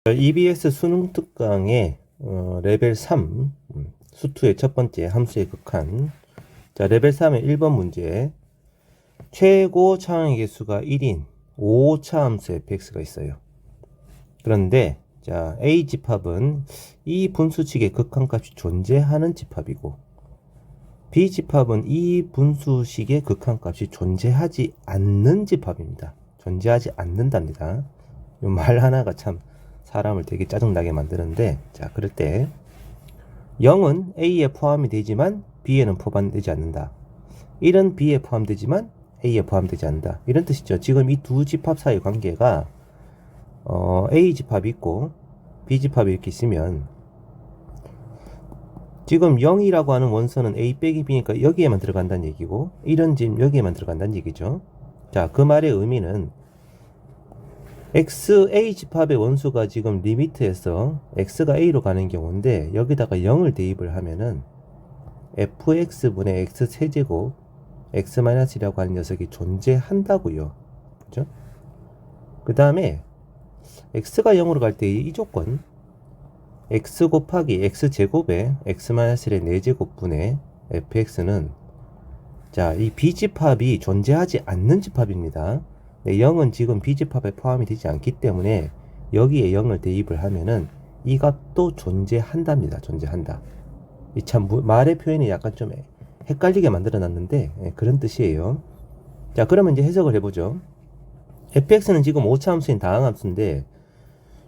EBS 수능 특강의 레벨 3 수투의 첫 번째 함수의 극한. 자, 레벨 3의 1번 문제. 최고 차항의 개수가 1인 5차 함수 fx가 있어요. 그런데 자, A 집합은 이 분수식의 극한값이 존재하는 집합이고, B 집합은 이 분수식의 극한값이 존재하지 않는 집합입니다. 존재하지 않는답니다. 이 말 하나가 참 사람을 되게 짜증나게 만드는데, 자, 그럴 때 0은 A에 포함이 되지만 B에는 포함되지 않는다. 1은 B에 포함되지만 A에 포함되지 않는다. 이런 뜻이죠. 지금 이 두 집합 사이의 관계가 A 집합이 있고 B 집합이 이렇게 있으면, 지금 0이라고 하는 원소는 A 빼기 B니까 여기에만 들어간다는 얘기고, 1은 지금 여기에만 들어간다는 얘기죠. 자, 그 말의 의미는 A 집합의 원수가 지금 리미트에서 x가 a로 가는 경우인데, 여기다가 0을 대입을 하면은 fx분의 x 세제곱 x-1이라고 하는 녀석이 존재한다고요. 그죠? 그 다음에 x가 0으로 갈 때 이 조건, x 곱하기 x제곱에 x-1의 4제곱분의 fx는, 자, 이 b집합이 존재하지 않는 집합입니다. 네, 0은 지금 B집합에 포함이 되지 않기 때문에 여기에 0을 대입을 하면은 이 값도 존재한답니다. 존재한다. 이 참 말의 표현이 약간 좀 헷갈리게 만들어 놨는데, 그런 뜻이에요. 자, 그러면 이제 해석을 해보죠. fx는 지금 5차 함수인 다항함수인데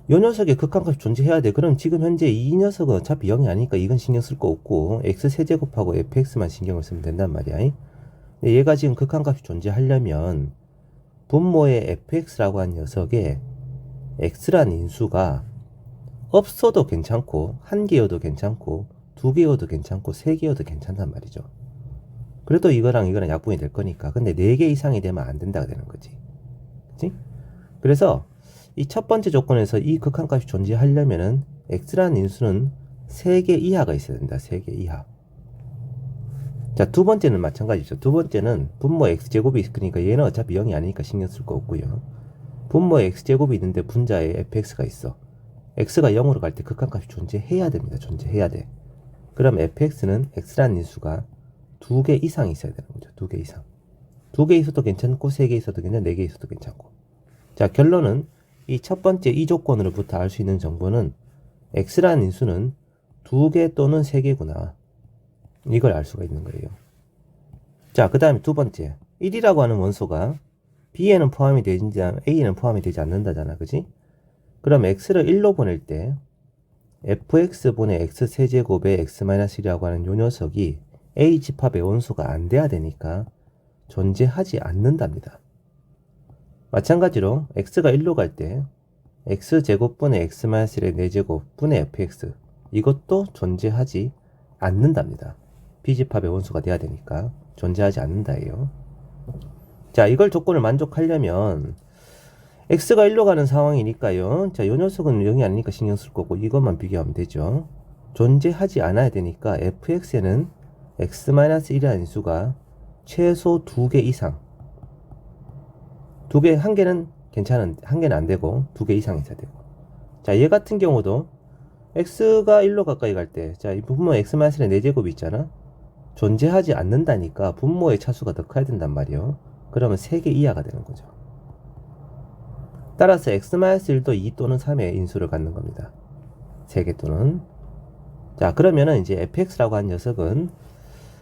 이 녀석의 극한값이 존재해야 돼. 그럼 지금 현재 이 녀석은 어차피 0이 아니니까 이건 신경 쓸 거 없고 x 세제곱하고 fx만 신경을 쓰면 된단 말이야. 얘가 지금 극한값이 존재하려면 분모의 fx라고 한 녀석에 x란 인수가 없어도 괜찮고, 한 개여도 괜찮고, 두 개여도 괜찮고, 세 개여도 괜찮단 말이죠. 그래도 이거랑 이거랑 약분이 될 거니까. 근데 4개 이상이 되면 안 된다고 되는 거지. 그치? 그래서 이 첫 번째 조건에서 이 극한값이 존재하려면은 x란 인수는 3개 이하가 있어야 된다. 3개 이하. 자, 두 번째는 마찬가지죠. 두 번째는 분모 x제곱이 있으니까 얘는 어차피 0이 아니니까 신경 쓸 거 없고요. 분모에 x제곱이 있는데 분자에 fx가 있어. x가 0으로 갈 때 극한값이 존재해야 됩니다. 존재해야 돼. 그럼 fx는 x라는 인수가 2개 이상 있어야 되는 거죠. 2개 이상. 2개 있어도 괜찮고, 3개 있어도 괜찮고, 4개 있어도 괜찮고. 자, 결론은 이 첫 번째 이 조건으로부터 알 수 있는 정보는 x라는 인수는 2개 또는 3개구나. 이걸 알 수가 있는 거예요. 자, 그 다음에 두 번째, 1이라고 하는 원소가 B에는 포함이 되지, A에는 포함이 되지 않는다잖아. 그지? 그럼 x를 1로 보낼 때 fx분의 x 세제곱의 x-1이라고 하는 요 녀석이 A 집합의 원소가 안 돼야 되니까 존재하지 않는답니다. 마찬가지로 x가 1로 갈 때 x제곱분의 x-1의 4제곱분의 fx, 이것도 존재하지 않는답니다. B집합의 원소가 돼야 되니까 존재하지 않는다예요. 자, 이걸 조건을 만족하려면 x가 1로 가는 상황이니까요. 자, 요 녀석은 0이 아니니까 신경 쓸 거고 이것만 비교하면 되죠. 존재하지 않아야 되니까 fx에는 x-1이라는 인수가 최소 2개 이상, 2개, 한 개는 괜찮은, 한 개는 안 되고 2개 이상 있어야 되고. 자, 얘 같은 경우도 x가 1로 가까이 갈 때, 자, 이 분모 x-의 4제곱이 있잖아. 존재하지 않는다니까 분모의 차수가 더 커야 된단 말이에요. 그러면 3개 이하가 되는 거죠. 따라서 x-1도 2 또는 3의 인수를 갖는 겁니다. 3개 또는. 자, 그러면은 이제 fx라고 한 녀석은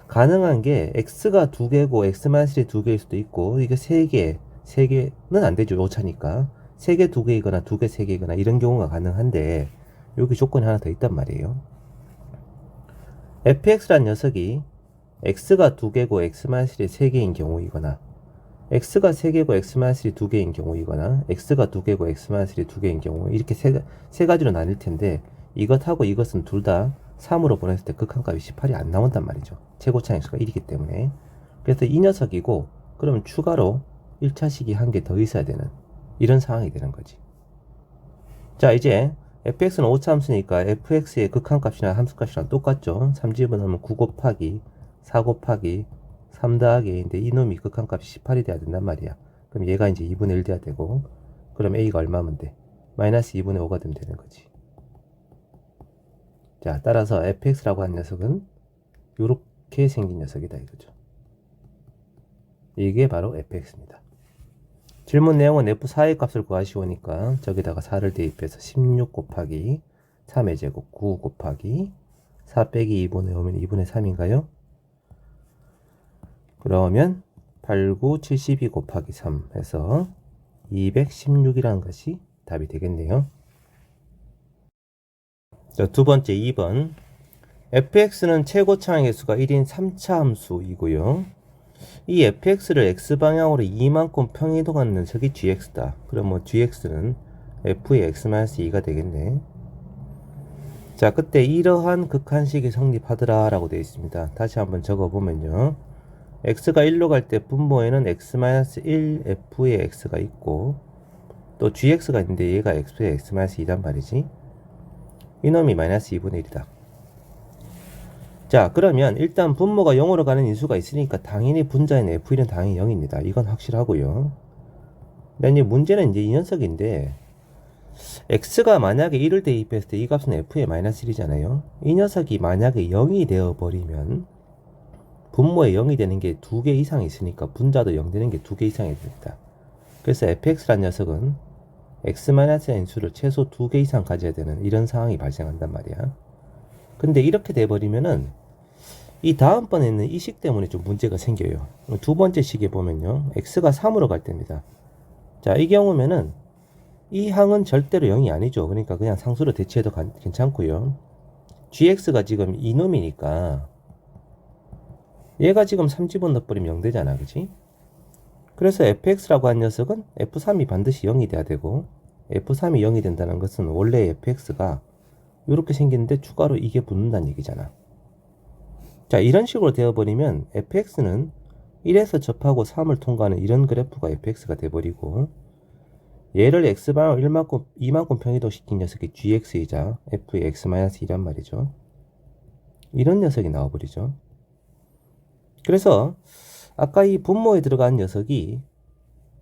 가능한 게 x가 2개고 x-1이 2개일 수도 있고, 이게 3개는 안 되죠. 오차니까 3개 2개이거나 2개 3개이거나 이런 경우가 가능한데, 여기 조건이 하나 더 있단 말이에요. fx란 녀석이 x가 2개고 x-1이 3개인 경우이거나, x가 3개고 x-1이 2개인 경우이거나, x가 2개고 x-1이 2개인 경우, 이렇게 세 가지로 나뉠 텐데, 이것하고 이것은 둘 다 3으로 보냈을 때 극한값이 18이 안 나온단 말이죠. 최고 차항수가 1이기 때문에. 그래서 이 녀석이고, 그러면 추가로 1차식이 한 개 더 있어야 되는 이런 상황이 되는 거지. 자, 이제 fx는 5차 함수니까 fx의 극한값이나 함수값이랑 똑같죠. 3집어넣으면 9 곱하기 4 곱하기 3 더하기인데 이놈이 극한값이 18이 돼야 된단 말이야. 그럼 얘가 이제 2분의 1 돼야 되고, 그럼 a가 얼마면 돼? 마이너스 2분의 5가 되면 되는 거지. 자, 따라서 fx라고 한 녀석은 요렇게 생긴 녀석이다 이거죠. 이게 바로 fx입니다. 질문 내용은 f4의 값을 구하시오니까 저기다가 4를 대입해서 16 곱하기 3의 제곱 9 곱하기 4 빼기 2분의 5면 2분의 3인가요? 그러면 8, 9, 72 곱하기 3 해서 216이라는 것이 답이 되겠네요. 자, 두 번째 2번. fx는 최고차항 개수가 1인 3차 함수이고요. 이 fx를 x방향으로 이만큼 평이동하는 녀석이 gx다. 그럼 뭐 gx는 f의 x-2가 되겠네. 자, 그때 이러한 극한식이 성립하더라 라고 되어 있습니다. 다시 한번 적어보면요. x가 1로 갈 때 분모에는 x-1 f의 x가 있고 또 gx가 있는데 얘가 f의 x-2란 말이지. 이놈이 마이너스 2분의 1이다. 자, 그러면 일단 분모가 0으로 가는 인수가 있으니까 당연히 분자인 f1은 당연히 0입니다. 이건 확실하고요. 근데 문제는 이제 이 녀석인데 x가 만약에 1을 대입했을 때 이 값은 f의 마이너스 1이잖아요. 이 녀석이 만약에 0이 되어버리면 분모에 0이 되는 게 2개 이상 있으니까 분자도 0 되는 게 2개 이상이 됩니다. 그래서 fx라는 녀석은 x-n 수를 최소 2개 이상 가져야 되는 이런 상황이 발생한단 말이야. 근데 이렇게 돼버리면은 이 다음번에는 이 식 때문에 좀 문제가 생겨요. 두 번째 식에 보면요. x가 3으로 갈 때입니다. 자, 이 경우면은 이 항은 절대로 0이 아니죠. 그러니까 그냥 상수로 대체해도 괜찮고요. gx가 지금 이놈이니까 얘가 지금 3 집어넣어버리면 0 되잖아. 그치? 그래서 fx라고 한 녀석은 f3이 반드시 0이 돼야 되고 f3이 0이 된다는 것은 원래 fx가 이렇게 생겼는데 추가로 이게 붙는다는 얘기잖아. 자, 이런 식으로 되어버리면 fx는 1에서 접하고 3을 통과하는 이런 그래프가 fx가 돼버리고 얘를 x방향 2만큼 평이동시킨 녀석이 gx이자 f의 x-2란 말이죠. 이런 녀석이 나와버리죠. 그래서 아까 이 분모에 들어간 녀석이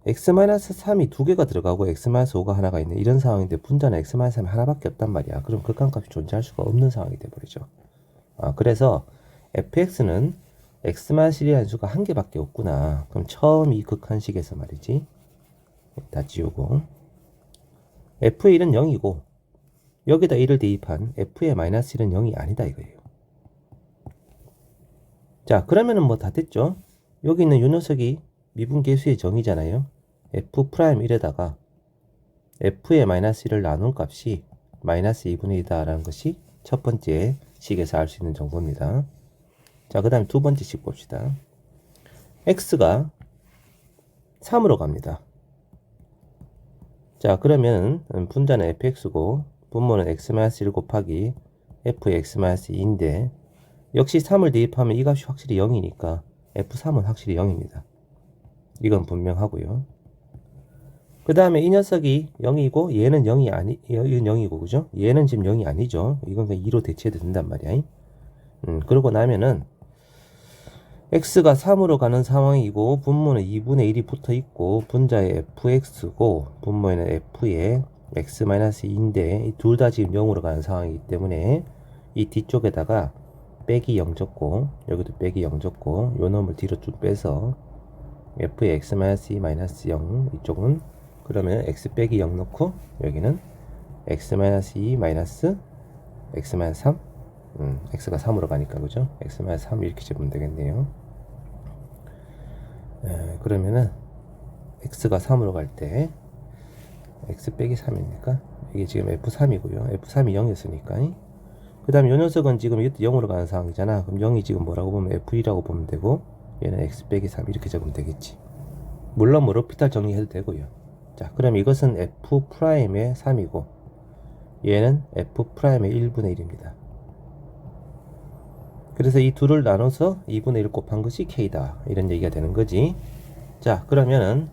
x-3이 두 개가 들어가고 x-5가 하나가 있는 이런 상황인데 분자는 x-3이 하나밖에 없단 말이야. 그럼 극한값이 존재할 수가 없는 상황이 돼버리죠. 그래서 fx는 x-1이라는 수가 한 개밖에 없구나. 그럼 처음 이 극한식에서 말이지. 다 지우고 f의 1은 0이고 여기다 1을 대입한 f의 마이너스 1은 0이 아니다 이거예요. 자, 그러면은 뭐 다 됐죠. 여기 있는 요 녀석이 미분계수의 정의잖아요. f'1에다가 f의 마이너스 1을 나눈 값이 마이너스 2분의 1이다 라는 것이 첫 번째 식에서 알 수 있는 정보입니다. 자, 그 다음에 두 번째 식 봅시다. x가 3으로 갑니다. 자, 그러면 분자는 fx고 분모는 x-1 곱하기 f의 x-2인데 역시 3을 대입하면 이 값이 확실히 0이니까 f3은 확실히 0입니다. 이건 분명하고요. 그 다음에 이 녀석이 0이고 얘는 0이 얘는 0이고 그죠? 얘는 지금 0이 아니죠. 이건 그냥 2로 대체해도 된단 말이야. 그러고 나면은 x가 3으로 가는 상황이고 분모는 2분의 1이 붙어 있고 분자에 fx고 분모에는 f의 x-2인데 이 둘 다 지금 0으로 가는 상황이기 때문에 이 뒤쪽에다가 빼기 0 적고 여기도 빼기 0 적고 요 놈을 뒤로 쭉 빼서 f의 x-2-0 이쪽은 그러면 x 빼기 0 넣고 여기는 x-2 마이너스 x-3 x가 3으로 가니까 그죠? x-3 이렇게 적으면 되겠네요. 그러면은 x가 3으로 갈 때 x 빼기 3이니까 이게 지금 f3이고요. f3이 0이었으니까 그 다음에 요 녀석은 지금 0으로 가는 상황이잖아. 그럼 0이 지금 뭐라고 보면 f2라고 보면 되고 얘는 x 빼기 3 이렇게 적으면 되겠지. 물론 뭐 로피탈 정리해도 되고요. 자, 그럼 이것은 f'의 3이고 얘는 f'의 1분의 1입니다. 그래서 이 둘을 나눠서 2분의 1 곱한 것이 k다 이런 얘기가 되는 거지. 자, 그러면은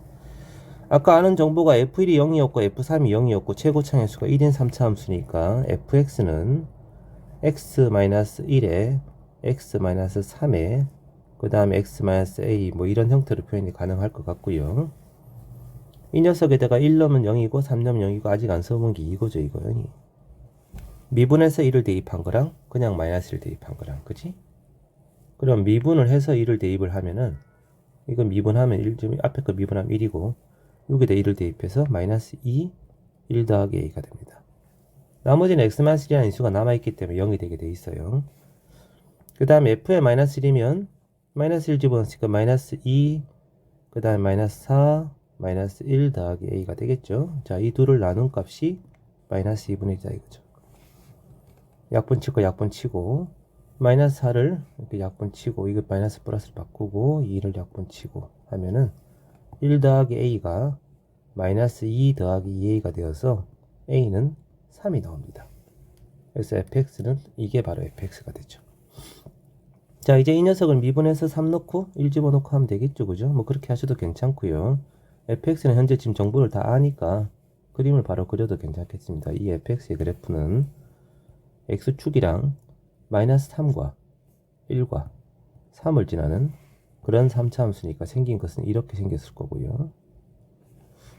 아까 아는 정보가 f1이 0이었고 f3이 0이었고 최고차의 수가 1인 3차 함수니까 fx는 x-1에 x-3에 그 다음에 x-a 뭐 이런 형태로 표현이 가능할 것 같고요. 이 녀석에다가 1 넣으면 0이고 3 넣으면 0이고 아직 안 써본 게 이거죠, 이거. 미분해서 1을 대입한 거랑 그냥 마이너스 1 대입한 거랑, 그치? 그럼 미분을 해서 1을 대입을 하면은 이거 미분하면 1, 앞에 거 미분하면 1이고 여기다 1을 대입해서 마이너스 2, 1 더하기 a가 됩니다. 나머지는 x-1이라는 인수가 남아있기 때문에 0이 되게 돼 있어요. 그 다음에 f에 마이너스 1이면 마이너스 1 집어넣으니까 마이너스 2, 그 다음에 마이너스 4, 마이너스 1 더하기 a가 되겠죠. 자, 이 둘을 나눈 값이 마이너스 2분의 1이다 이거죠. 약분 치고 약분 치고 마이너스 4를 이렇게 약분 치고 이거 마이너스 플러스를 바꾸고 2를 약분 치고 하면은 1 더하기 a가 마이너스 2 더하기 2a가 되어서 a는 3이 나옵니다. 그래서 fx는 이게 바로 fx가 되죠. 자, 이제 이 녀석을 미분해서 3 넣고 1 집어넣고 하면 되겠죠, 그죠? 뭐 그렇게 하셔도 괜찮고요. fx는 현재 지금 정보를 다 아니까 그림을 바로 그려도 괜찮겠습니다. 이 fx의 그래프는 x축이랑 마이너스 3과 1과 3을 지나는 그런 3차 함수니까 생긴 것은 이렇게 생겼을 거고요.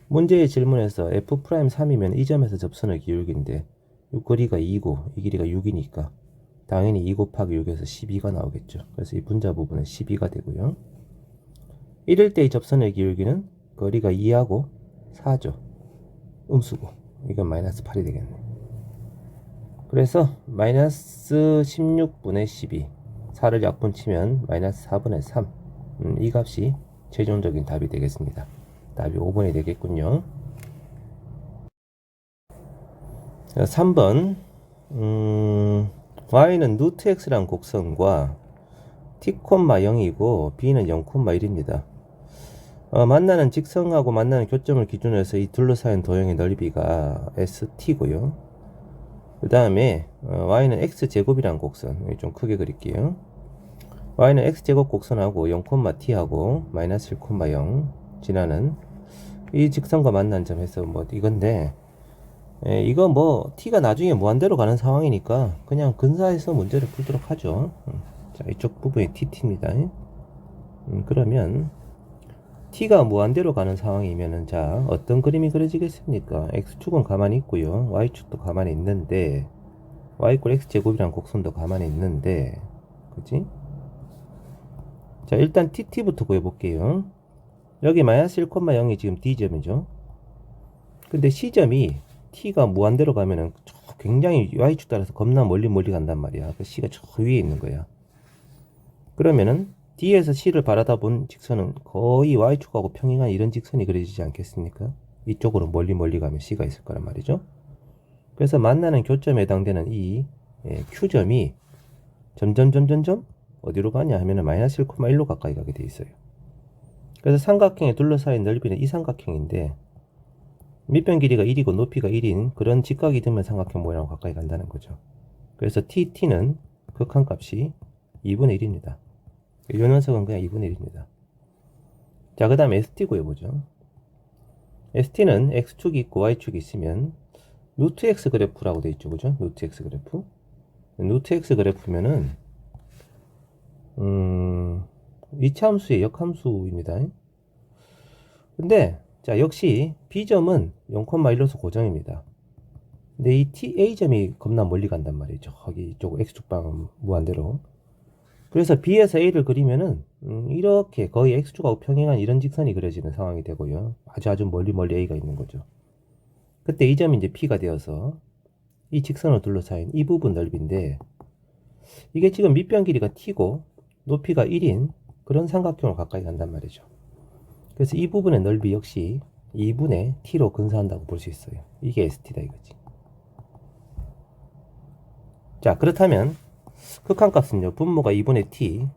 문제의 질문에서 f'3이면 이 점에서 접선의 기울기인데 이 거리가 2고 이 길이가 6이니까 당연히 2 곱하기 6에서 12가 나오겠죠. 그래서 이 분자 부분은 12가 되고요. 이럴 때 이 접선의 기울기는 거리가 2하고 4죠. 음수고 이건 마이너스 8이 되겠네. 그래서 마이너스 16분의 12 4를 약분치면 마이너스 4분의 3 이 값이 최종적인 답이 되겠습니다. 답이 5번이 되겠군요. 3번 y는 루트 x란 곡선과 t, 0이고 b는 0,1입니다. 만나는 직선하고 만나는 교점을 기준으로 해서 이 둘러싸인 도형의 넓이가 st고요. 그 다음에 y는 x제곱이란 곡선, 좀 크게 그릴게요. y는 x제곱 곡선하고 0,t하고 마이너스 1,0 지나는 이 직선과 만난 점에서 뭐 이건데 이거 뭐 t가 나중에 무한대로 가는 상황이니까 그냥 근사해서 문제를 풀도록 하죠. 자, 이쪽 부분이 tt입니다. 그러면 t가 무한대로 가는 상황이면은 자, 어떤 그림이 그려지겠습니까? x축은 가만히 있고요. y축도 가만히 있는데 y = x제곱이란 곡선도 가만히 있는데 그치? 자, 일단 tt부터 구해볼게요. 여기 마이너스 1,0이 지금 d점이죠. 근데 c점이 t가 무한대로 가면은 굉장히 y축 따라서 겁나 멀리 간단 말이야. 그 c가 저 위에 있는 거야. 그러면은 D에서 C를 바라다 본 직선은 거의 Y축하고 평행한 이런 직선이 그려지지 않겠습니까? 이쪽으로 멀리 가면 C가 있을 거란 말이죠. 그래서 만나는 교점에 해당되는 이 Q점이 점점 어디로 가냐 하면은 마이너스 1,1로 가까이 가게 돼 있어요. 그래서 삼각형에 둘러싸인 넓이는 이 삼각형인데 밑변 길이가 1이고 높이가 1인 그런 직각이 되면 삼각형 모양으로 가까이 간다는 거죠. 그래서 TT는 극한값이 2분의 1입니다. 이 녀석은 그냥 2분의 1입니다. 자, 그 다음에 ST 구해보죠. ST는 X축이 있고 Y축이 있으면 루트 X 그래프라고 되어 있죠. 그죠? 루트 X 그래프. 루트 X 그래프면은 2차 함수의 역함수입니다. 근데 자, 역시 B점은 0,1로서 고정입니다. 근데 이 A점이 겁나 멀리 간단 말이죠. 거기 이쪽 X축 방은 무한대로. 그래서 B에서 A를 그리면은 이렇게 거의 X축하고 평행한 이런 직선이 그려지는 상황이 되고요. 아주 멀리 A가 있는 거죠. 그때 이 점이 이제 P가 되어서 이 직선을 둘러싸인 이 부분 넓이인데 이게 지금 밑변 길이가 T고 높이가 1인 그런 삼각형을 가까이 간단 말이죠. 그래서 이 부분의 넓이 역시 2분의 T로 근사한다고 볼 수 있어요. 이게 ST다 이거지. 자, 그렇다면 극한값은요, 분모가 2분의 t,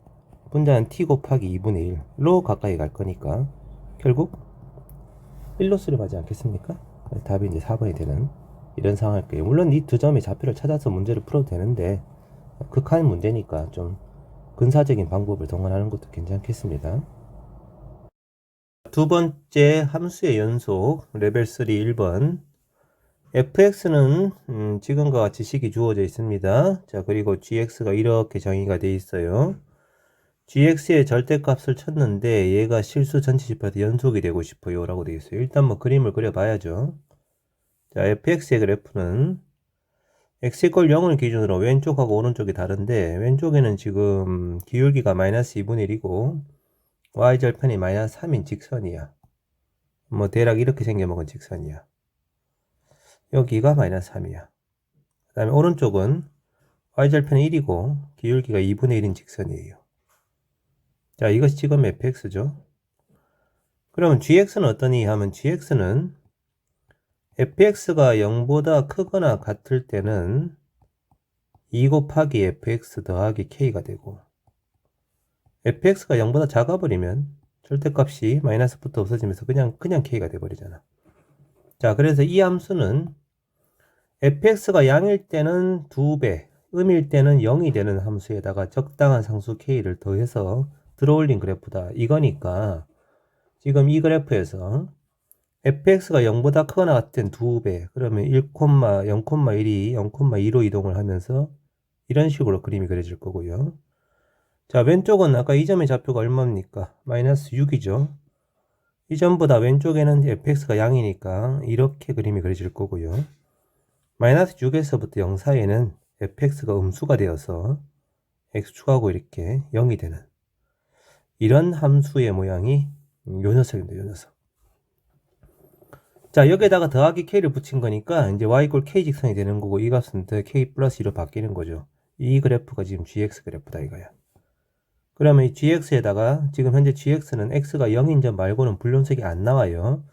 분자는 t 곱하기 2분의 1로 가까이 갈 거니까 결국 1로 수렴하지 않겠습니까? 답이 이제 4번이 되는 이런 상황일 거예요. 물론 이 두 점의 좌표를 찾아서 문제를 풀어도 되는데 극한 문제니까 좀 근사적인 방법을 동원하는 것도 괜찮겠습니다. 두 번째 함수의 연속 레벨 3 1번 fx는 지금과 같이 식이 주어져 있습니다. 자, 그리고 gx가 이렇게 정의가 되어 있어요. gx의 절대값을 쳤는데 얘가 실수 전체 지표에서 연속이 되고 싶어요 라고 되어 있어요. 일단 뭐 그림을 그려봐야죠. 자, fx의 그래프는 x = 0을 기준으로 왼쪽하고 오른쪽이 다른데 왼쪽에는 지금 기울기가 마이너스 2분의 1이고 y절편이 마이너스 3인 직선이야. 뭐 대략 이렇게 생겨먹은 직선이야. 여기가 마이너스 3이야. 그 다음에 오른쪽은 y절편이 1이고 기울기가 2분의 1인 직선이에요. 자, 이것이 지금 fx죠. 그러면 gx는 어떠니 하면 gx는 fx가 0보다 크거나 같을 때는 2 곱하기 fx 더하기 k가 되고 fx가 0보다 작아버리면 절대값이 마이너스부터 없어지면서 그냥 k가 돼버리잖아. 자, 그래서 이 함수는 fx가 양일 때는 2배, 음일 때는 0이 되는 함수에다가 적당한 상수 k를 더해서 들어올린 그래프다. 이거니까 지금 이 그래프에서 fx가 0보다 크거나 같을 땐 2배, 그러면 0,1이 0,2로 이동을 하면서 이런 식으로 그림이 그려질 거고요. 자, 왼쪽은 아까 이 점의 좌표가 얼마입니까? 마이너스 6이죠. 이 점보다 왼쪽에는 fx가 양이니까 이렇게 그림이 그려질 거고요. 마이너스 6에서부터 0 사이에는 fx가 음수가 되어서 x축하고 이렇게 0이 되는 이런 함수의 모양이 요 녀석입니다. 요 녀석. 자, 여기에다가 더하기 k를 붙인 거니까 이제 y = k 직선이 되는 거고 이 값은 k 플러스 2로 바뀌는 거죠. 이 그래프가 지금 gx 그래프다 이거야. 그러면 이 gx에다가 지금 현재 gx는 x가 0인 점 말고는 불연속이 안 나와요.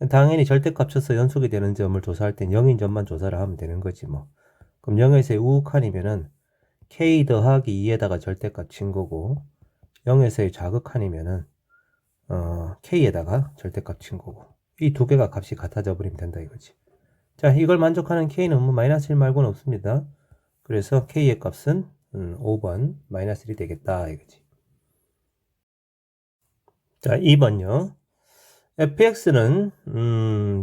당연히 절대값 쳐서 연속이 되는 점을 조사할 땐 0인 점만 조사를 하면 되는 거지 뭐. 그럼 0에서 우극한이면은 k 더하기 2에다가 절대값 친 거고 0에서의 자극한이면은 k에다가 절대값 친 거고 이 두 개가 값이 같아져 버리면 된다 이거지. 자, 이걸 만족하는 k는 뭐 마이너스 1 말고는 없습니다. 그래서 k의 값은 5번 마이너스 1이 되겠다 이거지. 자, 2번요. fx는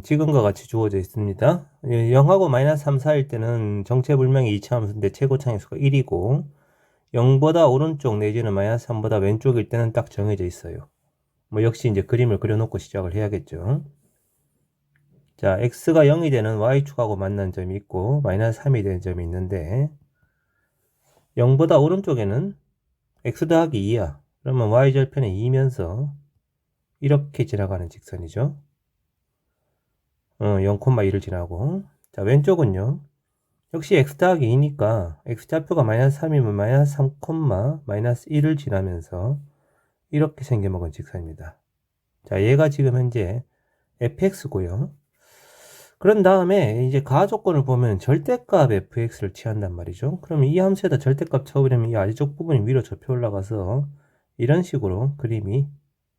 지금과 같이 주어져 있습니다. 0하고 마이너스 3 사이일 때는 정체불명의 2차 함수인데 최고차항수가 1이고 0보다 오른쪽 내지는 마이너스 3보다 왼쪽일 때는 딱 정해져 있어요. 뭐 역시 이제 그림을 그려놓고 시작을 해야겠죠. 자, x가 0이 되는 y축하고 만난 점이 있고 마이너스 3이 되는 점이 있는데 0보다 오른쪽에는 x 더하기 2야. 그러면 y절편에 2면서 이렇게 지나가는 직선이죠. 0,2를 지나고. 자, 왼쪽은요. 역시 x 더하기 2니까 x좌표가 마이너스 3이면 마이너스 3, 마이너스 1을 지나면서 이렇게 생겨먹은 직선입니다. 자, 얘가 지금 현재 fx고요. 그런 다음에 이제 가조건을 보면 절대값 fx를 취한단 말이죠. 그러면 이 함수에다 절대값 쳐버리면 이 아래쪽 부분이 위로 접혀 올라가서 이런 식으로 그림이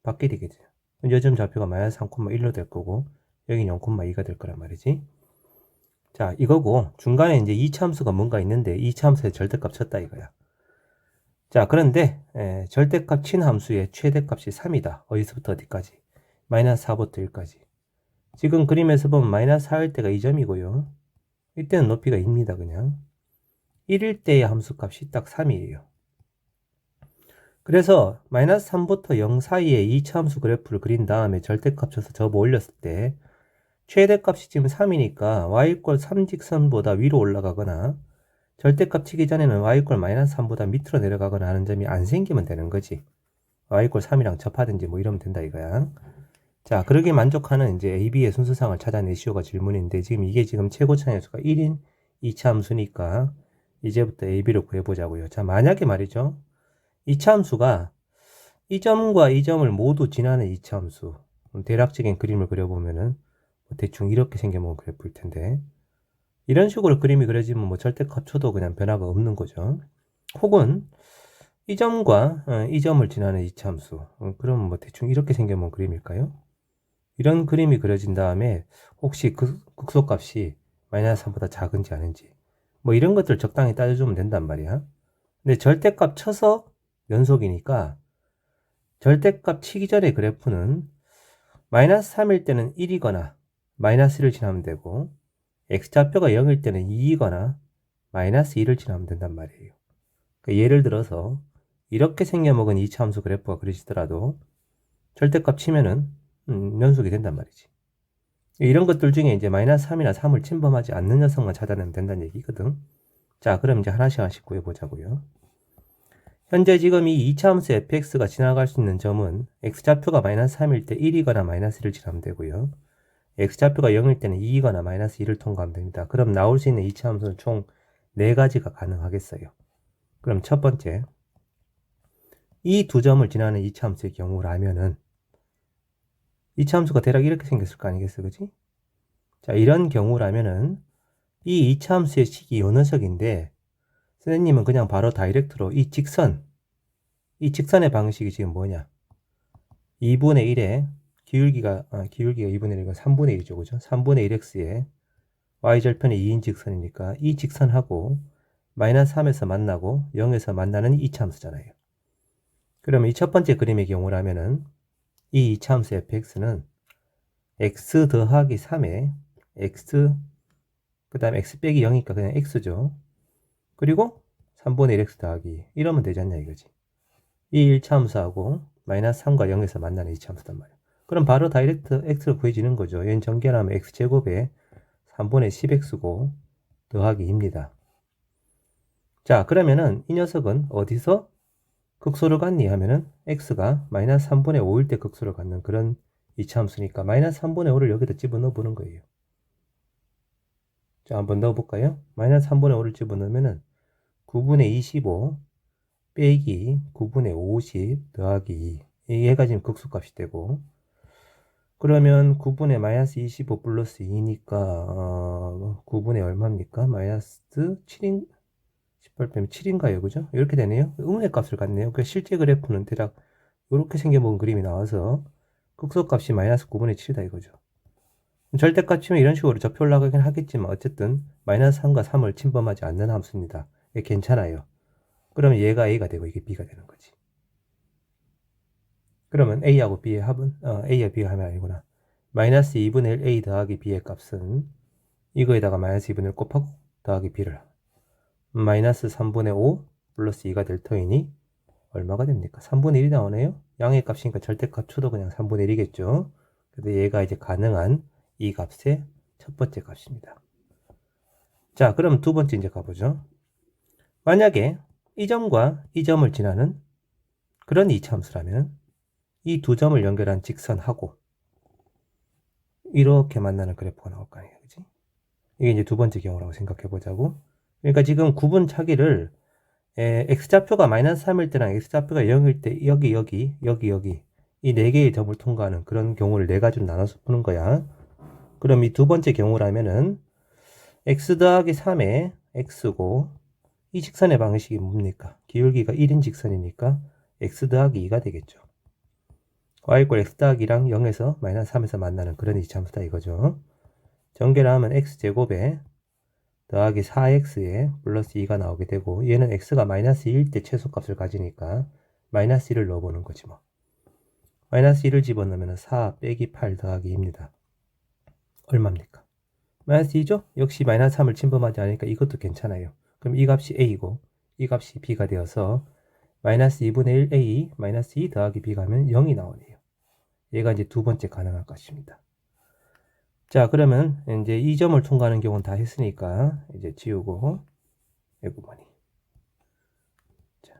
바뀌게 되겠죠. 요점 좌표가 마이너스 3,1로 될 거고 여기는 0,2가 될 거란 말이지. 자, 이거고 중간에 이제 2차 함수가 뭔가 있는데 2차 함수에 절대값 쳤다 이거야. 자, 그런데 절대값 친 함수의 최대값이 3이다. 어디서부터 어디까지? 마이너스 4부터 1까지. 지금 그림에서 보면 마이너스 4일 때가 이 점이고요. 이때는 높이가 2입니다. 그냥 1일 때의 함수값이 딱 3이에요. 그래서 마이너스 3부터 0 사이에 2차 함수 그래프를 그린 다음에 절대값 쳐서 접어 올렸을 때 최대값이 지금 3이니까 y = 3 직선보다 위로 올라가거나 절대값 치기 전에는 y = 마이너스 3보다 밑으로 내려가거나 하는 점이 안 생기면 되는 거지. y = 3이랑 접하든지 뭐 이러면 된다 이거야. 자, 그러게 만족하는 이제 AB의 순수상을 찾아내시오가 질문인데 지금 이게 지금 최고차항수가 1인 2차 함수니까 이제부터 AB를 구해보자고요. 자, 만약에 말이죠. 2차 함수가 이 점과 이 점을 모두 지나는 2차 함수. 대략적인 그림을 그려보면은 대충 이렇게 생겨먹은 그래프일 텐데 이런 식으로 그림이 그려지면 뭐 절대값 쳐도 그냥 변화가 없는 거죠. 혹은 이 점과 이 점을 지나는 2차 함수. 그럼 뭐 대충 이렇게 생겨먹은 그림일까요? 이런 그림이 그려진 다음에 혹시 극소값이 마이너스 3보다 작은지 아닌지 뭐 이런 것들 적당히 따져주면 된단 말이야. 근데 절대값 쳐서 연속이니까 절대값 치기 전에 그래프는 마이너스 3일 때는 1이거나 마이너스 1을 지나면 되고 x좌표가 0일 때는 2이거나 마이너스 1을 지나면 된단 말이에요. 그러니까 예를 들어서 이렇게 생겨먹은 이차함수 그래프가 그려지더라도 절대값 치면은 연속이 된단 말이지. 이런 것들 중에 이제 마이너스 3이나 3을 침범하지 않는 녀석만 찾아내면 된다는 얘기거든. 자, 그럼 이제 하나씩 하나씩 구해보자고요. 현재 지금 이 2차함수 fx가 지나갈 수 있는 점은 x좌표가 마이너스 3일 때 1이거나 마이너스 1을 지나면 되고요. x좌표가 0일 때는 2이거나 마이너스 1을 통과하면 됩니다. 그럼 나올 수 있는 2차함수는 총 4가지가 가능하겠어요. 그럼 첫 번째, 이 두 점을 지나는 2차함수의 경우라면은 2차함수가 대략 이렇게 생겼을 거 아니겠어, 그지? 자, 이런 경우라면은 이 2차함수의 식이 요 녀석인데 선생님은 그냥 바로 다이렉트로 이 직선의 방식이 지금 뭐냐? 2분의 1에 기울기가 2분의 1이고 3분의 1이죠, 그죠? 3분의 1x에 y절편이 2인 직선이니까 이 직선하고 마이너스 3에서 만나고 0에서 만나는 2차함수잖아요. 그러면 이 첫 번째 그림의 경우라면은 이 2차함수 fx는 x 더하기 3에 x 그 다음에 x 빼기 0이니까 그냥 x죠. 그리고 3분의 1x 더하기 이러면 되지 않냐 이거지. 이 1차함수하고 마이너스 3과 0에서 만나는 2차함수단 말이야. 그럼 바로 다이렉트 x를 구해지는 거죠. 얘는 전개하면 x제곱에 3분의 10x고 더하기 2입니다. 자, 그러면은 이 녀석은 어디서 극소를 갖니 하면은 x가 마이너스 3분의 5일 때 극소를 갖는 그런 이차함수니까 마이너스 3분의 5를 여기다 집어넣어 보는 거예요. 자, 한번 넣어볼까요? 마이너스 3분의 5를 집어넣으면은 9분의 25 빼기 9분의 50 더하기 2. 얘가 지금 극소값이 되고, 그러면 9분의 마이너스 25 플러스 2니까 9분의 얼마입니까? 마이너스 7인 18 빼면 7인가요? 그죠? 이렇게 되네요. 음의 값을 갖네요. 그 실제 그래프는 대략 이렇게 생겨본 그림이 나와서 극소값이 마이너스 9분의 7이다 이거죠. 절대값 치면 이런 식으로 접혀 올라가긴 하겠지만 어쨌든 마이너스 3과 3을 침범하지 않는 함수입니다. 괜찮아요. 그러면 얘가 A가 되고 이게 B가 되는 거지. 그러면 A하고 B의 합은 A와 B가 하면 아니구나. 마이너스 2분의 1 A 더하기 B의 값은 이거에다가 마이너스 2분의 1 곱하고 더하기 B를 마이너스 3분의 5 플러스 2가 될 터이니 얼마가 됩니까? 3분의 1이 나오네요. 양의 값이니까 절대값 쳐도 그냥 3분의 1이겠죠. 그래서 얘가 이제 가능한 이 값의 첫 번째 값입니다. 자, 그럼 두 번째 이제 가보죠. 만약에 이 점과 이 점을 지나는 그런 이차함수라면 이 두 점을 연결한 직선하고 이렇게 만나는 그래프가 나올 거 아니에요, 그치? 이게 이제 두 번째 경우라고 생각해 보자고. 그러니까 지금 구분 차기를 x좌표가 마이너스 3일 때랑 x좌표가 0일 때 여기 이 네 개의 점을 통과하는 그런 경우를 네 가지로 나눠서 푸는 거야. 그럼 이 두 번째 경우라면은 x 더하기 3에 x고 이 직선의 방식이 뭡니까? 기울기가 1인 직선이니까 x 더하기 2가 되겠죠. y = x 더하기 2랑 0에서 마이너스 3에서 만나는 그런 이차함수다 이거죠. 전개를 하면 x제곱에 더하기 4x에 플러스 2가 나오게 되고 얘는 x가 마이너스 2일 때 최소값을 가지니까 마이너스 1을 넣어보는 거지 뭐. 마이너스 1을 집어넣으면 4 빼기 8 더하기 2입니다. 얼마입니까? 마이너스 2죠? 역시 마이너스 3을 침범하지 않으니까 이것도 괜찮아요. 그럼 이 값이 a이고 이 값이 b가 되어서 마이너스 2분의 1 a 마이너스 2 더하기 b가 하면 0이 나오네요. 얘가 이제 두 번째 가능한 값입니다. 자, 그러면 이제 이 점을 통과하는 경우는 다 했으니까 이제 지우고 에구머니. 자,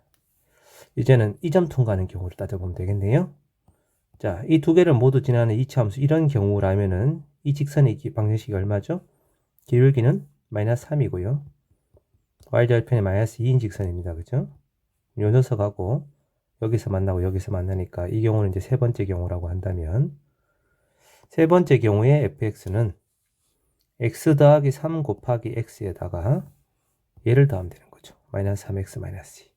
이제는 이 점 통과하는 경우를 따져보면 되겠네요. 자, 이 두 개를 모두 지나는 이차함수 이런 경우라면은 이 직선의 방정식이 얼마죠? 기울기는 마이너스 3이고요. y절편이 마이너스 2인 직선입니다. 그죠? 요 녀석하고 여기서 만나고 여기서 만나니까 이 경우는 이제 세 번째 경우라고 한다면 세 번째 경우에 fx는 x 더하기 3 곱하기 x에다가 얘를 더하면 되는 거죠. 마이너스 3x 마이너스 2.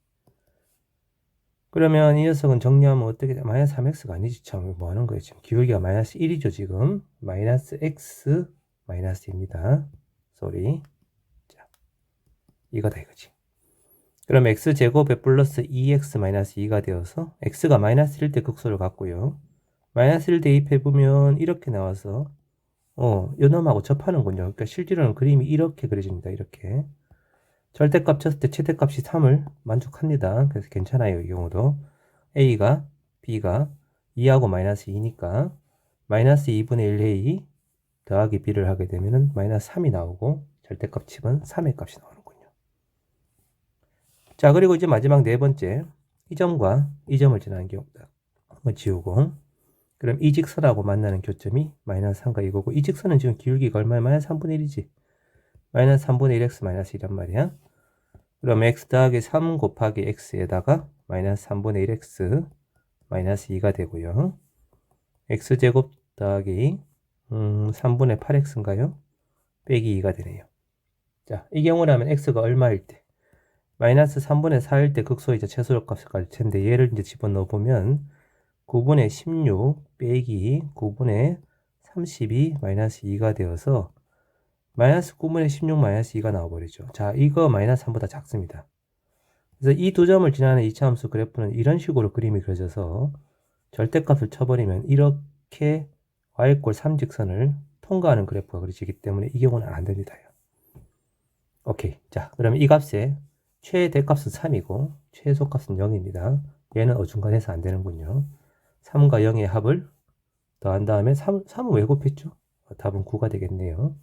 그러면 이 녀석은 정리하면 어떻게 돼? 마이너스 3x가 아니지. 참, 뭐 하는 거예요? 지금 기울기가 마이너스 1이죠. 지금 마이너스 x 마이너스입니다. 쏘리. 자, 이거다 이거지. 그럼 x제곱에 플러스 2x 마이너스 2가 되어서 x가 마이너스 1 때 극소를 갖고요. 마이너스 1 대입해보면 이렇게 나와서 요 놈하고 접하는군요. 그러니까 실제로는 그림이 이렇게 그려집니다. 이렇게. 절대값 쳤을 때 최대값이 3을 만족합니다. 그래서 괜찮아요. 이 경우도 a가 b가 2하고 마이너스 2니까 마이너스 2분의 1a 더하기 b를 하게 되면은 마이너스 3이 나오고 절대값 칩은 3의 값이 나오는군요. 자, 그리고 이제 마지막 네 번째, 이 점과 이 점을 지나는 경우다. 한번 지우고, 그럼 이 직선하고 만나는 교점이 마이너스 3과 이거고, 이 직선은 지금 기울기가 얼마야? 마이너스 3분의 1이지. 마이너스 3분의 1x 마이너스 1란 말이야. 그럼 x 더하기 3 곱하기 x에다가 마이너스 3분의 1x 마이너스 2가 되고요. x제곱 더하기 3분의 8x인가요? 빼기 2가 되네요. 자, 이 경우라면 x가 얼마일 때? 마이너스 3분의 4일 때 극소이자 최소값을 가질 텐데 얘를 이제 집어넣어 보면 9분의 16 빼기 9분의 32 마이너스 2가 되어서 마이너스 9분의 16 마이너스 2가 나와버리죠. 자, 이거 마이너스 3보다 작습니다. 그래서 이 두 점을 지나는 이차함수 그래프는 이런 식으로 그림이 그려져서 절대값을 쳐버리면 이렇게 y꼴 3직선을 통과하는 그래프가 그려지기 때문에 이 경우는 안 됩니다. 오케이. 자, 그러면 이 값에 최대값은 3이고 최소값은 0입니다. 얘는 어중간해서 안 되는군요. 3과 0의 합을 더한 다음에 3은 왜 곱했죠? 답은 9가 되겠네요.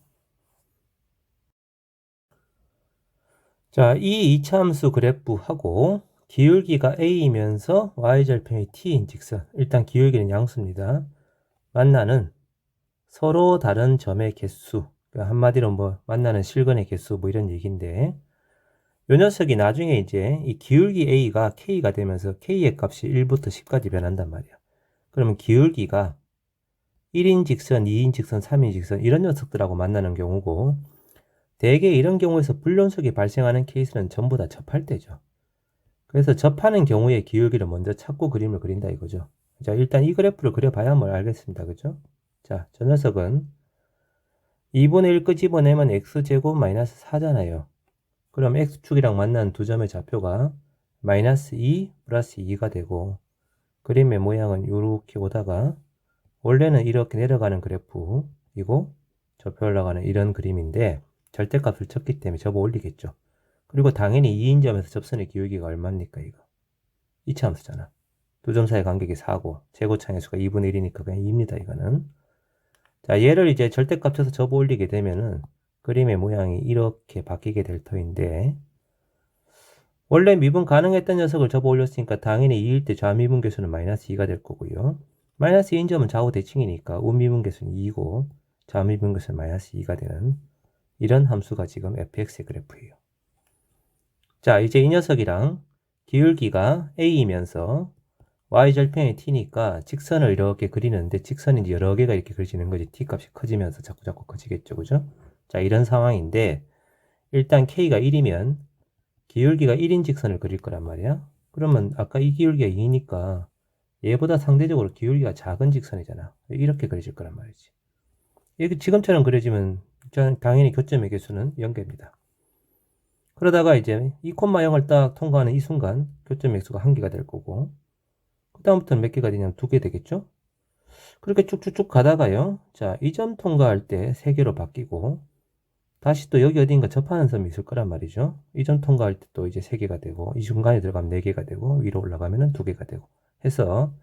자, 이 이차함수 그래프하고 기울기가 a이면서 y절편이 t인 직선, 일단 기울기는 양수입니다. 만나는 서로 다른 점의 개수, 그러니까 한마디로 뭐 만나는 실근의 개수 뭐 이런 얘기인데, 요 녀석이 나중에 이제 이 기울기 a가 k가 되면서 k의 값이 1부터 10까지 변한단 말이야. 그러면 기울기가 1인 직선, 2인 직선, 3인 직선 이런 녀석들하고 만나는 경우고, 대개 이런 경우에서 불연속이 발생하는 케이스는 전부 다 접할 때죠. 그래서 접하는 경우에 기울기를 먼저 찾고 그림을 그린다 이거죠. 자, 일단 이 그래프를 그려봐야 뭘 알겠습니다. 그죠? 자, 저 녀석은 2분의 1 끄집어내면 x제곱 마이너스 4잖아요. 그럼 x축이랑 만나는 두 점의 좌표가 마이너스 2 플러스 2가 되고, 그림의 모양은 이렇게 오다가 원래는 이렇게 내려가는 그래프이고 접혀 올라가는 이런 그림인데, 절대값을 쳤기 때문에 접어 올리겠죠. 그리고 당연히 2인점에서 접선의 기울기가 얼마입니까? 이거 이차함수잖아. 두 점 사이 간격이 4고 최고창의 수가 2분의 1이니까 그냥 2입니다. 이거는. 자, 얘를 이제 절대값 쳐서 접어 올리게 되면은 그림의 모양이 이렇게 바뀌게 될 터인데, 원래 미분 가능했던 녀석을 접어 올렸으니까 당연히 2일 때 좌미분계수는 마이너스 2가 될 거고요. 마이너스 2인점은 좌우 대칭이니까 우미분계수는 2고 좌미분계수는 마이너스 2가 되는 이런 함수가 지금 fx의 그래프예요. 자, 이제 이 녀석이랑 기울기가 a이면서 y절편이 t니까 직선을 이렇게 그리는데, 직선이 이제 여러 개가 이렇게 그려지는 거지. t 값이 커지면서 자꾸 커지겠죠. 그죠? 자, 이런 상황인데, 일단 k가 1이면 기울기가 1인 직선을 그릴 거란 말이야. 그러면 아까 이 기울기가 2니까 얘보다 상대적으로 기울기가 작은 직선이잖아. 이렇게 그려질 거란 말이지. 이렇게 지금처럼 그려지면 당연히 교점의 개수는 0개입니다. 그러다가 이제 2,0을 딱 통과하는 이 순간 교점의 개수가 1개가 될 거고, 그 다음부터는 몇 개가 되냐면 2개 되겠죠? 그렇게 쭉쭉쭉 가다가요. 자, 이 점 통과할 때 3개로 바뀌고, 다시 또 여기 어딘가 접하는 점이 있을 거란 말이죠. 이 점 통과할 때 또 이제 3개가 되고, 이 중간에 들어가면 4개가 되고, 위로 올라가면 2개가 되고 해서,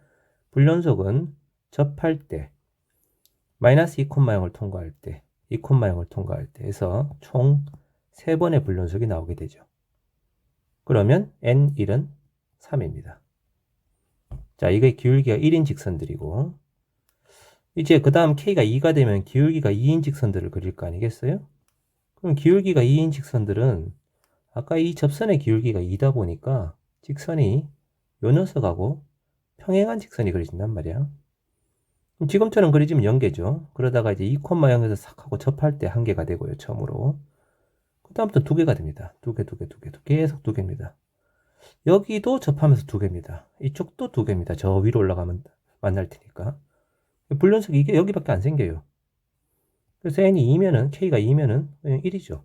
불연속은 접할 때 마이너스 2,0을 통과할 때, 2,0을 통과할 때 해서 총 3번의 불연속이 나오게 되죠. 그러면 n1은 3입니다. 자, 이게 기울기가 1인 직선들이고, 이제 그 다음 k가 2가 되면 기울기가 2인 직선들을 그릴 거 아니겠어요? 그럼 기울기가 2인 직선들은 아까 이 접선의 기울기가 2다 보니까 직선이 요 녀석하고 평행한 직선이 그려진단 말이야. 그럼 지금처럼 그려지면 0개죠. 그러다가 이제 2,0에서 싹 하고 접할 때 1개가 되고요, 처음으로. 그 다음부터 2개가 됩니다. 2개, 계속 2개입니다. 여기도 접하면서 2개입니다. 이쪽도 2개입니다. 저 위로 올라가면 만날 테니까. 불연속이 이게 여기밖에 안 생겨요. 그래서 n이 2면은, k가 2면은 1이죠.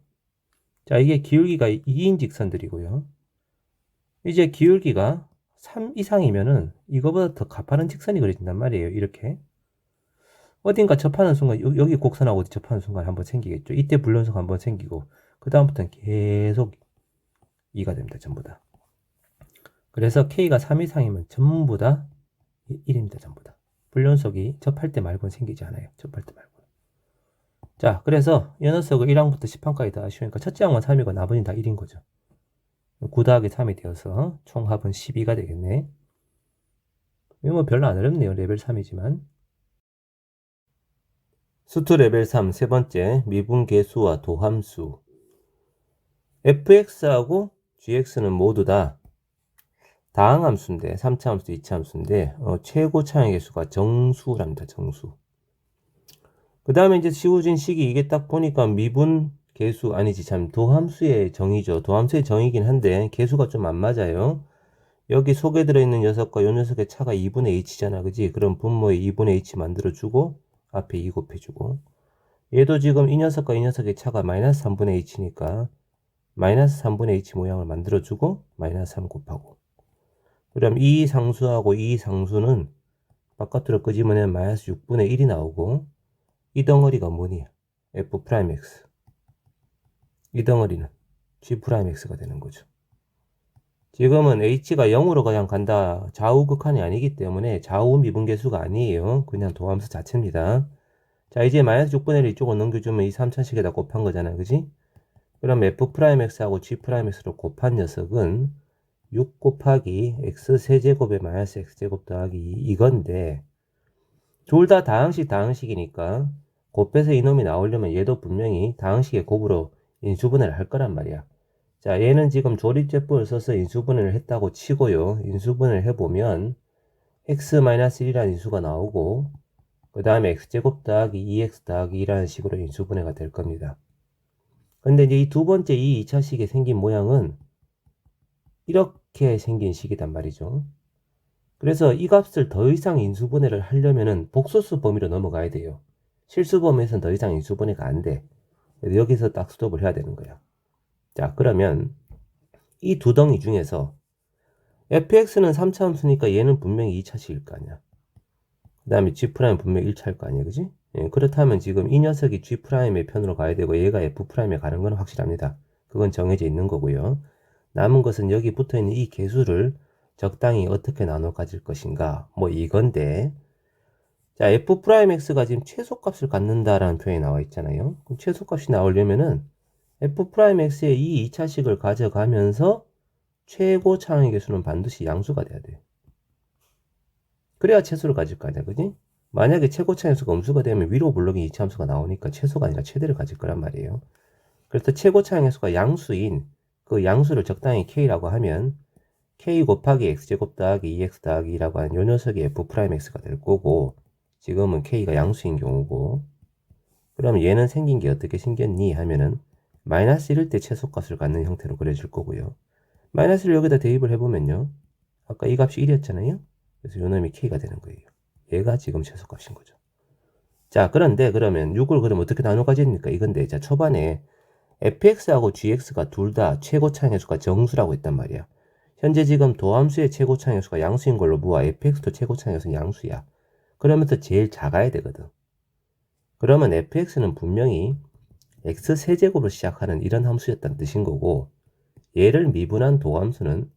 자, 이게 기울기가 2인 직선들이고요. 이제 기울기가 3 이상이면은 이거보다 더 가파른 직선이 그려진단 말이에요. 이렇게. 어딘가 접하는 순간, 여기 곡선하고 어디 접하는 순간 한번 생기겠죠. 이때 불연속 한번 생기고, 그 다음부터는 계속 2가 됩니다. 전부 다. 그래서 K가 3 이상이면 전부 다 1입니다. 전부 다. 불연속이 접할 때 말고는 생기지 않아요. 접할 때 말고. 자, 그래서 이 녀석을 1항부터 10항까지 다 아쉬우니까 첫째 항만 3이고 나머지는 다 1인 거죠. 9 더하기 3이 되어서 총합은 12가 되겠네. 이거 뭐 별로 안 어렵네요. 레벨 3이지만. 수투 레벨 3 세 번째 미분계수와 도함수. fx하고 gx는 모두 다 다항함수인데 3차 함수, 2차 함수인데 최고 차항의 개수가 정수랍니다. 정수. 그 다음에 이제 지워진 식이 이게 딱 보니까 미분 계수 아니지 참 도함수의 정의죠. 도함수의 정의긴 한데 개수가 좀 안 맞아요. 여기 속에 들어있는 녀석과 요 녀석의 차가 2분의 h잖아. 그지? 그럼 분모에 2분의 h 만들어주고 앞에 2 곱해주고 얘도 지금 이 녀석과 이 녀석의 차가 마이너스 3분의 h니까 마이너스 3분의 h 모양을 만들어주고 마이너스 3 곱하고 그럼 이 상수하고 이 상수는 바깥으로 끄집어내면 마이너스 6분의 1이 나오고 이 덩어리가 뭐니? f'x. 이 덩어리는 g'x가 되는 거죠. 지금은 h가 0으로 그냥 간다. 좌우 극한이 아니기 때문에 좌우 미분계수가 아니에요. 그냥 도함수 자체입니다. 자, 이제 마이너스 6분의 1 이쪽으로 넘겨주면 이 3차식에다 곱한 거잖아. 그지? 그럼 f'x하고 g'x로 곱한 녀석은 6 곱하기 x세제곱에 마이너스 x제곱 더하기 2 이건데 둘 다 다항식이니까 곱해서 이놈이 나오려면 얘도 분명히 다항식의 곱으로 인수분해를 할 거란 말이야. 자, 얘는 지금 조립제법을 써서 인수분해를 했다고 치고요. 인수분해를 해보면 x-1이라는 인수가 나오고 그 다음에 x제곱 더하기 2x 더하기 2라는 식으로 인수분해가 될 겁니다. 근데 이제 이 두 번째 이 2차식에 생긴 모양은 이렇게 생긴 식이단 말이죠. 그래서 이 값을 더 이상 인수분해를 하려면은 복소수 범위로 넘어가야 돼요. 실수 범위에서는 더 이상 인수분해가 안 돼. 여기서 딱 스톱을 해야 되는 거야. 자, 그러면 이 두 덩이 중에서 fx는 3차 함수니까 얘는 분명히 2차식일 거 아니야. 그 다음에 g'은 분명히 1차일 거 아니야. 그지? 예, 그렇다면 지금 이 녀석이 g'의 편으로 가야 되고 얘가 f'에 가는 건 확실합니다. 그건 정해져 있는 거고요. 남은 것은 여기 붙어있는 이 개수를 적당히 어떻게 나눠 가질 것인가 뭐 이건데 자 f'x가 지금 최소값을 갖는다라는 표현이 나와 있잖아요. 그럼 최소값이 나오려면은 f'x의 이 2차식을 가져가면서 최고 차항의 개수는 반드시 양수가 돼야 돼. 그래야 최소를 가질 거 아니야. 그지? 만약에 최고 차항의 수가 음수가 되면 위로 블록이 2차 함수가 나오니까 최소가 아니라 최대를 가질 거란 말이에요. 그래서 최고 차항의 수가 양수인 그 양수를 적당히 k라고 하면 k 곱하기 x제곱 더하기 2x 더하기 2라고 하는 요 녀석이 f'x가 될 거고 지금은 k가 양수인 경우고 그럼 얘는 생긴 게 어떻게 생겼니 하면은 마이너스 1일 때 최소값을 갖는 형태로 그려질 거고요. 마이너스를 여기다 대입을 해보면요. 아까 이 값이 1이었잖아요. 그래서 요 놈이 k가 되는 거예요. 얘가 지금 최소값인 거죠. 자, 그런데 그러면 6을 그럼 어떻게 나눠 가집니까? 이건데 자 초반에 fx하고 gx가 둘 다 최고 차항의 수가 정수라고 했단 말이야. 현재 지금 도함수의 최고 차항의 수가 양수인 걸로 보아 fx도 최고 차항의 수는 양수야. 그러면서 제일 작아야 되거든. 그러면 fx는 분명히 x세제곱으로 시작하는 이런 함수였다는 뜻인 거고 얘를 미분한 도함수는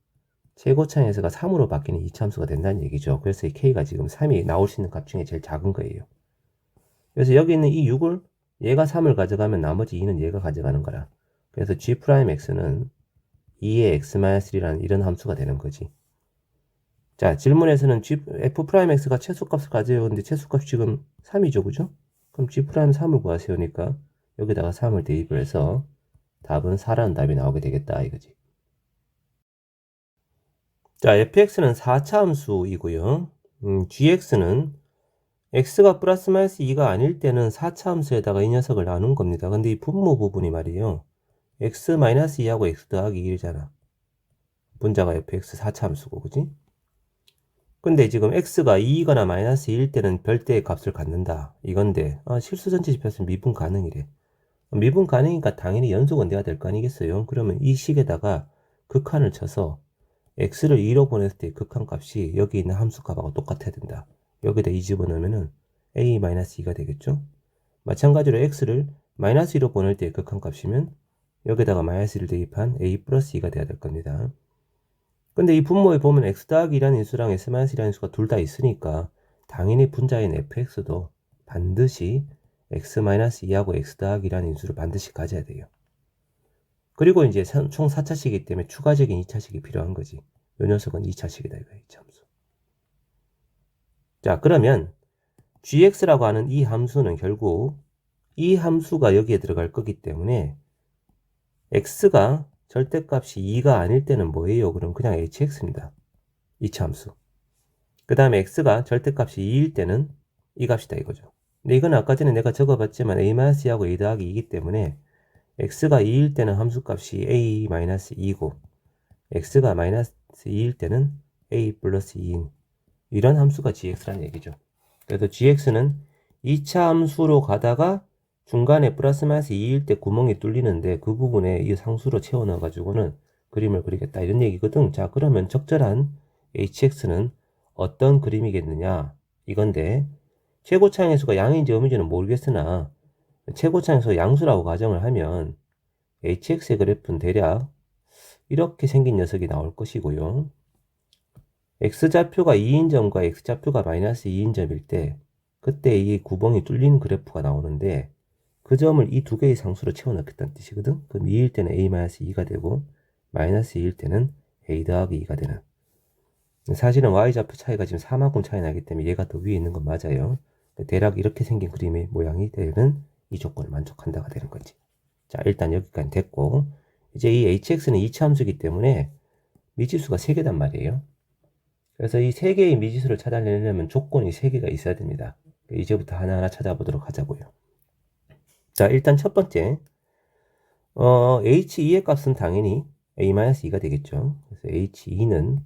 최고 차항의 수가 3으로 바뀌는 이차함수가 된다는 얘기죠. 그래서 이 k가 지금 3이 나올 수 있는 값 중에 제일 작은 거예요. 그래서 여기 있는 이 6을 얘가 3을 가져가면 나머지 2는 얘가 가져가는 거라. 그래서 g'x는 2의 x-3라는 이런 함수가 되는 거지. 자, 질문에서는 f'x가 최소값을 가져오는데 최소값이 지금 3이죠. 그죠? 그럼 g'3을 구하세요니까 여기다가 3을 대입을 해서 답은 4라는 답이 나오게 되겠다 이거지. 자, fx는 4차 함수이고요. gx는 x가 플러스 마이너스 2가 아닐 때는 4차 함수에다가 이 녀석을 나눈 겁니다. 근데 이 분모 부분이 말이에요. x-2하고 x 더하기 1이잖아. 분자가 fx 4차 함수고, 그지? 근데 지금 x가 2이거나 마이너스 2일 때는 별대의 값을 갖는다. 이건데, 실수 전체 집합은 미분 가능이래. 미분 가능이니까 당연히 연속원대가 될 거 아니겠어요? 그러면 이 식에다가 극한을 쳐서 x를 2로 보냈을 때 극한 값이 여기 있는 함수 값하고 똑같아야 된다. 여기다 2 집어넣으면은 a-2가 되겠죠? 마찬가지로 x를 마이너스 2로 보낼 때 극한 값이면 여기다가 마이너스 1을 대입한 a 플러스 2가 돼야 될 겁니다. 근데 이 분모에 보면 x 더하기 2라는 인수랑 s 마이너스 2라는 인수가 둘 다 있으니까 당연히 분자인 fx도 반드시 x 마이너스 2하고 x 더하기 2라는 인수를 반드시 가져야 돼요. 그리고 이제 총 4차식이기 때문에 추가적인 2차식이 필요한 거지. 요 녀석은 2차식이다 이거 2차 함수. 자, 그러면 gx라고 하는 이 함수는 결국 이 함수가 여기에 들어갈 거기 때문에 x가 절대값이 2가 아닐 때는 뭐예요? 그럼 그냥 hx입니다. 2차 함수. 그 다음에 x가 절대값이 2일 때는 이 값이다 이거죠. 근데 이건 아까 전에 내가 적어봤지만 a-2하고 a 더하기 2이기 때문에 x가 2일 때는 함수값이 a-2고 x가 마이너스 2일 때는 a 플러스 2인 이런 함수가 gx라는 얘기죠. 그래서 gx는 2차 함수로 가다가 중간에 플러스 마이너스 2일 때 구멍이 뚫리는데 그 부분에 이 상수로 채워 넣어 가지고는 그림을 그리겠다 이런 얘기거든. 자, 그러면 적절한 hx는 어떤 그림이겠느냐 이건데 최고차항의 수가 양인지 음인지는 모르겠으나 최고차항의 양수라고 가정을 하면 hx의 그래프는 대략 이렇게 생긴 녀석이 나올 것이고요. x좌표가 2인점과 x좌표가 마이너스 2인점일 때 그때 이 구멍이 뚫린 그래프가 나오는데 그 점을 이 두 개의 상수로 채워 넣겠다는 뜻이거든. 그럼 2일 때는 a-2가 되고 마이너스 2일 때는 a 더하기 2가 되는. 사실은 y좌표 차이가 지금 4만큼 차이 나기 때문에 얘가 더 위에 있는 건 맞아요. 대략 이렇게 생긴 그림의 모양이 되는 이 조건을 만족한다가 되는 거지. 자, 일단 여기까지 됐고 이제 이 hx는 2차 함수이기 때문에 미지수가 3개단 말이에요. 그래서 이 3개의 미지수를 찾아내려면 조건이 3개가 있어야 됩니다. 이제부터 하나하나 찾아보도록 하자고요. 자, 일단 첫 번째 h2의 값은 당연히 a-2가 되겠죠. 그래서 h2는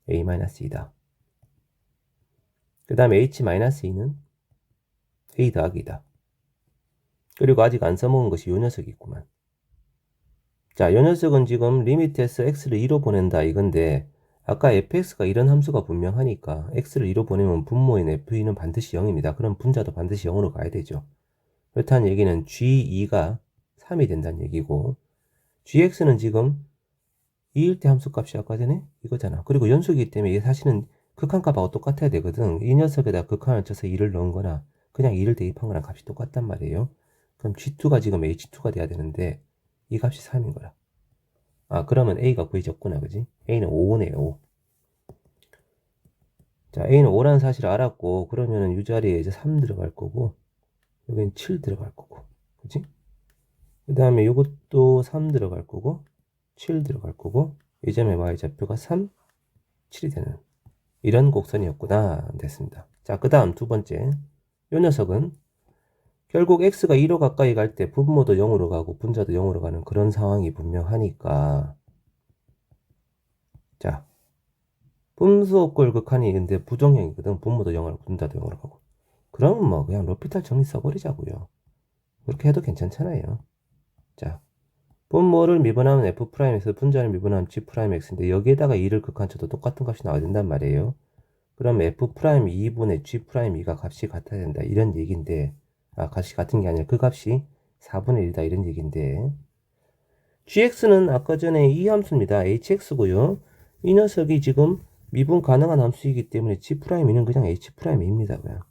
a-2다. 그 다음에 h-2는 a 더하기다. 그리고 아직 안 써먹은 것이 요 녀석이 있구만. 자, 요 녀석은 지금 리미트에서 x를 2로 보낸다 이건데 아까 fx가 이런 함수가 분명하니까 x를 2로 보내면 분모인 f2는 반드시 0입니다. 그럼 분자도 반드시 0으로 가야 되죠. 그렇다는 얘기는 g2가 3이 된다는 얘기고 gx는 지금 2일 때 함수값이 아까 전에 이거잖아. 그리고 연속이기 때문에 이게 사실은 극한값하고 똑같아야 되거든. 이 녀석에다 극한을 쳐서 2를 넣은 거나 그냥 2를 대입한 거랑 값이 똑같단 말이에요. 그럼 g2가 지금 h2가 돼야 되는데 이 값이 3인 거라. 아, 그러면 a가 구해졌구나, 그지? a는 5네요, 5. 자, a는 5라는 사실을 알았고 그러면은 이 자리에 이제 3 들어갈 거고 여기는 7 들어갈 거고, 그지? 그 다음에 이것도 3 들어갈 거고 7 들어갈 거고 이 점의 y좌표가 3, 7이 되는 이런 곡선이었구나 됐습니다. 자, 그 다음 두 번째 이 녀석은 결국 x가 2로 가까이 갈 때 분모도 0으로 가고 분자도 0으로 가는 그런 상황이 분명하니까 자, 분수꼴 극한이 근데 부정형이거든. 분모도 0으로 분자도 0으로 가고 그러면 뭐 그냥 로피탈 정리 써버리자고요. 그렇게 해도 괜찮잖아요. 자, 분모를 미분하면 f'에서 분자를 미분하면 g'x인데 여기에다가 2를 극한쳐도 똑같은 값이 나와야 된단 말이에요. 그럼 f'2분의 g'2가 값이 같아야 된다 이런 얘기인데 값이 같은 게 아니라 그 값이 4분의 1이다 이런 얘기인데 gx는 아까 전에 이 함수입니다. hx고요. 이 녀석이 지금 미분 가능한 함수이기 때문에 g'는 그냥 h'입니다. 그냥.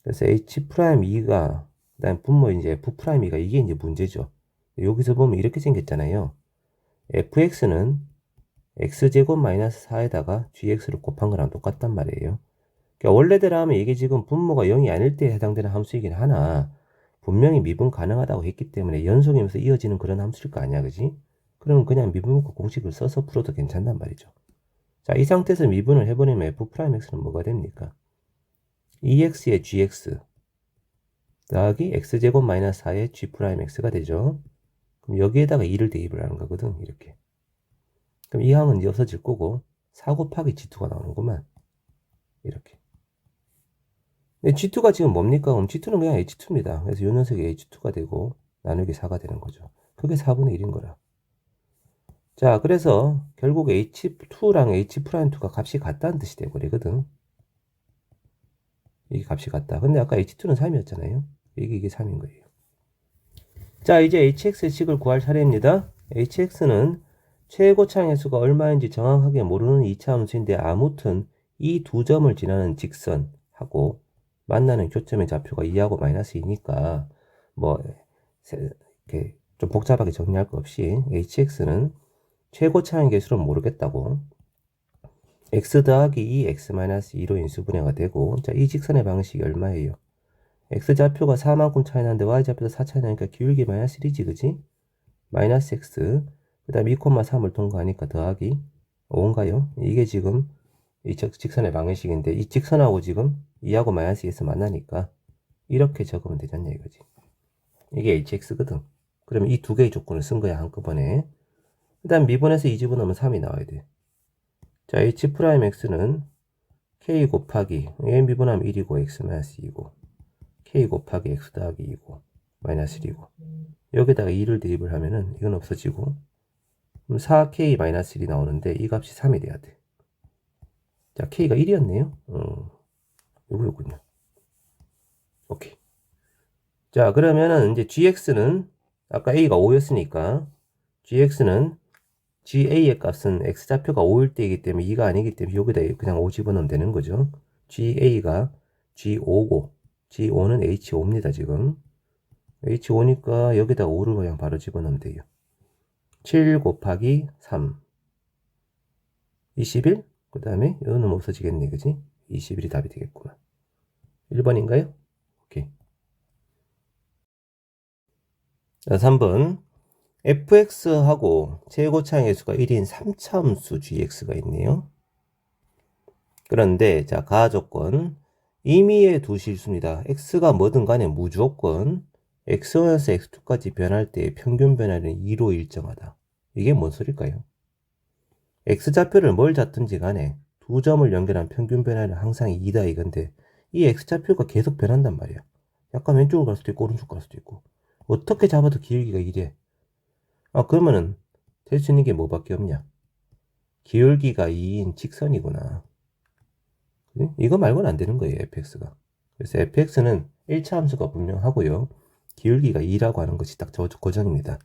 그래서 h'2가 그다음 분모 이제 f'2가 이게 이제 문제죠. 여기서 보면 이렇게 생겼잖아요. fx는 x제곱 마이너스 4에다가 gx를 곱한 거랑 똑같단 말이에요. 그러니까 원래대로 하면 이게 지금 분모가 0이 아닐 때 해당되는 함수이긴 하나 분명히 미분 가능하다고 했기 때문에 연속이면서 이어지는 그런 함수일 거 아니야, 그지? 그러면 그냥 미분과 공식을 써서 풀어도 괜찮단 말이죠. 자, 이 상태에서 미분을 해버리면 f'x는 뭐가 됩니까? 2x의 gx 더하기 x제곱 마이너스 4의 g'x가 되죠. 그럼 여기에다가 2를 대입을 하는 거거든, 이렇게. 그럼 이 항은 이제 없어질 거고 4 곱하기 g2가 나오는구만, 이렇게. 근데 g2가 지금 뭡니까? 그럼 g2는 그냥 h2입니다. 그래서 요 녀석이 h2가 되고 나누기 4가 되는 거죠. 그게 4분의 1인 거라. 자, 그래서 결국 h2랑 h'2가 값이 같다는 뜻이 되버리거든. 이게 값이 같다. 근데 아까 h2는 3이었잖아요. 이게 3인 거예요. 자, 이제 hx의 식을 구할 차례입니다. hx는 최고차항의 수가 얼마인지 정확하게 모르는 2차 함수인데 아무튼 이 두 점을 지나는 직선하고 만나는 교점의 좌표가 2하고 마이너스 2니까 뭐 이렇게 좀 복잡하게 정리할 거 없이 hx는 최고차항의 개수는 모르겠다고 x 더하기 2 x 마이너스 2로 인수분해가 되고 자, 이 직선의 방식이 얼마예요? x좌표가 4만큼 차이 나는데 y좌표도 4 차이 나니까 기울기 마이너스 1이지 그지? 마이너스 x 그 다음 2,3을 통과하니까 더하기 5인가요? 이게 지금 이 직선의 방정식인데 이 직선하고 지금 2하고 마이너스 2에서 만나니까 이렇게 적으면 되잖냐 이거지. 이게 hx거든. 그러면 이 두 개의 조건을 쓴 거야 한꺼번에. 그 다음 미분해서 2 집어넣으면 3이 나와야 돼. 자 h'x는 k 곱하기 a 미분하면 1이고 x 마이너스 2고 k 곱하기 x 더하기 2고 마이너스 1이고 여기다가 2를 대입을 하면은 이건 없어지고 그럼 4k 마이너스 1이 나오는데 이 값이 3이 돼야 돼. 자 k가 1이었네요. 요거였군요. 오케이. 자 그러면은 이제 gx는 아까 a가 5였으니까 gx는 ga의 값은 x좌표가 5일 때이기 때문에 2가 아니기 때문에 여기다 그냥 5 집어넣으면 되는 거죠. ga가 g5고 g5는 h5입니다 지금. h5니까 여기다 5를 그냥 바로 집어넣으면 돼요. 7 곱하기 3 21? 그 다음에 이거는 없어지겠네 그지? 21이 답이 되겠구만. 1번인가요? 오케이. 자 3번 fx하고 최고차항의 수가 1인 3차함수 gx가 있네요. 그런데 자 가조건 임의의 두 실수입니다. x가 뭐든 간에 무조건 x1에서 x2까지 변할 때 평균 변화는 2로 일정하다. 이게 뭔 소릴까요? x좌표를 뭘 잡든지 간에 두 점을 연결한 평균 변화는 항상 2다 이건데 이 x좌표가 계속 변한단 말이야. 약간 왼쪽으로 갈 수도 있고 오른쪽 갈 수도 있고 어떻게 잡아도 기울기가 1이래. 아 그러면은 될 수 있는 게 뭐밖에 없냐? 기울기가 2인 직선이구나. 이거 말고는 안 되는 거예요 fx가. 그래서 fx는 1차 함수가 분명하고요. 기울기가 2라고 하는 것이 딱 고정입니다.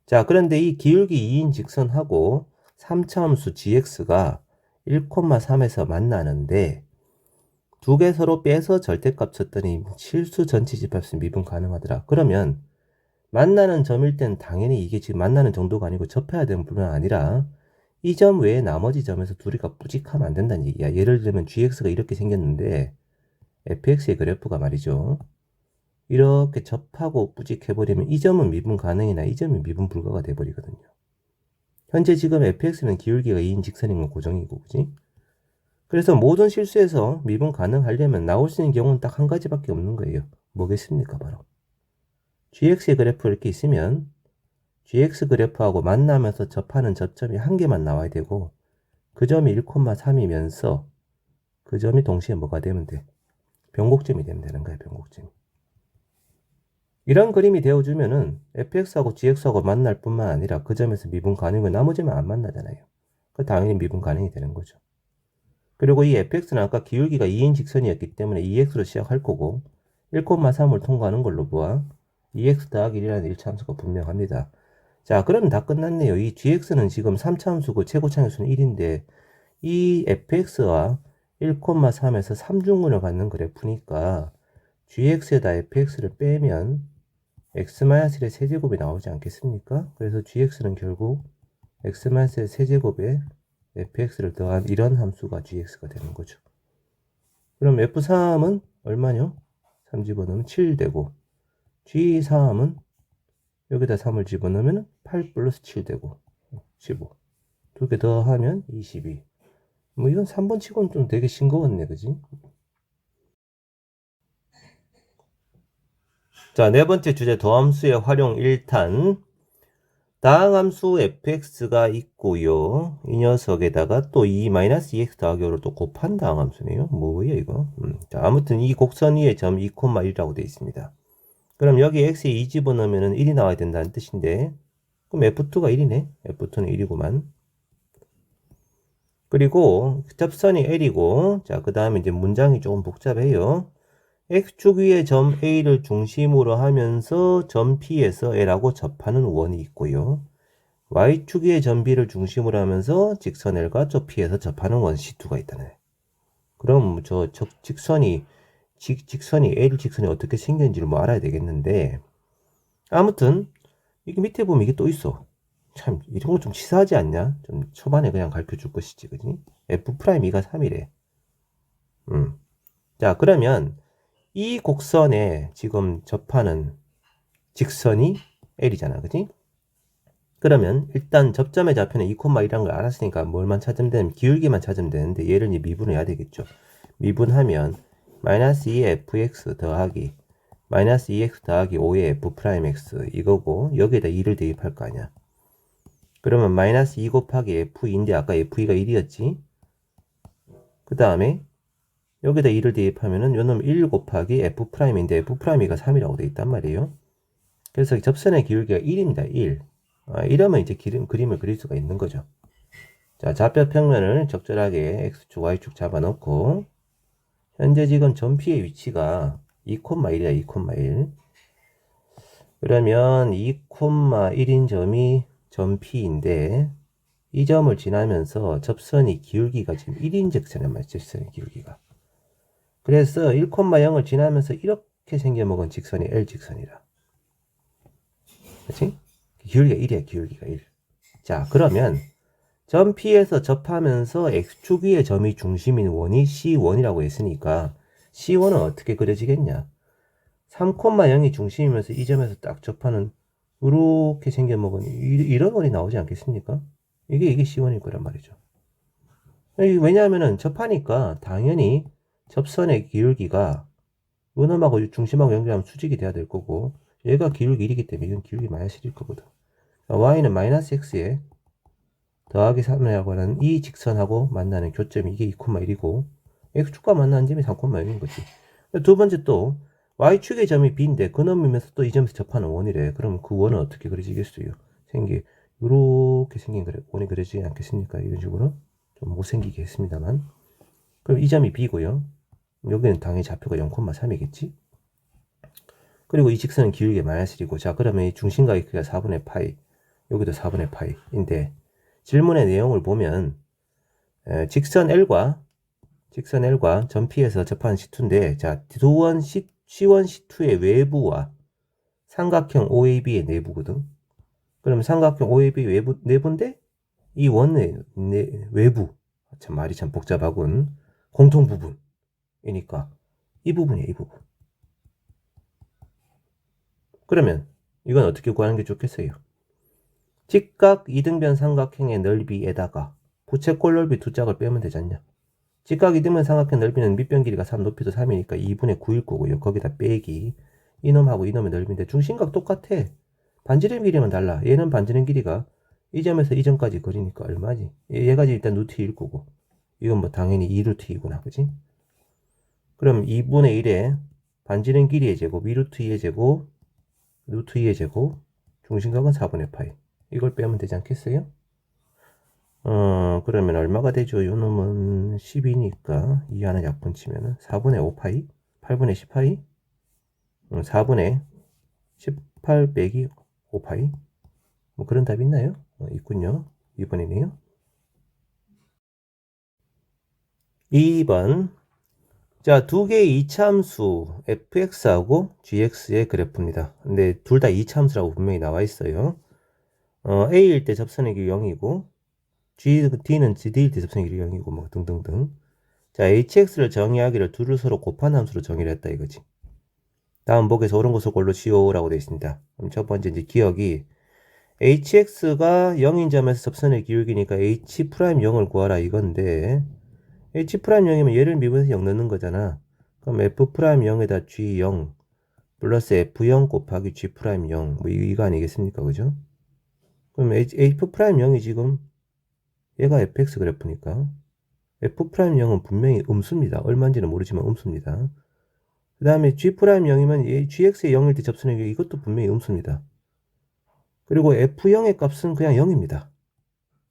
자 그런데 이 기울기 2인 직선하고 3차 함수 gx가 1,3에서 만나는데 두 개 서로 빼서 절대값 쳤더니 실수 전체 집합수 미분 가능하더라. 그러면 만나는 점일 땐 당연히 이게 지금 만나는 정도가 아니고 접해야 되는 뿐만 아니라 이 점 외에 나머지 점에서 둘이가 뿌직하면 안 된다는 얘기야. 예를 들면 gx가 이렇게 생겼는데 fx의 그래프가 말이죠. 이렇게 접하고 뿌직해버리면 이 점은 미분 가능이나 이 점이 미분 불가가 돼버리거든요. 현재 지금 fx는 기울기가 2인 직선인 건 고정이고 그지? 그래서 모든 실수에서 미분 가능하려면 나올 수 있는 경우는 딱 한 가지밖에 없는 거예요. 뭐겠습니까? 바로 gx의 그래프 이렇게 있으면 gx 그래프하고 만나면서 접하는 접점이 한 개만 나와야 되고 그 점이 1,3이면서 그 점이 동시에 뭐가 되면 돼? 변곡점이 되면 되는 거야. 변곡점이. 이런 그림이 되어주면은 fx하고 gx하고 만날 뿐만 아니라 그 점에서 미분 가능이고 나머지만 안 만나잖아요. 그 당연히 미분 가능이 되는 거죠. 그리고 이 fx는 아까 기울기가 2인 직선이었기 때문에 2x로 시작할 거고 1,3을 통과하는 걸로 보아 2x 더하기 1이라는 1차 함수가 분명합니다. 자 그러면 다 끝났네요. 이 gx는 지금 3차 함수고 최고차항의 수는 1인데 이 fx와 1,3에서 3중근을 갖는 그래프니까 gx에다 fx를 빼면 x-1의 세제곱이 나오지 않겠습니까? 그래서 gx는 결국 x-1의 세제곱에 fx를 더한 이런 함수가 gx가 되는 거죠. 그럼 f3은 얼마냐? 3 집어넣으면 7 되고 g3은 여기다 3을 집어넣으면 8 플러스 7 되고 15. 두 개 더 하면 22. 뭐 이건 3번 치고는 좀 되게 싱거웠네 그지? 자, 네 번째 주제 도함수의 활용 1탄. 다항함수 fx가 있고요. 이 녀석에다가 또 2-2x 더하기 5를 또 곱한 다항함수네요. 뭐예요 이거? 자, 아무튼 이 곡선 위에 점 2,1이라고 되어 있습니다. 그럼 여기 x에 2 집어넣으면 1이 나와야 된다는 뜻인데 그럼 f2가 1이네. f2는 1이구만. 그리고 접선이 l이고 자 그 다음에 이제 문장이 조금 복잡해요. x축 위의 점 A를 중심으로 하면서 점 P에서 L하고 접하는 원이 있고요. y축 위의 점 B를 중심으로 하면서 직선 L과 저 P에서 접하는 원 C2가 있다네. 그럼 저 직선이 L 직선이 어떻게 생겼는지를 뭐 알아야 되겠는데, 아무튼 이게 밑에 보면 이게 또 있어. 참 이런 거 좀 치사하지 않냐? 좀 초반에 그냥 가르쳐 줄 것이지, 그지? F'2가 3이래. 자, 그러면 이 곡선에 지금 접하는 직선이 L이잖아, 그지? 그러면 일단 접점의 좌표는 2,1이라는 걸 알았으니까 뭘만 찾으면 되면 기울기만 찾으면 되는데, 얘를 이제 미분해야 되겠죠. 미분하면 마이너스 2의 fx 더하기 마이너스 2x 더하기 5의 f'x 이거고, 여기에다 2를 대입할 거 아니야. 그러면 마이너스 2 곱하기 f2인데 아까 f2가 1이었지. 그 다음에 여기다 2를 대입하면은 요놈 1 곱하기 f'인데 f'가 3이라고 돼 있단 말이에요. 그래서 접선의 기울기가 1입니다. 1. 이러면 이제 그림을 그릴 수가 있는 거죠. 자, 좌표 평면을 적절하게 x축, y축 잡아놓고, 현재 지금 점 P의 위치가 2,1이야, 2,1. 그러면 2,1인 점이 점 P인데, 이 점을 지나면서 접선이 기울기가 지금 1인직선에 맞죠, 직선의 기울기가. 그래서 1,0을 지나면서 이렇게 생겨먹은 직선이 L 직선이라. 그치? 기울기가 1이야, 기울기가 1. 자, 그러면 점 P에서 접하면서 X축 위의 점이 중심인 원이 C1이라고 했으니까 C1은 어떻게 그려지겠냐? 3,0이 중심이면서 이 점에서 딱 접하는 이렇게 생겨먹은 이런 원이 나오지 않겠습니까? 이게 C1일 거란 말이죠. 왜냐하면은 접하니까 당연히 접선의 기울기가 요놈하고 중심하고 연결하면 수직이 돼야 될 거고, 얘가 기울기 1이기 때문에 이건 기울기 마이너스 1일 거거든. y는 마이너스 x에 더하기 3이라고 하는 이 직선하고 만나는 교점이 이게 2,1이고, x축과 만나는 점이 3,6인 거지. 두 번째 또 y축의 점이 b인데 그놈이면서 또 이 점에서 접하는 원이래. 그럼 그 원은 어떻게 그려지겠어요? 요렇게 생긴 원이 그려지지 않겠습니까? 이런 식으로 좀 못생기게 했습니다만. 그럼 이 점이 b고요. 여기는 당연히 좌표가 0,3이겠지. 그리고 이 직선은 기울기 마이너스 1이고, 자, 그러면 이 중심각의 크기가 4분의 파이, 여기도 4분의 파이인데, 질문의 내용을 보면 직선 L과 점 P에서 접하는 C2인데, 자, 두원 C1, C2의 외부와 삼각형 OAB의 내부거든. 그러면 삼각형 OAB 내부인데 이 원의 외부, 참 말이 참 복잡하군. 공통 부분이니까 이 부분이야, 이 부분. 그러면 이건 어떻게 구하는 게 좋겠어요? 직각 이등변 삼각형의 넓이에다가 부채꼴 넓이 두 짝을 빼면 되지 않냐? 직각 이등변 삼각형 넓이는 밑변 길이가 3, 높이도 3이니까 2분의 9일 거고요. 거기다 빼기 이놈하고 이놈의 넓이인데 중심각 똑같아. 반지름 길이만 달라. 얘는 반지름 길이가 이 점에서 이 점까지 거리니까 얼마지? 얘가 일단 루트 1 거고, 이건 뭐 당연히 2루트 2구나, 그지? 그럼 2분의 1에 반지름 길이의 제곱, 2루트 2의 제곱, 루트 2의 제곱, 중심각은 4분의 파이. 이걸 빼면 되지 않겠어요? 그러면 얼마가 되죠? 요 놈은 10이니까 이 하나 약분 치면은 4분의 5파이? 8분의 10파이? 4분의 18 빼기 5파이? 뭐 그런 답이 있나요? 있군요. 2번이네요. 2번. 자, 두 개의 이차함수 fx하고 gx의 그래프입니다. 근데 둘 다 이차함수라고 분명히 나와 있어요. a일 때 접선의 길이 0이고 d는 d일 때 접선의 길이 0이고 뭐 등등등. 자, hx를 정의하기를 둘을 서로 곱한 함수로 정의를 했다 이거지. 다음 보기에서 옳은 것을 골로 지오라고 되어 있습니다. 그럼 첫 번째 이제 기억이 hx가 0인 점에서 접선의 기울기니까 h'0을 구하라 이건데, h'0이면 얘를 미분해서 0 넣는 거잖아. 그럼 f'0에다 g0 플러스 f0 곱하기 g'0 뭐 이거 아니겠습니까? 그죠? 그럼 f'0이 지금 얘가 fx 그래프니까 f'0은 분명히 음수입니다. 얼마인지는 모르지만 음수입니다. 그 다음에 g'0이면 gx의 0일 때 접선의 기울기 이것도 분명히 음수입니다. 그리고 f0의 값은 그냥 0입니다.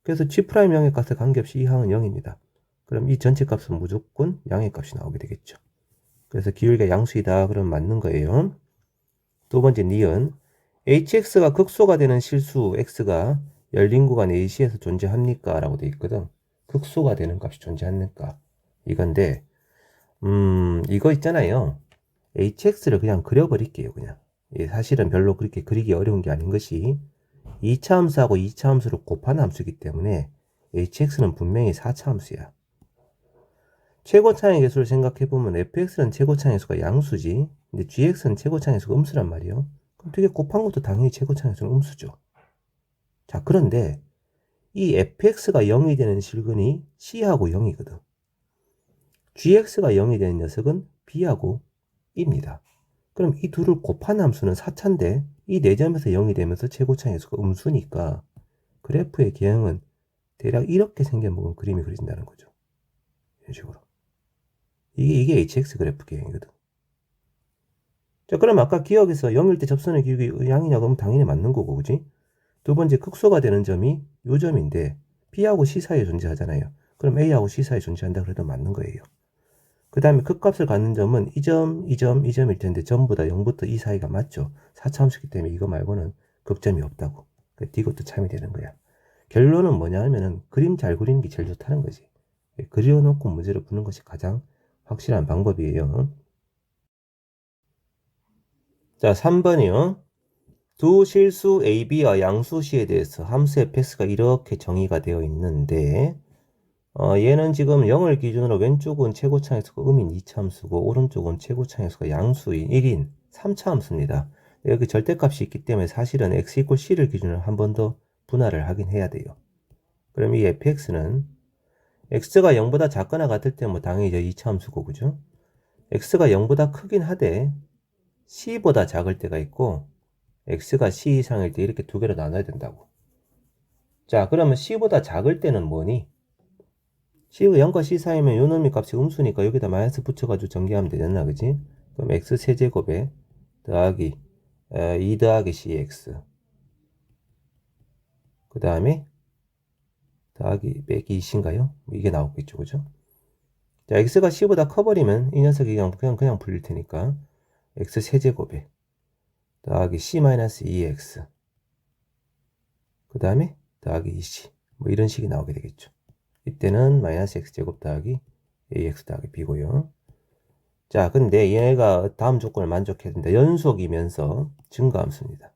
그래서 g'0의 값에 관계없이 이 항은 0입니다. 그럼 이 전체 값은 무조건 양의 값이 나오게 되겠죠. 그래서 기울기가 양수이다. 그러면 맞는 거예요. 두 번째 니은 hx가 극소가 되는 실수 x가 열린 구간 AC에서 존재합니까? 라고 돼 있거든. 극소가 되는 값이 존재합니까? 이건데 이거 있잖아요. hx를 그냥 그려버릴게요. 그냥. 사실은 별로 그렇게 그리기 어려운 게 아닌 것이 2차 함수하고 2차 함수를 곱한 함수이기 때문에 hx는 분명히 4차 함수야. 최고차항의 개수를 생각해보면 fx는 최고차항의 수가 양수지. 근데 gx는 최고차항의 수가 음수란 말이에요. 그럼 되게 곱한 것도 당연히 최고차항의 수는 음수죠. 자, 그런데 이 fx가 0이 되는 실근이 c하고 0이거든. gx가 0이 되는 녀석은 b하고 입니다. 그럼 이 둘을 곱한 함수는 4차인데 이 4점에서 0이 되면서 최고차항의 수가 음수니까 그래프의 개형은 대략 이렇게 생겨먹은 그림이 그려진다는 거죠. 이런 식으로. 이게 hx 그래프 개형이거든. 자, 그럼 아까 기억에서 0일 때 접선의 기울기 양이냐 그러면 당연히 맞는 거고, 그지? 두 번째 극소가 되는 점이 요 점인데 B하고 C 사이에 존재하잖아요. 그럼 A하고 C 사이에 존재한다 그래도 맞는 거예요. 그 다음에 극값을 갖는 점은 이 점, 이 점, 이 점일 텐데 전부 다 0부터 2 사이가 맞죠. 4차 함수기 때문에 이거 말고는 극점이 없다고. 이것도 참이 되는 거야. 결론은 뭐냐 하면은 그림 잘 그리는 게 제일 좋다는 거지. 그려놓고 문제를 푸는 것이 가장 확실한 방법이에요. 자, 3번이요. 두 실수 AB와 양수 C에 대해서 함수 fx가 이렇게 정의가 되어 있는데 얘는 지금 0을 기준으로 왼쪽은 최고차항의 수가 음인 2차 함수고 오른쪽은 최고차항의 수가 양수인 1인 3차 함수입니다. 여기 절대값이 있기 때문에 사실은 x = c를 기준으로 한 번 더 분할을 하긴 해야 돼요. 그럼 이 fx는 x가 0보다 작거나 같을 때 뭐 당연히 이제 2차 함수고, 그죠? x가 0보다 크긴 하되 c보다 작을 때가 있고 x가 c 이상일 때 이렇게 두 개로 나눠야 된다고. 자, 그러면 c보다 작을 때는 뭐니? c가 0과 c 사이면 요 놈의 값이 음수니까 여기다 마이너스 붙여가지고 전개하면 되잖아, 그지? 그럼 x 세제곱에 더하기 2 더하기 cx 그 다음에 더하기 빼기 2인가요? 이게 나오겠죠, 그죠? 자, x가 c보다 커버리면 이 녀석이 그냥 불릴 테니까 x 세제곱에 더하기 c-2x 그 다음에 더하기 2c 뭐 이런 식이 나오게 되겠죠. 이때는 마이너스 x제곱 더하기 ax 더하기 b고요. 자, 근데 얘가 다음 조건을 만족해야 된다. 연속이면서 증가함수입니다.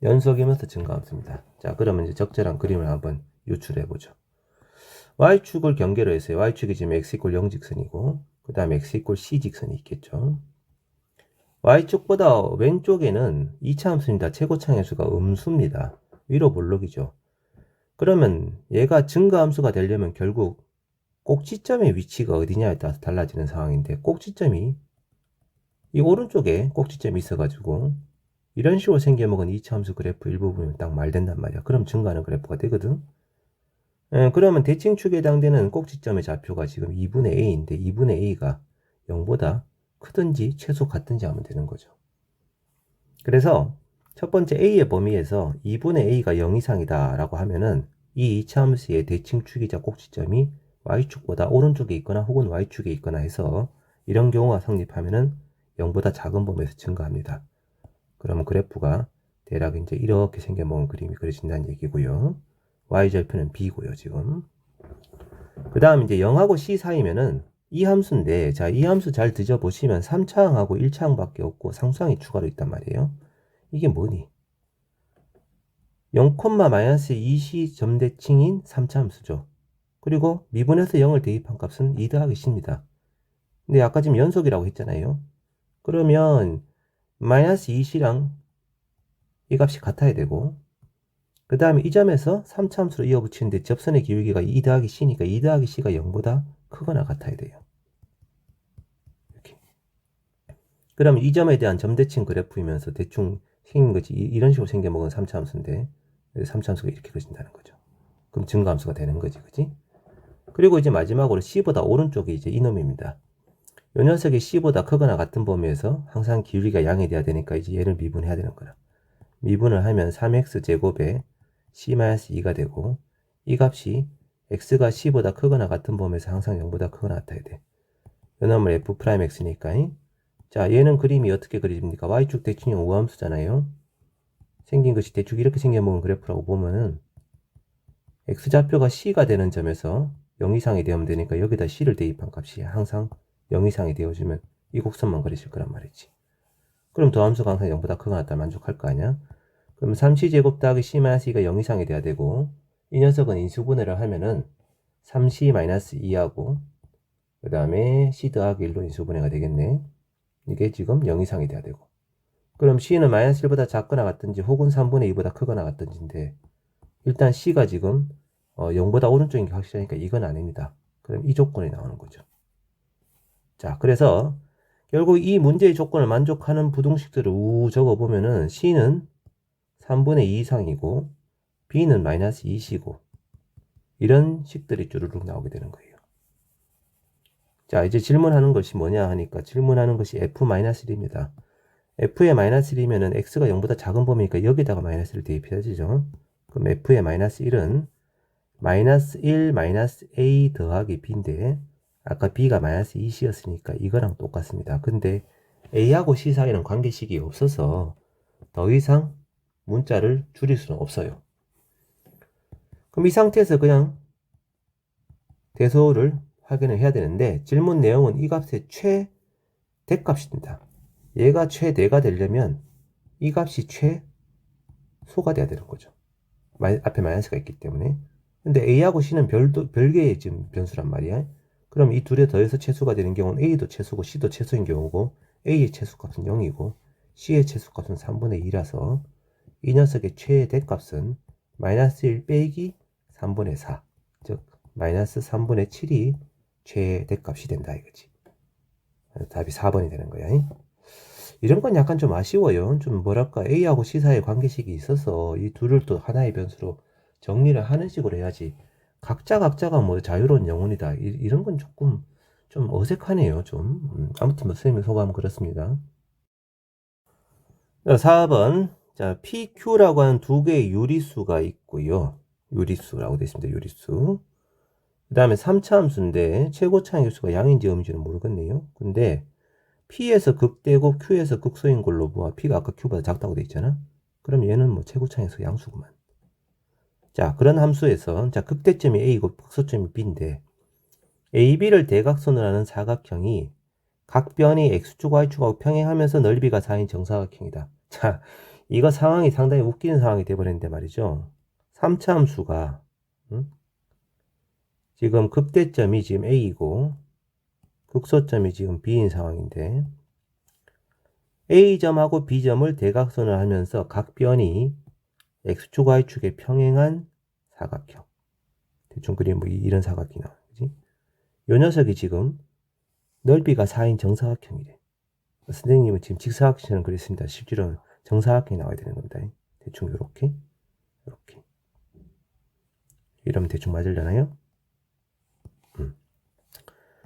연속이면서 증가함수입니다. 자, 그러면 이제 적절한 그림을 한번 유출해 보죠. y축을 경계로 해서요. y축이 지금 x = 0 직선이고 그 다음에 x = c 직선이 있겠죠. y축보다 왼쪽에는 2차 함수입니다. 최고차항의 수가 음수입니다. 위로 볼록이죠. 그러면 얘가 증가함수가 되려면 결국 꼭지점의 위치가 어디냐에 따라서 달라지는 상황인데 꼭지점이 이 오른쪽에 꼭지점이 있어가지고 이런 식으로 생겨먹은 2차 함수 그래프 일부분이 딱 말된단 말이야. 그럼 증가하는 그래프가 되거든. 그러면 대칭축에 해당되는 꼭지점의 좌표가 지금 2분의 a인데 2분의 a가 0보다 크든지 최소 같든지 하면 되는 거죠. 그래서 첫 번째 a의 범위에서 2분의 a가 0 이상이다 라고 하면은 이 2차 함수의 대칭축이자 꼭지점이 y축보다 오른쪽에 있거나 혹은 y축에 있거나 해서 이런 경우가 성립하면은 0보다 작은 범위에서 증가합니다. 그러면 그래프가 대략 이제 이렇게 생겨먹은 그림이 그려진다는 얘기고요. y절표는 b고요, 지금. 그 다음 이제 0하고 c 사이면은 이 함수인데, 자, 이 함수 잘 뒤져보시면 3차항하고 1차항밖에 없고 상수항이 추가로 있단 말이에요. 이게 뭐니? 0,-2c 점대칭인 3차 함수죠. 그리고 미분해서 0을 대입한 값은 2 더하기 c입니다. 근데 아까 지금 연속이라고 했잖아요. 그러면 마이너스 2c랑 이 값이 같아야 되고 그 다음에 이 점에서 3차 함수로 이어붙이는데 접선의 기울기가 2 더하기 c니까 2 더하기 c가 0보다 크거나 같아야 돼요. 이렇게. 그러면 이 점에 대한 점대칭 그래프이면서 대충 생긴 거지. 이런 식으로 생겨먹은 3차 함수인데 3차 함수가 이렇게 그려진다는 거죠. 그럼 증가함수가 되는 거지, 그지? 그리고 이제 마지막으로 c보다 오른쪽이 이제 이놈입니다. 요 녀석이 c보다 크거나 같은 범위에서 항상 기울기가 양이 돼야 되니까 이제 얘를 미분해야 되는 거라. 미분을 하면 3x 제곱에 c-2가 되고 이 값이 x가 c보다 크거나 같은 범위에서 항상 0보다 크거나 같아야 돼. 요놈은 F'X니까. 자, 얘는 그림이 어떻게 그려집니까? Y축 대칭형 우함수잖아요. 생긴 것이 대충 이렇게 생겨먹은 그래프라고 보면은 X좌표가 C가 되는 점에서 0 이상이 되면 되니까 여기다 C를 대입한 값이 항상 0 이상이 되어주면 이 곡선만 그려질 거란 말이지. 그럼 더함수가 항상 0보다 크거나 같다 만족할 거 아니야? 그럼 3C제곱 더하기 C-2가 0 이상이 돼야 되고 이 녀석은 인수분해를 하면은 3C-2하고 그 다음에 C 더하기 1로 인수분해가 되겠네. 이게 지금 0 이상이 돼야 되고 그럼 C는 마이너스 1보다 작거나 같든지 혹은 3분의 2보다 크거나 같든지인데 일단 C가 지금 0보다 오른쪽인 게 확실하니까 이건 아닙니다. 그럼 이 조건이 나오는 거죠. 자, 그래서 결국 이 문제의 조건을 만족하는 부등식들을 우 적어보면은 C는 3분의 2 이상이고 B는 마이너스 2이고 이런 식들이 쭈루룩 나오게 되는 거예요. 자, 이제 질문하는 것이 뭐냐 하니까 질문하는 것이 F-1입니다. F의 마이너스 1이면은 X가 0보다 작은 범위니까 여기다가 마이너스를 대입해야지죠. 그럼 F의 마이너스 1은 마이너스 1 마이너스 A 더하기 B인데 아까 B가 마이너스 2C였으니까 이거랑 똑같습니다. 근데 A하고 C 사이에는 관계식이 없어서 더 이상 문자를 줄일 수는 없어요. 그럼 이 상태에서 그냥 대소를 확인을 해야 되는데 질문 내용은 이 값의 최대값입니다. 얘가 최대가 되려면 이 값이 최소가 돼야 되는 거죠. 앞에 마이너스가 있기 때문에. 근데 A하고 C는 별개의 지금 변수란 말이야. 그럼 이 둘에 더해서 최소가 되는 경우는 A도 최소고 C도 최소인 경우고 A의 최소값은 0이고 C의 최소값은 3분의 2라서 이 녀석의 최대값은 마이너스 1 빼기 3분의 4, 즉 마이너스 3분의 7이 최대값이 된다 이거지. 답이 4번이 되는 거야. 이런 건 약간 좀 아쉬워요. 좀 뭐랄까 A하고 C 사이의 관계식이 있어서 이 둘을 또 하나의 변수로 정리를 하는 식으로 해야지. 각자가 뭐 자유로운 영혼이다. 이런 건 조금 좀 어색하네요. 좀. 아무튼 뭐 선생님 소감 그렇습니다. 4번. 자, PQ라고 하는 두 개의 유리수가 있고요. 유리수라고 되어 있습니다. 유리수. 그 다음에 3차 함수인데 최고차의 개수가 양인지 음인지는 모르겠네요. 근데 P에서 극대고 Q에서 극소인 걸로 보아. P가 아까 Q보다 작다고 돼 있잖아. 그럼 얘는 뭐 최고차에서 양수구만. 자, 그런 함수에서 자 극대점이 A고 극소점이 B인데 A, B를 대각선으로 하는 사각형이 각 변이 X축, Y축하고 평행하면서 넓이가 4인 정사각형이다. 자, 이거 상황이 상당히 웃기는 상황이 돼버렸는데 말이죠. 3차 함수가 지금 극대점이 지금 A이고 극소점이 지금 B인 상황인데 A점하고 B점을 대각선을 하면서 각 변이 X축, Y축에 평행한 사각형. 대충 그리면 뭐 이런 사각형이 나와요. 그지? 요 녀석이 지금 넓이가 4인 정사각형이래. 선생님은 지금 직사각형을 그렸습니다. 실제로는 정사각형이 나와야 되는 겁니다. 대충 요렇게 요렇게 이러면 대충 맞으려나요?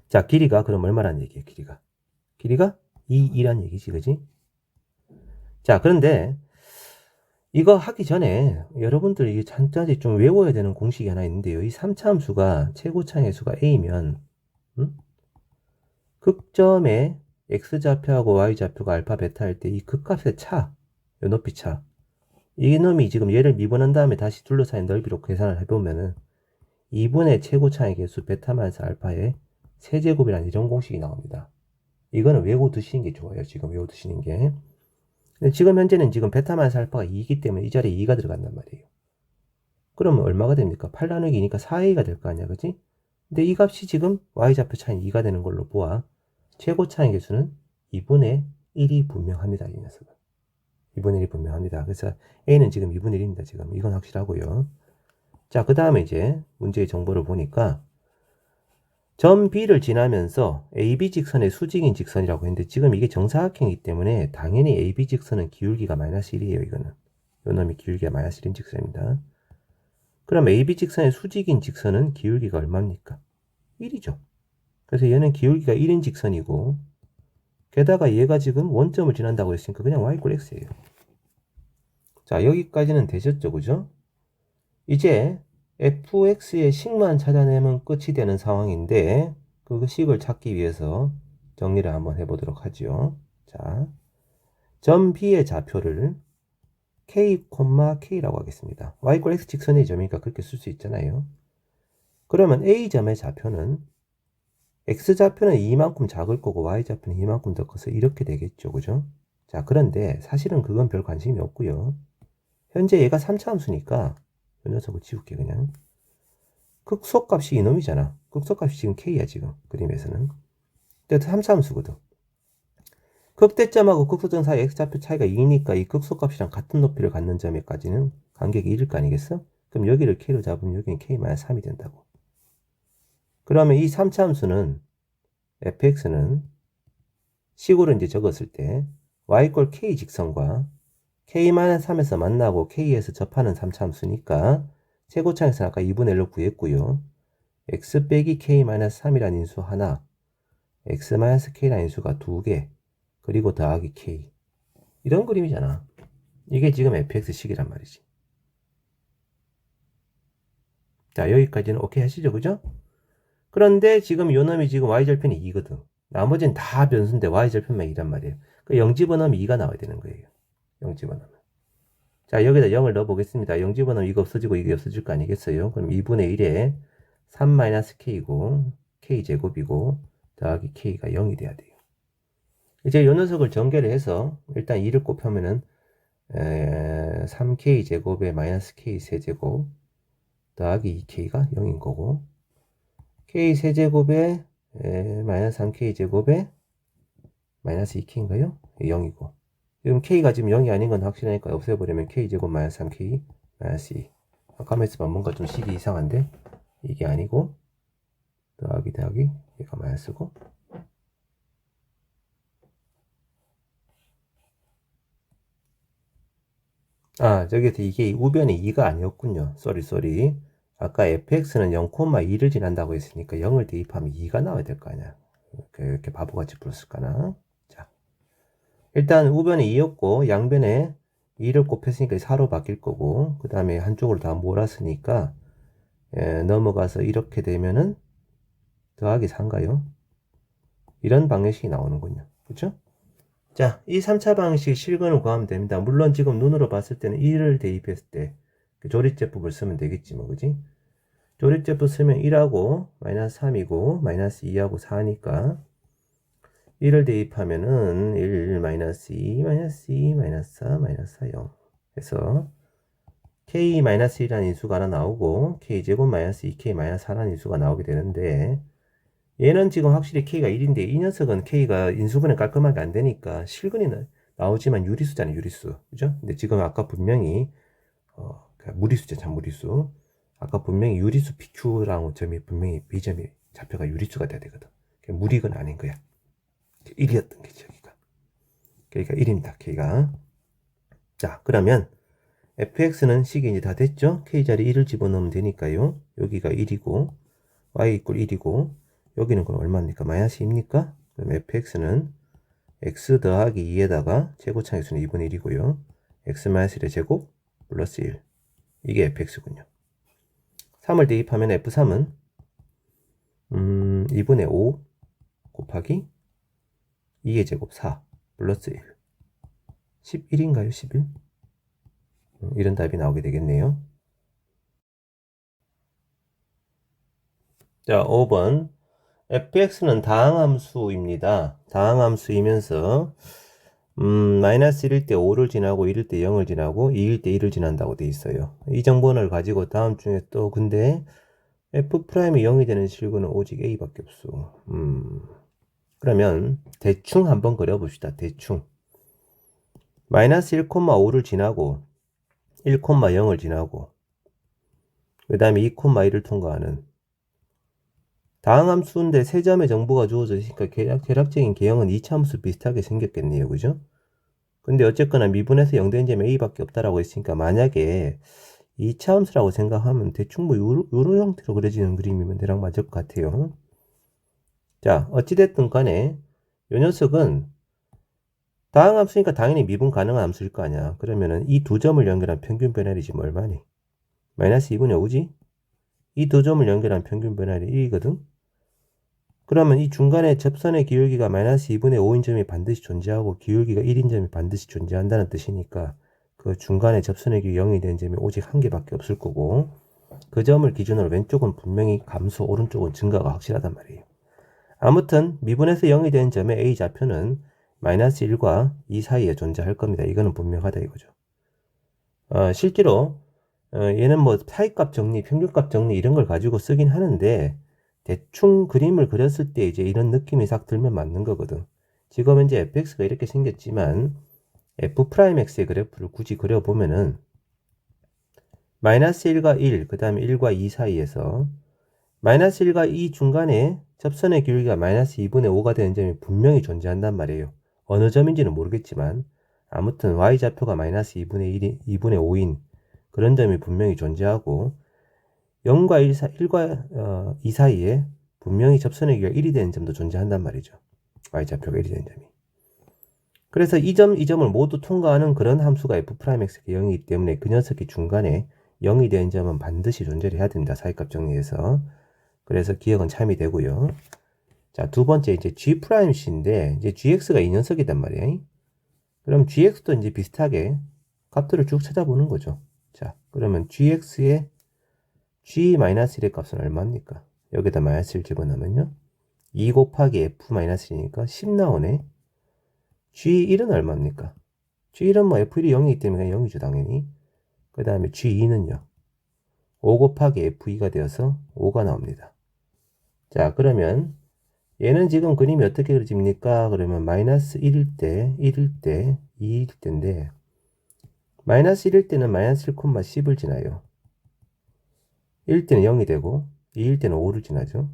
자, 길이가 그럼 얼마란 얘기예요? 길이가 2란 얘기지, 그지? 자, 그런데 이거 하기 전에 여러분들 이게 잔뜩 좀 외워야 되는 공식이 하나 있는데요. 이 3차 함수가 최고차의 수가 A면 극점의 X좌표하고 Y좌표가 알파 베타일 때 이 극값의 차, 요 높이 차, 이 놈이 지금 얘를 미분한 다음에 다시 둘러싸인 넓이로 계산을 해보면은 2분의 최고차의 개수 베타-알파의 세제곱이라는 이런 공식이 나옵니다. 이거는 외워 두시는 게 좋아요. 지금 외워 두시는 게. 근데 지금 현재는 지금 베타-알파가 2이기 때문에 이 자리에 2가 들어간단 말이에요. 그러면 얼마가 됩니까? 8 나누기 2니까 4a가 될 거 아니야, 그지? 근데 이 값이 지금 y좌표 차인 2가 되는 걸로 보아 최고차의 개수는 2분의 1이 분명합니다. 이 녀석은 2분의 1이 분명합니다. 그래서 a는 지금 2분의 1입니다. 지금 이건 확실하고요. 자, 그 다음에 이제 문제의 정보를 보니까 점 B를 지나면서 AB 직선의 수직인 직선이라고 했는데 지금 이게 정사각형이기 때문에 당연히 AB 직선은 기울기가 마이너스 1이에요. 이거는 요 놈이 기울기가 마이너스 1인 직선입니다. 그럼 AB 직선의 수직인 직선은 기울기가 얼마입니까? 1이죠. 그래서 얘는 기울기가 1인 직선이고 게다가 얘가 지금 원점을 지난다고 했으니까 그냥 y = x예요. 자, 여기까지는 되셨죠, 그죠? 이제 fx의 식만 찾아내면 끝이 되는 상황인데 그 식을 찾기 위해서 정리를 한번 해보도록 하죠. 자, 점 B의 좌표를 K, K라고 하겠습니다. Y = X 직선의 점이니까 그렇게 쓸 수 있잖아요. 그러면 A점의 좌표는 X좌표는 이만큼 작을 거고 Y좌표는 이만큼 더 커서 이렇게 되겠죠. 그죠? 자, 그런데 사실은 그건 별 관심이 없고요. 현재 얘가 3차 함수니까 이 녀석을 지울게 그냥. 극소값이 이놈이잖아. 극소값이 지금 K야 지금 그림에서는. 근데 3차 함수거든. 극대점하고 극소점 사이 X좌표 차이가 2니까 이 극소값이랑 같은 높이를 갖는 점에까지는 간격이 1일 거 아니겠어? 그럼 여기를 K로 잡으면 여기는 K-3이 된다고. 그러면 이 3차 함수는 fx는 식으로 이제 적었을 때 y = k 직선과 k-3에서 만나고 k에서 접하는 3차 함수니까 최고차에서 아까 2분의 1로 구했고요. x 빼기 k-3이라는 인수 하나, x-k라는 인수가 2개, 그리고 더하기 k. 이런 그림이잖아. 이게 지금 fx식이란 말이지. 자, 여기까지는 오케이 하시죠, 그죠? 그런데 지금 요 놈이 지금 y절편이 2거든. 나머지는 다 변수인데 y절편만 2란 말이에요. 그 0 집어넣으면 2가 나와야 되는 거예요. 0 집어넣으면. 자, 여기다 0을 넣어 보겠습니다. 0 집어넣으면 이거 없어지고 이게 없어질 거 아니겠어요? 그럼 2분의 1에 3-k이고 k제곱이고 더하기 k가 0이 돼야 돼요. 이제 요 녀석을 전개를 해서 일단 2를 곱하면은 3k제곱에 -k 세제곱 더하기 2k가 0인 거고 k 세제곱에 -3k제곱에 -2k인가요? 0이고 지금 k가 지금 0이 아닌 건 확실하니까 없애버리면 k제곱 -3k -2 가만히 있어봐. 뭔가 좀 식이 이상한데 이게 아니고 더하기 얘가 마이너스고 저기서 이게 우변이 2가 아니었군요. 쏘리 아까 fx는 0,2를 지난다고 했으니까 0을 대입하면 2가 나와야 될 거 아니야. 이렇게 바보같이 풀었을까나. 자, 일단 우변이 2였고 양변에 2를 곱했으니까 4로 바뀔 거고 그 다음에 한쪽으로 다 몰았으니까 넘어가서 이렇게 되면은 더하기 4인가요? 이런 방정식이 나오는군요. 그쵸? 자, 이 3차 방식 실근을 구하면 됩니다. 물론 지금 눈으로 봤을 때는 1을 대입했을 때 조립제법을 쓰면 되겠지 뭐 그지? 조립제법 쓰면 1하고 -3이고 -2하고 4니까 1을 대입하면은 1, -2, -2, -4, -4, 0 해서 k-1이라는 인수가 하나 나오고 k제곱 -2k -4라는 인수가 나오게 되는데 얘는 지금 확실히 k가 1인데 이 녀석은 k가 인수분해 깔끔하게 안 되니까 실근이 나오지만 유리수잖아요. 유리수. 그죠? 근데 지금 아까 분명히 무리수죠. 참 무리수. 아까 분명히 유리수 PQ라는 점이 분명히 B점이 좌표가 유리수가 돼야 되거든. 무리건 아닌 거야. 1이었던 게 저기가. 그러니까 1입니다. K가. 자, 그러면 fx는 식이 이제 다 됐죠? K자리 1을 집어넣으면 되니까요. 여기가 1이고 y = 1이고 여기는 그럼 얼마입니까? -2입니까? 그럼 fx는 x 더하기 2에다가 제곱차의 수는 2분의 1이고요. x-1의 제곱 플러스 1. 이게 fx군요. 3을 대입하면 f3은 2분의 5 곱하기 2의 제곱 4 플러스 1. 11인가요? 11? 이런 답이 나오게 되겠네요. 자, 5번. fx는 다항함수입니다. 다항함수이면서 -1일 때 5를 지나고 1일 때 0을 지나고 2일 때 1을 지난다고 돼 있어요. 이 정보를 가지고 다음 중에 또 근데 f'이 0이 되는 실구는 오직 a밖에 없어. 그러면 대충 한번 그려봅시다. 대충 -1,5를 지나고 1,0을 지나고 그 다음에 2,1을 통과하는 다항함수인데 세 점의 정보가 주어져 있으니까 계략적인 개형은 2차 함수 비슷하게 생겼겠네요. 그죠? 근데 어쨌거나 미분에서 0 되는 점이 a밖에 없다라고 했으니까 만약에 2차 함수라고 생각하면 대충 뭐 요런 형태로 그려지는 그림이면 대략 맞을 것 같아요. 자, 어찌됐든 간에 요 녀석은 다항함수니까 당연히 미분 가능한 함수일 거 아니야. 그러면은 이 두 점을 연결한 평균 변화율이 지금 얼마니? -2분의 5지? 이 두 점을 연결한 평균 변화율이 1이거든? 그러면 이 중간에 접선의 기울기가 마이너스 2분의 5인 점이 반드시 존재하고 기울기가 1인 점이 반드시 존재한다는 뜻이니까 그 중간에 접선의 기울기 0이 되는 점이 오직 한 개밖에 없을 거고 그 점을 기준으로 왼쪽은 분명히 감소, 오른쪽은 증가가 확실하단 말이에요. 아무튼 미분에서 0이 되는 점의 A 좌표는 마이너스 1과 2 사이에 존재할 겁니다. 이거는 분명하다 이거죠. 실제로 얘는 뭐 사이값 정리, 평균값 정리 이런 걸 가지고 쓰긴 하는데 대충 그림을 그렸을 때 이제 이런 느낌이 싹 들면 맞는 거거든. 지금 현재 fx가 이렇게 생겼지만 f'x의 그래프를 굳이 그려보면은 마이너스 1과 1, 그 다음에 1과 2 사이에서 마이너스 1과 2 중간에 접선의 기울기가 마이너스 2분의 5가 되는 점이 분명히 존재한단 말이에요. 어느 점인지는 모르겠지만 아무튼 y좌표가 마이너스 2분의 1, 2분의 5인 그런 점이 분명히 존재하고 0과 1과 2 사이에 분명히 접선의 기울기가 1이 되는 점도 존재한단 말이죠. y좌표가 1이 되는 점이. 그래서 이 점을 모두 통과하는 그런 함수가 f'x가 0이기 때문에 그 녀석이 중간에 0이 되는 점은 반드시 존재를 해야 됩니다. 사이값 정리해서. 그래서 기억은 참이 되고요. 자, 두 번째 이제 G'C인데 이제 GX가 이 녀석이단 말이에요. 그럼 GX도 이제 비슷하게 값들을 쭉 찾아보는 거죠. 자, 그러면 GX의 G-1의 값은 얼마입니까? 여기다 마이너스 1 집어넣으면요. 2 곱하기 F-1이니까 10 나오네. G1은 얼마입니까? G1은 뭐 F1이 0이기 때문에 0이죠, 당연히. 그 다음에 G2는요. 5 곱하기 F2가 되어서 5가 나옵니다. 자, 그러면 얘는 지금 그림이 어떻게 그려집니까? 그러면 마이너스 1일 때, 1일 때, 2일 때인데 마이너스 1일 때는 마이너스 1,10을 지나요. 1일 때는 0이 되고 2일 때는 5를 지나죠.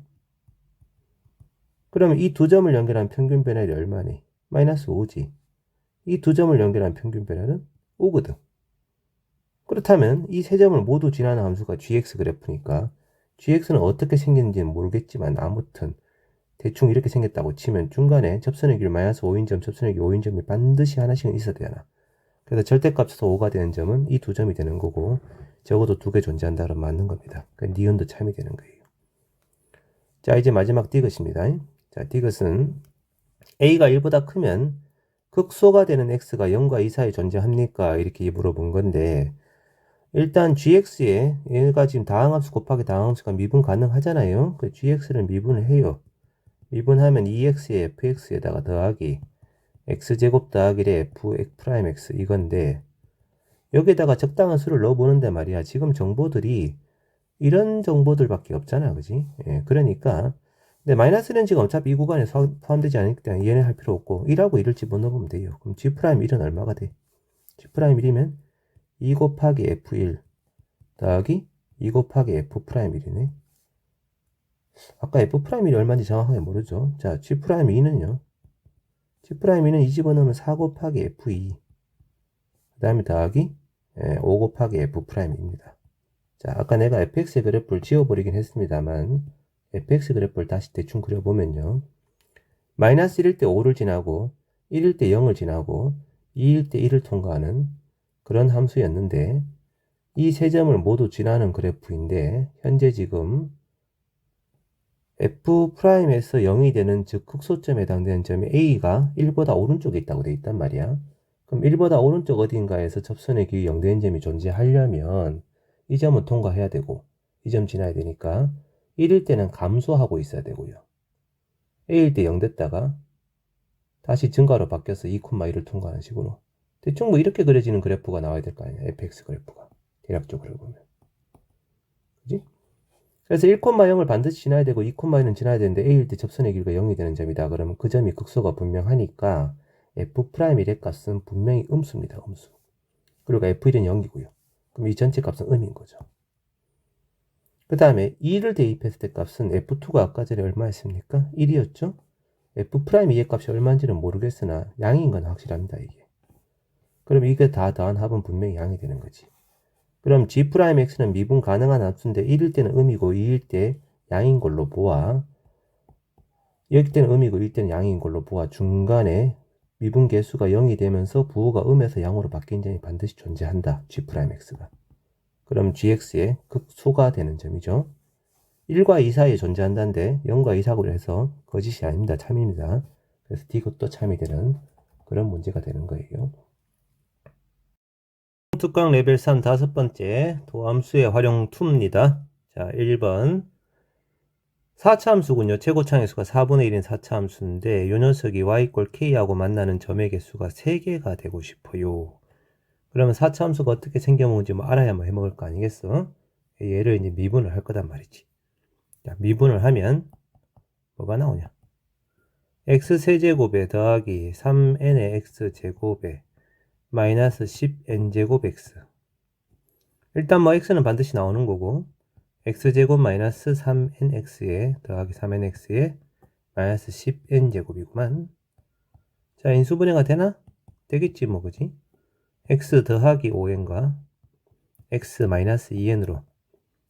그러면 이 두 점을 연결한 평균 변화율이 얼마니? 마이너스 5지. 이 두 점을 연결한 평균 변화는 5거든. 그렇다면 이 세 점을 모두 지나는 함수가 gx 그래프니까 gx는 어떻게 생겼는지는 모르겠지만 아무튼 대충 이렇게 생겼다고 치면 중간에 접선의 길 마이너스 5인점, 접선의 길 5인점이 반드시 하나씩은 있어야 되나. 그래서 절대값에서 5가 되는 점은 이 두 점이 되는 거고 적어도 두 개 존재한다 그러면 맞는 겁니다. 그러니까 니은도 참이 되는 거예요. 자, 이제 마지막 디귿입니다. 자, 디귿은 a가 1보다 크면 극소가 되는 x가 0과 2 사이에 존재합니까? 이렇게 물어본 건데 일단 gx에 얘가 지금 다항함수 곱하기 다항함수가 미분 가능하잖아요. 그 gx를 미분을 해요. 미분하면 2x에 fx에다가 더하기 x제곱 더하기 f'x 이건데 여기에다가 적당한 수를 넣어보는데 말이야. 지금 정보들이 이런 정보들밖에 없잖아. 그지? 예, 그러니까 근데 마이너스 렌즈가 어차피 이 구간에 포함되지 않기 때문에 얘네 할 필요 없고 1하고 1을 집어넣으면 돼요. 그럼 G'1은 얼마가 돼? G'1이면 2 곱하기 F1 더하기 2 곱하기 F'1이네. 아까 F'1이 얼마인지 정확하게 모르죠. 자, G'2는요. G'2는 2 집어넣으면 4 곱하기 F2 그 다음에 더하기 5 곱하기 F'입니다. 자, 아까 내가 fx의 그래프를 지워버리긴 했습니다만 fx 그래프를 다시 대충 그려보면요. 마이너스 1일 때 5를 지나고 1일 때 0을 지나고 2일 때 1을 통과하는 그런 함수였는데 이 세 점을 모두 지나는 그래프인데 현재 지금 F'에서 0이 되는 즉 극소점에 해당되는 점이 A가 1보다 오른쪽에 있다고 돼 있단 말이야. 그럼 1보다 오른쪽 어딘가에서 접선의 기울기 0 되는 점이 존재하려면 이 점은 통과해야 되고 이 점 지나야 되니까 1일 때는 감소하고 있어야 되고요. A일 때 0 됐다가 다시 증가로 바뀌어서 2,1을 통과하는 식으로 대충 뭐 이렇게 그려지는 그래프가 나와야 될 거 아니야. fx 그래프가 대략적으로 보면. 그지? 그래서 1,0을 반드시 지나야 되고 2,1은 지나야 되는데 A일 때 접선의 길이가 0이 되는 점이다. 그러면 그 점이 극소가 분명하니까 F'일의 값은 분명히 음수입니다. 음수. 그리고 F1은 0이고요. 그럼 이 전체 값은 음인 거죠. 그 다음에 2를 대입했을 때 값은 F2가 아까 전에 얼마였습니까? 1이었죠? F'의 값이 얼마인지는 모르겠으나 양인 건 확실합니다. 이게. 그럼 이게 다 더한 합은 분명히 양이 되는 거지. 그럼 G'X는 미분 가능한 함수인데 1일 때는 음이고 2일 때 양인 걸로 보아. 여기 때는 음이고 1일 때는 양인 걸로 보아. 중간에 미분 개수가 0이 되면서 부호가 음에서 양으로 바뀐 점이 반드시 존재한다. G'X가. 그럼 GX의 극소가 되는 점이죠. 1과 2 사이에 존재한다는데 0과 2 사고를 해서 거짓이 아닙니다. 참입니다. 그래서 D것도 참이 되는 그런 문제가 되는 거예요. 특강 레벨 3 다섯 번째 도함수의 활용 2입니다. 자, 1번 4차함수군요. 최고차함수가 4분의 1인 4차함수인데 이 녀석이 y 꼴 k하고 만나는 점의 개수가 3개가 되고 싶어요. 그러면 4차함수가 어떻게 생겨먹는지 뭐 알아야만 해먹을 거 아니겠어? 얘를 이제 미분을 할 거단 말이지. 자, 미분을 하면 뭐가 나오냐? x세제곱에 더하기 3n의 x제곱에 마이너스 10n제곱 x. 일단 뭐 x는 반드시 나오는 거고 x제곱 마이너스 3nx에 더하기 3nx에 마이너스 10n제곱이구만. 자, 인수분해가 되나? 되겠지 뭐, 그지? x 더하기 5n과 x 마이너스 2n으로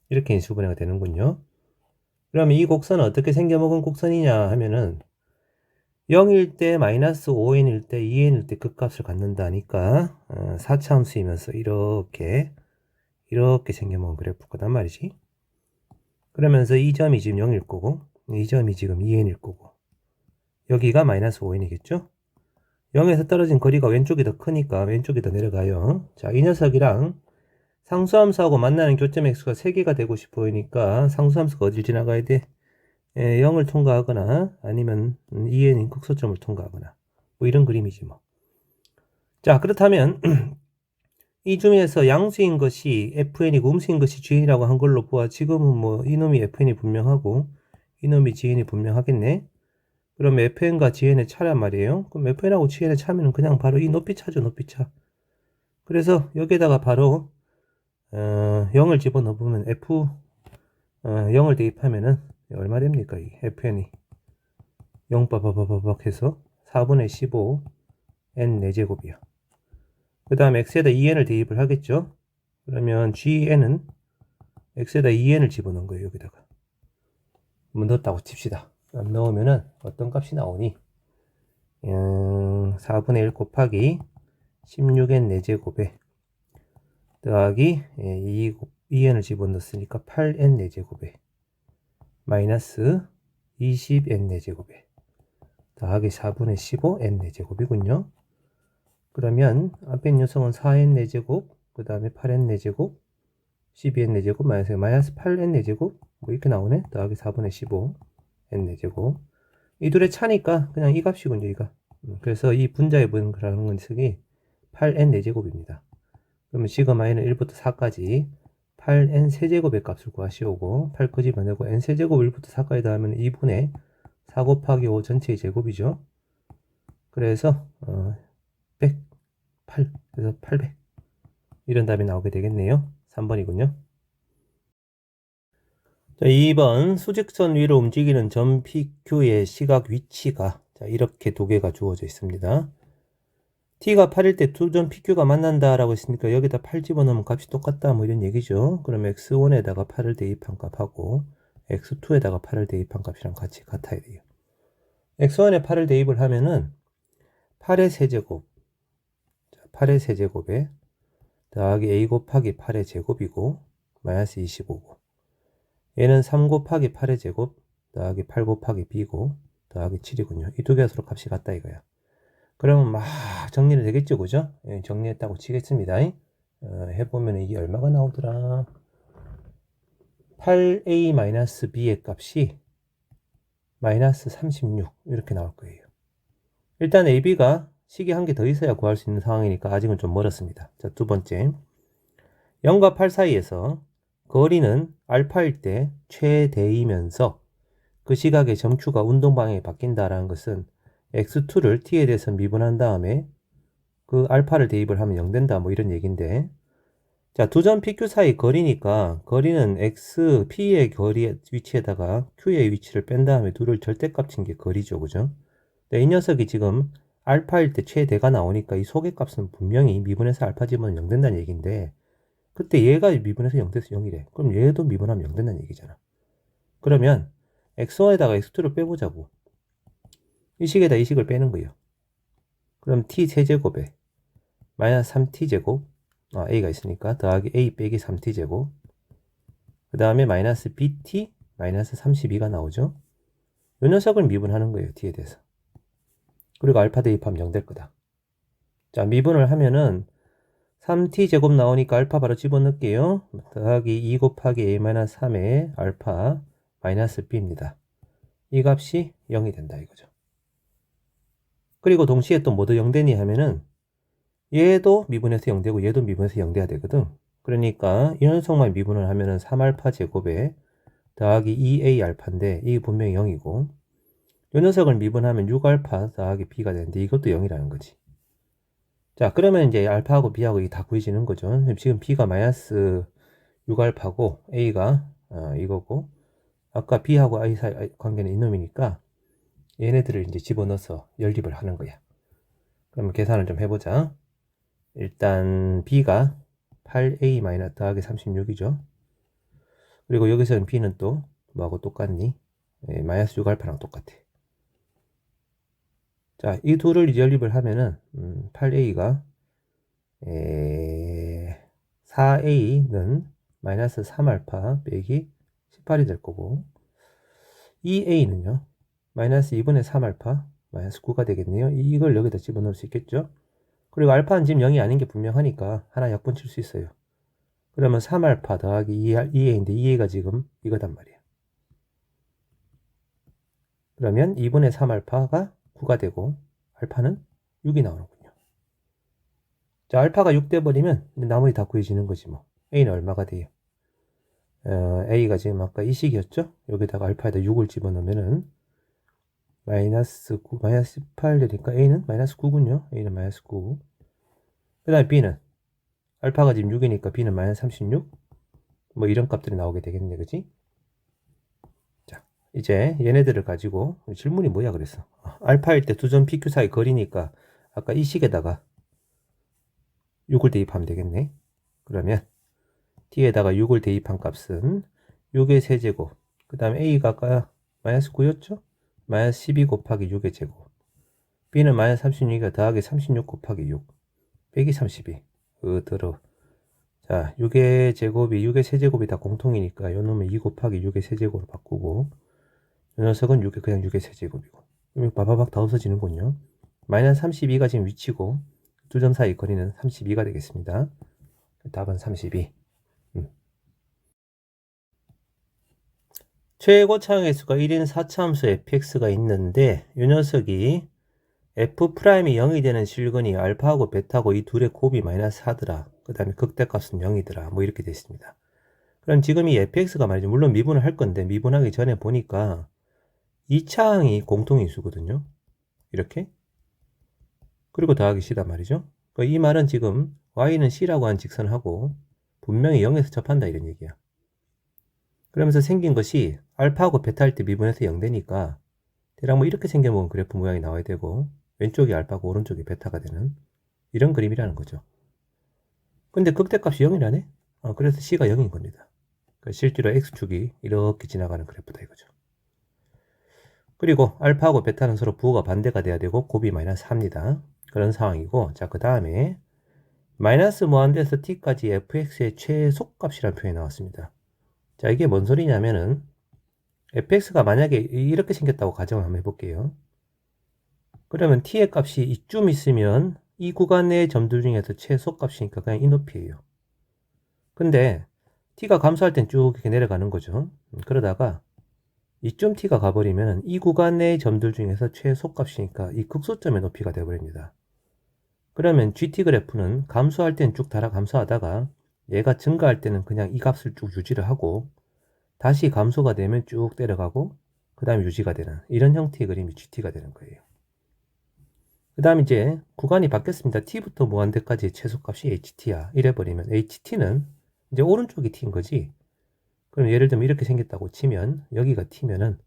이렇게 인수분해가 되는군요. 그러면 이 곡선은 어떻게 생겨먹은 곡선이냐 하면은 0일 때 마이너스 5n일 때 2n일 때 극값을 갖는다니까 4차함수이면서 이렇게 생겨먹은 그래프 거단 말이지. 그러면서 이 점이 지금 0일 거고 이 점이 지금 2n일 거고 여기가 마이너스 5n이겠죠? 0에서 떨어진 거리가 왼쪽이 더 크니까 왼쪽이 더 내려가요. 자, 이 녀석이랑 상수함수하고 만나는 교점 x가 3개가 되고 싶으니까 상수함수가 어딜 지나가야 돼? 0을 통과하거나 아니면 2n인 극소점을 통과하거나 뭐 이런 그림이지 뭐. 자, 그렇다면 이 중에서 양수인 것이 fn이고 음수인 것이 gn이라고 한 걸로 보아 지금은 뭐 이놈이 fn이 분명하고 이놈이 gn이 분명하겠네. 그럼 fn과 gn의 차란 말이에요. 그럼 fn하고 gn의 차면 그냥 바로 이 높이차죠, 높이차. 그래서 여기에다가 바로 0을 집어넣으면 0을 대입하면은 얼마 됩니까? 이 fn이 0 빠바바바박 해서 4분의 15 n 4제곱이야. 그 다음 x에다 2n을 대입을 하겠죠. 그러면 gn은 x에다 2n을 집어넣은 거예요. 여기다가 한번 넣었다고 칩시다. 그럼 넣으면은 어떤 값이 나오니? 4분의 1 곱하기 16n 4제곱에 더하기 2n을 집어넣었으니까 8n 4제곱에 마이너스 20n 4제곱에 더하기 4분의 15n 4제곱이군요. 그러면 앞에 녀석은 4n 4제곱, 그 다음에 8n 4제곱, 12n 4제곱, 마이너스 8n 4제곱, 뭐 이렇게 나오네. 더하기 4분의 15n 4제곱. 이 둘의 차니까 그냥 이 값이군요, 이가. 그래서 이 분자의 분이라는 녀석이 8n 4제곱입니다. 그러면 지금 i는 1부터 4까지 8n 세제곱의 값을 구하시오고 8 끄집어내고 n 세제곱 1부터 4까지 더하면 2분의 4 곱하기 5 전체의 제곱이죠. 그래서 108 그래서 800 이런 답이 나오게 되겠네요. 3번이군요. 자, 2번 수직선 위로 움직이는 점 PQ의 시각 위치가 자, 이렇게 두 개가 주어져 있습니다. T가 8일 때 두 점 PQ가 만난다 라고 했으니까 여기다 8 집어넣으면 값이 똑같다 뭐 이런 얘기죠. 그럼 x1에다가 8을 대입한 값하고 x2에다가 8을 대입한 값이랑 같이 같아야 돼요. x1에 8을 대입을 하면은 8의 세제곱 8의 세제곱에 더하기 a 곱하기 8의 제곱이고 마이너스 25고 얘는 3 곱하기 8의 제곱 더하기 8 곱하기 b고 더하기 7이군요. 이 두 개가 서로 값이 같다 이거야. 그러면 막 정리를 되겠죠, 그죠? 예, 정리했다고 치겠습니다. 해보면 이게 얼마가 나오더라. 8a-b의 값이 마이너스 36 이렇게 나올 거예요. 일단 ab가 식이 한 개 더 있어야 구할 수 있는 상황이니까 아직은 좀 멀었습니다. 자, 두 번째 0과 8 사이에서 거리는 알파일 때 최대이면서 그 시각의 점Q가 운동 방향이 바뀐다라는 것은 x2를 t에 대해서 미분한 다음에 그 알파를 대입을 하면 0 된다 뭐 이런 얘기인데 자, 두 점 PQ 사이 거리니까 거리는 x, p의 거리 위치에다가 q의 위치를 뺀 다음에 둘을 절대값 친 게 거리죠, 그죠? 네, 이 녀석이 지금 알파일 때 최대가 나오니까 이 소개값은 분명히 미분해서 알파 집으면 0 된다는 얘기인데 그때 얘가 미분해서 0 돼서 0이래. 그럼 얘도 미분하면 0 된다는 얘기잖아. 그러면 x1에다가 x2를 빼보자고. 이 식에다 이 식을 빼는 거예요. 그럼 t 세제곱에 마이너스 3t제곱 a가 있으니까 더하기 a 빼기 3t제곱 그 다음에 마이너스 bt 마이너스 32가 나오죠. 이 녀석을 미분하는 거예요. t에 대해서. 그리고 알파 대입하면 0 될 거다. 자, 미분을 하면은 3t제곱 나오니까 알파 바로 집어넣을게요. 더하기 2 곱하기 a-3의 알파 마이너스 b입니다. 이 값이 0이 된다 이거죠. 그리고 동시에 또 뭐도 0 되니 하면은 얘도 미분해서 0 되고 얘도 미분해서 0 돼야 되거든. 그러니까 이 녀석만 미분을 하면은 3알파 제곱에 더하기 2a 알파인데 이게 분명히 0이고 이 녀석을 미분하면 6알파 더하기 b가 되는데 이것도 0이라는 거지. 자, 그러면 이제 알파하고 b하고 이게 다 구해지는 거죠. 지금 b가 마이너스 6알파고 a가 이거고 아까 b하고 i 사이 관계는 이놈이니까 얘네들을 이제 집어넣어서 연립을 하는 거야. 그러면 계산을 좀 해보자. 일단 b가 8a 마이너스 더하기 36이죠. 그리고 여기서는 b는 또 뭐하고 똑같니? 마이너스 6알파랑 똑같아. 자, 이 둘을 연립을 하면은 8a가 4a는 마이너스 3알파 빼기 18이 될 거고 2a는요 마이너스 2분의 3알파 마이너스 9가 되겠네요. 이걸 여기다 집어넣을 수 있겠죠. 그리고 알파는 지금 0이 아닌 게 분명하니까 하나 약분 칠 수 있어요. 그러면 3알파 더하기 2a인데 2a가 지금 이거단 말이에요. 그러면 2분의 3알파가 9가 되고 알파는 6이 나오는군요. 자, 알파가 6 돼버리면 나머지 다 구해지는 거지 뭐. a는 얼마가 돼요? a가 지금 아까 이 식이었죠? 여기다가 알파에다 6을 집어넣으면은 마이너스 9, 마이너스 18 되니까 a는 마이너스 9군요. a는 마이너스 9. 그 다음에 b는 알파가 지금 6이니까 b는 마이너스 36. 뭐 이런 값들이 나오게 되겠네, 그지? 자, 이제 얘네들을 가지고 질문이 뭐야 그랬어? 알파일 때 두 점 PQ 사이 거리니까 아까 이 식에다가 6을 대입하면 되겠네. 그러면 t에다가 6을 대입한 값은 6의 세제곱 그 다음에 a가 아까 마이너스 9였죠? 마이너스 12 곱하기 6의 제곱 b는 마이너스 36이가 더하기 36 곱하기 6 빼기 32 더러. 자, 6의 제곱이 6의 세제곱이 다 공통이니까 요 놈은 2 곱하기 6의 세제곱으로 바꾸고 요 녀석은 6의 그냥 6의 세제곱이고 그럼 바바박 다 없어지는군요. 마이너스 32가 지금 위치고 두 점 사이 거리는 32가 되겠습니다. 답은 32. 최고 차항의 수가 1인 4차함수 fx가 있는데 이 녀석이 f'이 0이 되는 실근이 알파하고 베타하고 이 둘의 곱이 마이너스 4더라. 그 다음에 극대값은 0이더라. 뭐 이렇게 됐습니다. 그럼 지금 이 fx가 말이죠. 물론 미분을 할 건데 미분하기 전에 보니까 이 차항이 공통인수거든요. 이렇게. 그리고 더하기 c단 말이죠. 그러니까 이 말은 지금 y는 c라고 한 직선하고 분명히 0에서 접한다 이런 얘기야. 그러면서 생긴 것이 알파하고 베타 할 때 미분해서 0 되니까 대략 뭐 이렇게 생겨먹은 그래프 모양이 나와야 되고 왼쪽이 알파고 오른쪽이 베타가 되는 이런 그림이라는 거죠. 근데 극대값이 0이라네? 그래서 c가 0인 겁니다. 그러니까 실제로 x축이 이렇게 지나가는 그래프다 이거죠. 그리고 알파하고 베타는 서로 부호가 반대가 돼야 되고 곱이 마이너스 4입니다. 그런 상황이고 자, 그 다음에 마이너스 무한대에서 t까지 fx의 최소값이라는 표현이 나왔습니다. 자, 이게 뭔 소리냐면은 fx가 만약에 이렇게 생겼다고 가정을 한번 해볼게요. 그러면 t의 값이 이쯤 있으면 이 구간 내의 점들 중에서 최소값이니까 그냥 이 높이에요. 근데 t가 감소할 땐 쭉 이렇게 내려가는 거죠. 그러다가 이쯤 t가 가버리면 이 구간 내의 점들 중에서 최소값이니까 이 극소점의 높이가 되어버립니다. 그러면 gt 그래프는 감소할 땐 쭉 달아 감소하다가 얘가 증가할 때는 그냥 이 값을 쭉 유지를 하고 다시 감소가 되면 쭉 내려가고 그 다음에 유지가 되는 이런 형태의 그림이 GT가 되는 거예요. 그 다음 이제 구간이 바뀌었습니다. T부터 무한대까지의 최소값이 HT야. 이래버리면 HT는 이제 오른쪽이 T인 거지. 그럼 예를 들면 이렇게 생겼다고 치면 여기가 T면은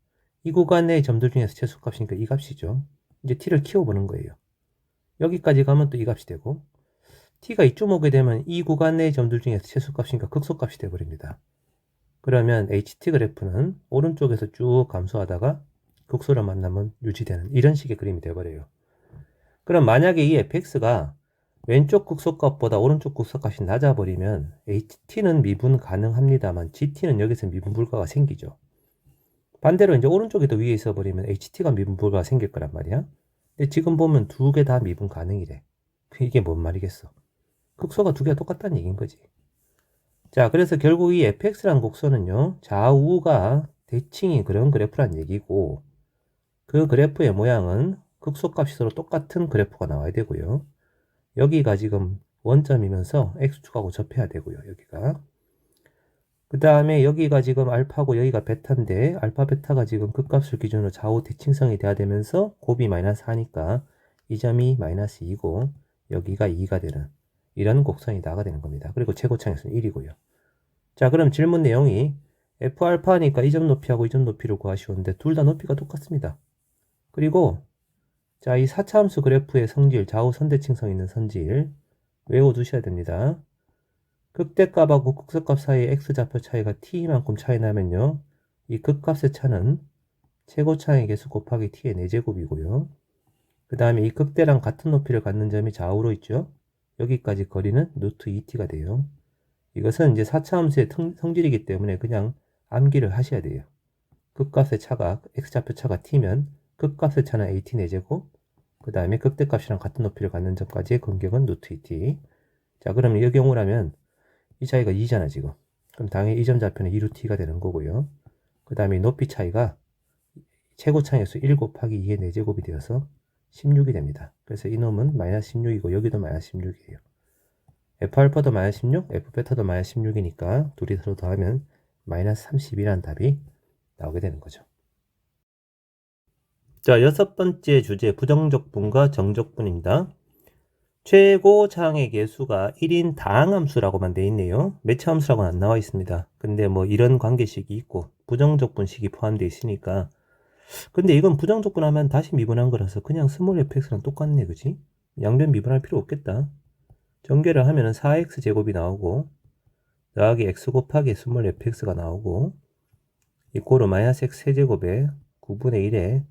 이 구간 내의 점들 중에서 최소값이니까 이 값이죠. 이제 T를 키워보는 거예요. 여기까지 가면 또 이 값이 되고 t가 이쯤 오게 되면 이 구간 내의 점들 중에서 최소값이니까 극소값이 되어버립니다. 그러면 ht 그래프는 오른쪽에서 쭉 감소하다가 극소를 만나면 유지되는 이런 식의 그림이 되어버려요. 그럼 만약에 이 fx가 왼쪽 극소값보다 오른쪽 극소값이 낮아버리면 ht는 미분 가능합니다만 gt는 여기서 미분 불가가 생기죠. 반대로 이제 오른쪽에 더 위에 있어 버리면 HT가 미분 불가가 생길 거란 말이야. 근데 지금 보면 두 개 다 미분 가능이래. 이게 뭔 말이겠어? 극소가 두 개가 똑같다는 얘기인 거지. 자, 그래서 결국 이 fx라는 곡선은요, 좌우가 대칭이 그런 그래프란 얘기고, 그 그래프의 모양은 극소값이 서로 똑같은 그래프가 나와야 되고요. 여기가 지금 원점이면서 x축하고 접해야 되고요, 여기가. 그 다음에 여기가 지금 알파고 여기가 베타인데, 알파 베타가 지금 극값을 기준으로 좌우 대칭성이 돼야 되면서 곱이 마이너스 4니까 이 점이 마이너스 2고 여기가 2가 되는 이런 곡선이 나가 되는 겁니다. 그리고 최고창에서는 1이고요. 자, 그럼 질문 내용이 F알파니까 이 점 높이하고 이 점 높이를 구하시오는데 둘 다 높이가 똑같습니다. 그리고 자, 이 4차함수 그래프의 성질, 좌우 선대칭성 있는 선질 외워두셔야 됩니다. 극대값하고 극소값 사이의 x좌표 차이가 t만큼 차이 나면요, 이 극값의 차는 최고차의 개수 곱하기 t의 4제곱이고요. 그 다음에 이 극대랑 같은 높이를 갖는 점이 좌우로 있죠. 여기까지 거리는 루트 2t가 돼요. 이것은 이제 4차함수의 성질이기 때문에 그냥 암기를 하셔야 돼요. 극값의 차가, x좌표 차가 t면 극값의 차는 at 4제곱, 그 다음에 극대값이랑 같은 높이를 갖는 점까지의 간격은 루트 2t. 자, 그럼 이 경우라면 이 차이가 2잖아 지금. 그럼 당연히 이 점 좌표는 2루트가 되는 거고요. 그 다음에 높이 차이가 최고차에서 1 곱하기 2의 4제곱이 되어서 16이 됩니다. 그래서 이놈은 마이너스 16이고 여기도 마이너스 16이에요. F알파도 마이너스 16, F베타도 마이너스 16이니까 둘이 서로 더하면 마이너스 32라는 답이 나오게 되는 거죠. 자, 6번째 주제 부정적분과 정적분입니다. 최고차항의 개수가 1인 다항함수라고만 돼 있네요. 매차함수라고는 안 나와 있습니다. 근데 뭐 이런 관계식이 있고 부정적분식이 포함되어 있으니까, 근데 이건 부정적분하면 다시 미분한 거라서 그냥 스몰 fx랑 똑같네, 그지? 양변 미분할 필요 없겠다. 전개를 하면은 4x 제곱이 나오고 더하기 x 곱하기 스몰 fx가 나오고 이꼬르 마이너스 x 세제곱에 9분의 1에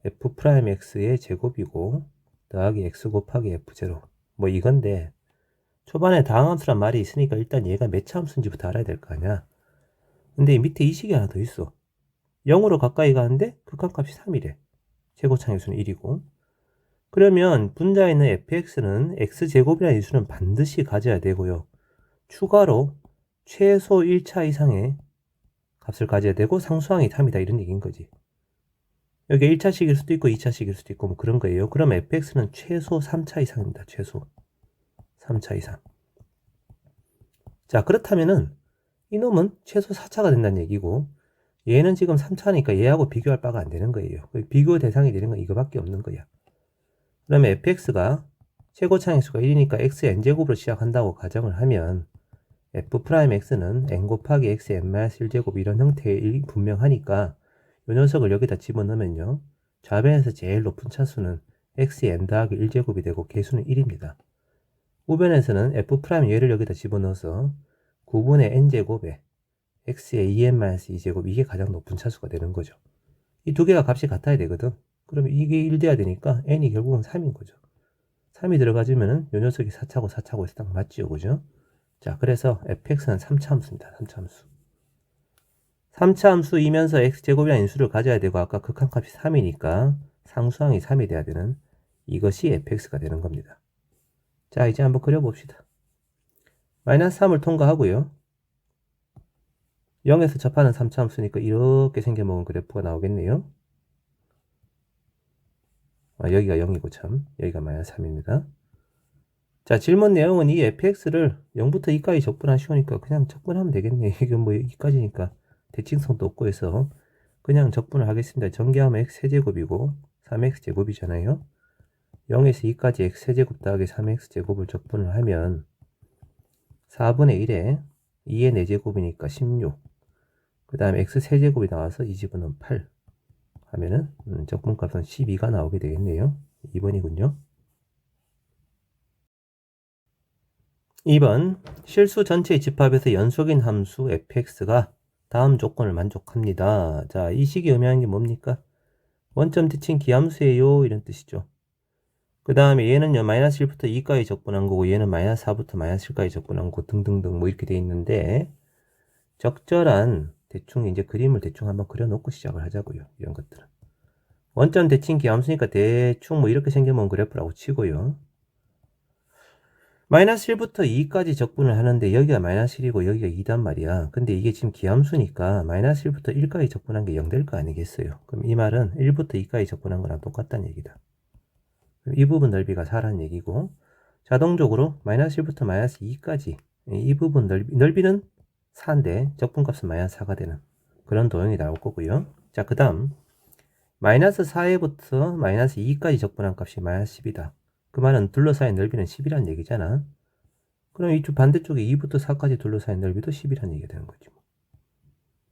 f 프라임 x의 제곱이고 더하기 x 곱하기 f0. 뭐 이건데 초반에 다항함수란 말이 있으니까 일단 얘가 몇 차 함수인지부터 알아야 될 거 아니야. 근데 밑에 이 식이 하나 더 있어. 0으로 가까이 가는데 극한값이 3이래. 최고차항수는 1이고. 그러면 분자에 있는 fx는 x제곱이라는 인수는 반드시 가져야 되고요. 추가로 최소 1차 이상의 값을 가져야 되고 상수항이 3이다 이런 얘기인 거지. 여기 1차식일 수도 있고 2차식일 수도 있고 뭐 그런 거예요. 그럼 fx는 최소 3차 이상입니다. 최소 3차 이상. 자, 그렇다면은 이놈은 최소 4차가 된다는 얘기고 얘는 지금 3차니까 얘하고 비교할 바가 안 되는 거예요. 비교 대상이 되는 건 이거밖에 없는 거야. 그러면 fx가 최고차항수가 1이니까 x의 n제곱으로 시작한다고 가정을 하면 f'x는 n 곱하기 x의 n-1제곱 이런 형태의 분명하니까 이 녀석을 여기다 집어넣으면요, 좌변에서 제일 높은 차수는 x의 n 더하기 1제곱이 되고 개수는 1입니다. 우변에서는 f'얘를 여기다 집어넣어서 9분의 n제곱에 x의 2n-2제곱 이게 가장 높은 차수가 되는 거죠. 이 두 개가 값이 같아야 되거든. 그러면 이게 1 돼야 되니까 n이 결국은 3인 거죠. 3이 들어가주면은 이 녀석이 4차고 4차고 해서 딱 맞지요, 그죠? 자, 그래서 fx는 3차 함수입니다. 3차 함수. 3차 함수이면서 x제곱이라는 인수를 가져야 되고 아까 극한값이 3이니까 상수항이 3이 돼야 되는 이것이 fx가 되는 겁니다. 자, 이제 한번 그려봅시다. 마이너스 3을 통과하고요. 0에서 접하는 3차 함수니까 이렇게 생겨먹은 그래프가 나오겠네요. 여기가 0이고 참 여기가 마이너스 3입니다. 자, 질문 내용은 이 fx를 0부터 2까지 적분하시오니까 그냥 적분하면 되겠네. 이건 뭐 2까지니까 대칭성도 없고 해서 그냥 적분을 하겠습니다. 전개하면 x 세제곱이고 3x 제곱이잖아요. 0에서 2까지 x 세제곱 더하기 3x 제곱을 적분을 하면 4분의 1에 2의 4제곱이니까 16. 그 다음에 x 세제곱이 나와서 이 집어넣으면 8 하면은 적분값은 12가 나오게 되겠네요. 2번이군요. 2번 실수 전체의 집합에서 연속인 함수 fx가 다음 조건을 만족합니다. 자, 이 식이 의미하는 게 뭡니까? 원점 대칭 기함수예요 이런 뜻이죠. 그 다음에 얘는요 마이너스 1부터 2까지 적분한 거고 얘는 마이너스 4부터 마이너스 7까지 적분한 거고 등등등 뭐 이렇게 돼 있는데 적절한 대충 이제 그림을 대충 한번 그려놓고 시작을 하자고요. 이런 것들은. 원점 대칭 기함수니까 대충 뭐 이렇게 생겨본 그래프라고 치고요. 마이너스 1부터 2까지 적분을 하는데 여기가 마이너스 1이고 여기가 2단 말이야. 근데 이게 지금 기함수니까 마이너스 1부터 1까지 적분한 게 0 될 거 아니겠어요. 그럼 이 말은 1부터 2까지 적분한 거랑 똑같다는 얘기다. 이 부분 넓이가 4라는 얘기고, 자동적으로 마이너스 1부터 마이너스 2까지 이 부분 넓이는 4인데 적분값은 마이너스 4가 되는 그런 도형이 나올 거고요. 자, 그 다음 마이너스 4에부터 마이너스 2까지 적분한 값이 마이너스 10이다. 그 말은 둘러싸인 넓이는 10이라는 얘기잖아. 그럼 이쪽 반대쪽에 2부터 4까지 둘러싸인 넓이도 10이라는 얘기가 되는 거지.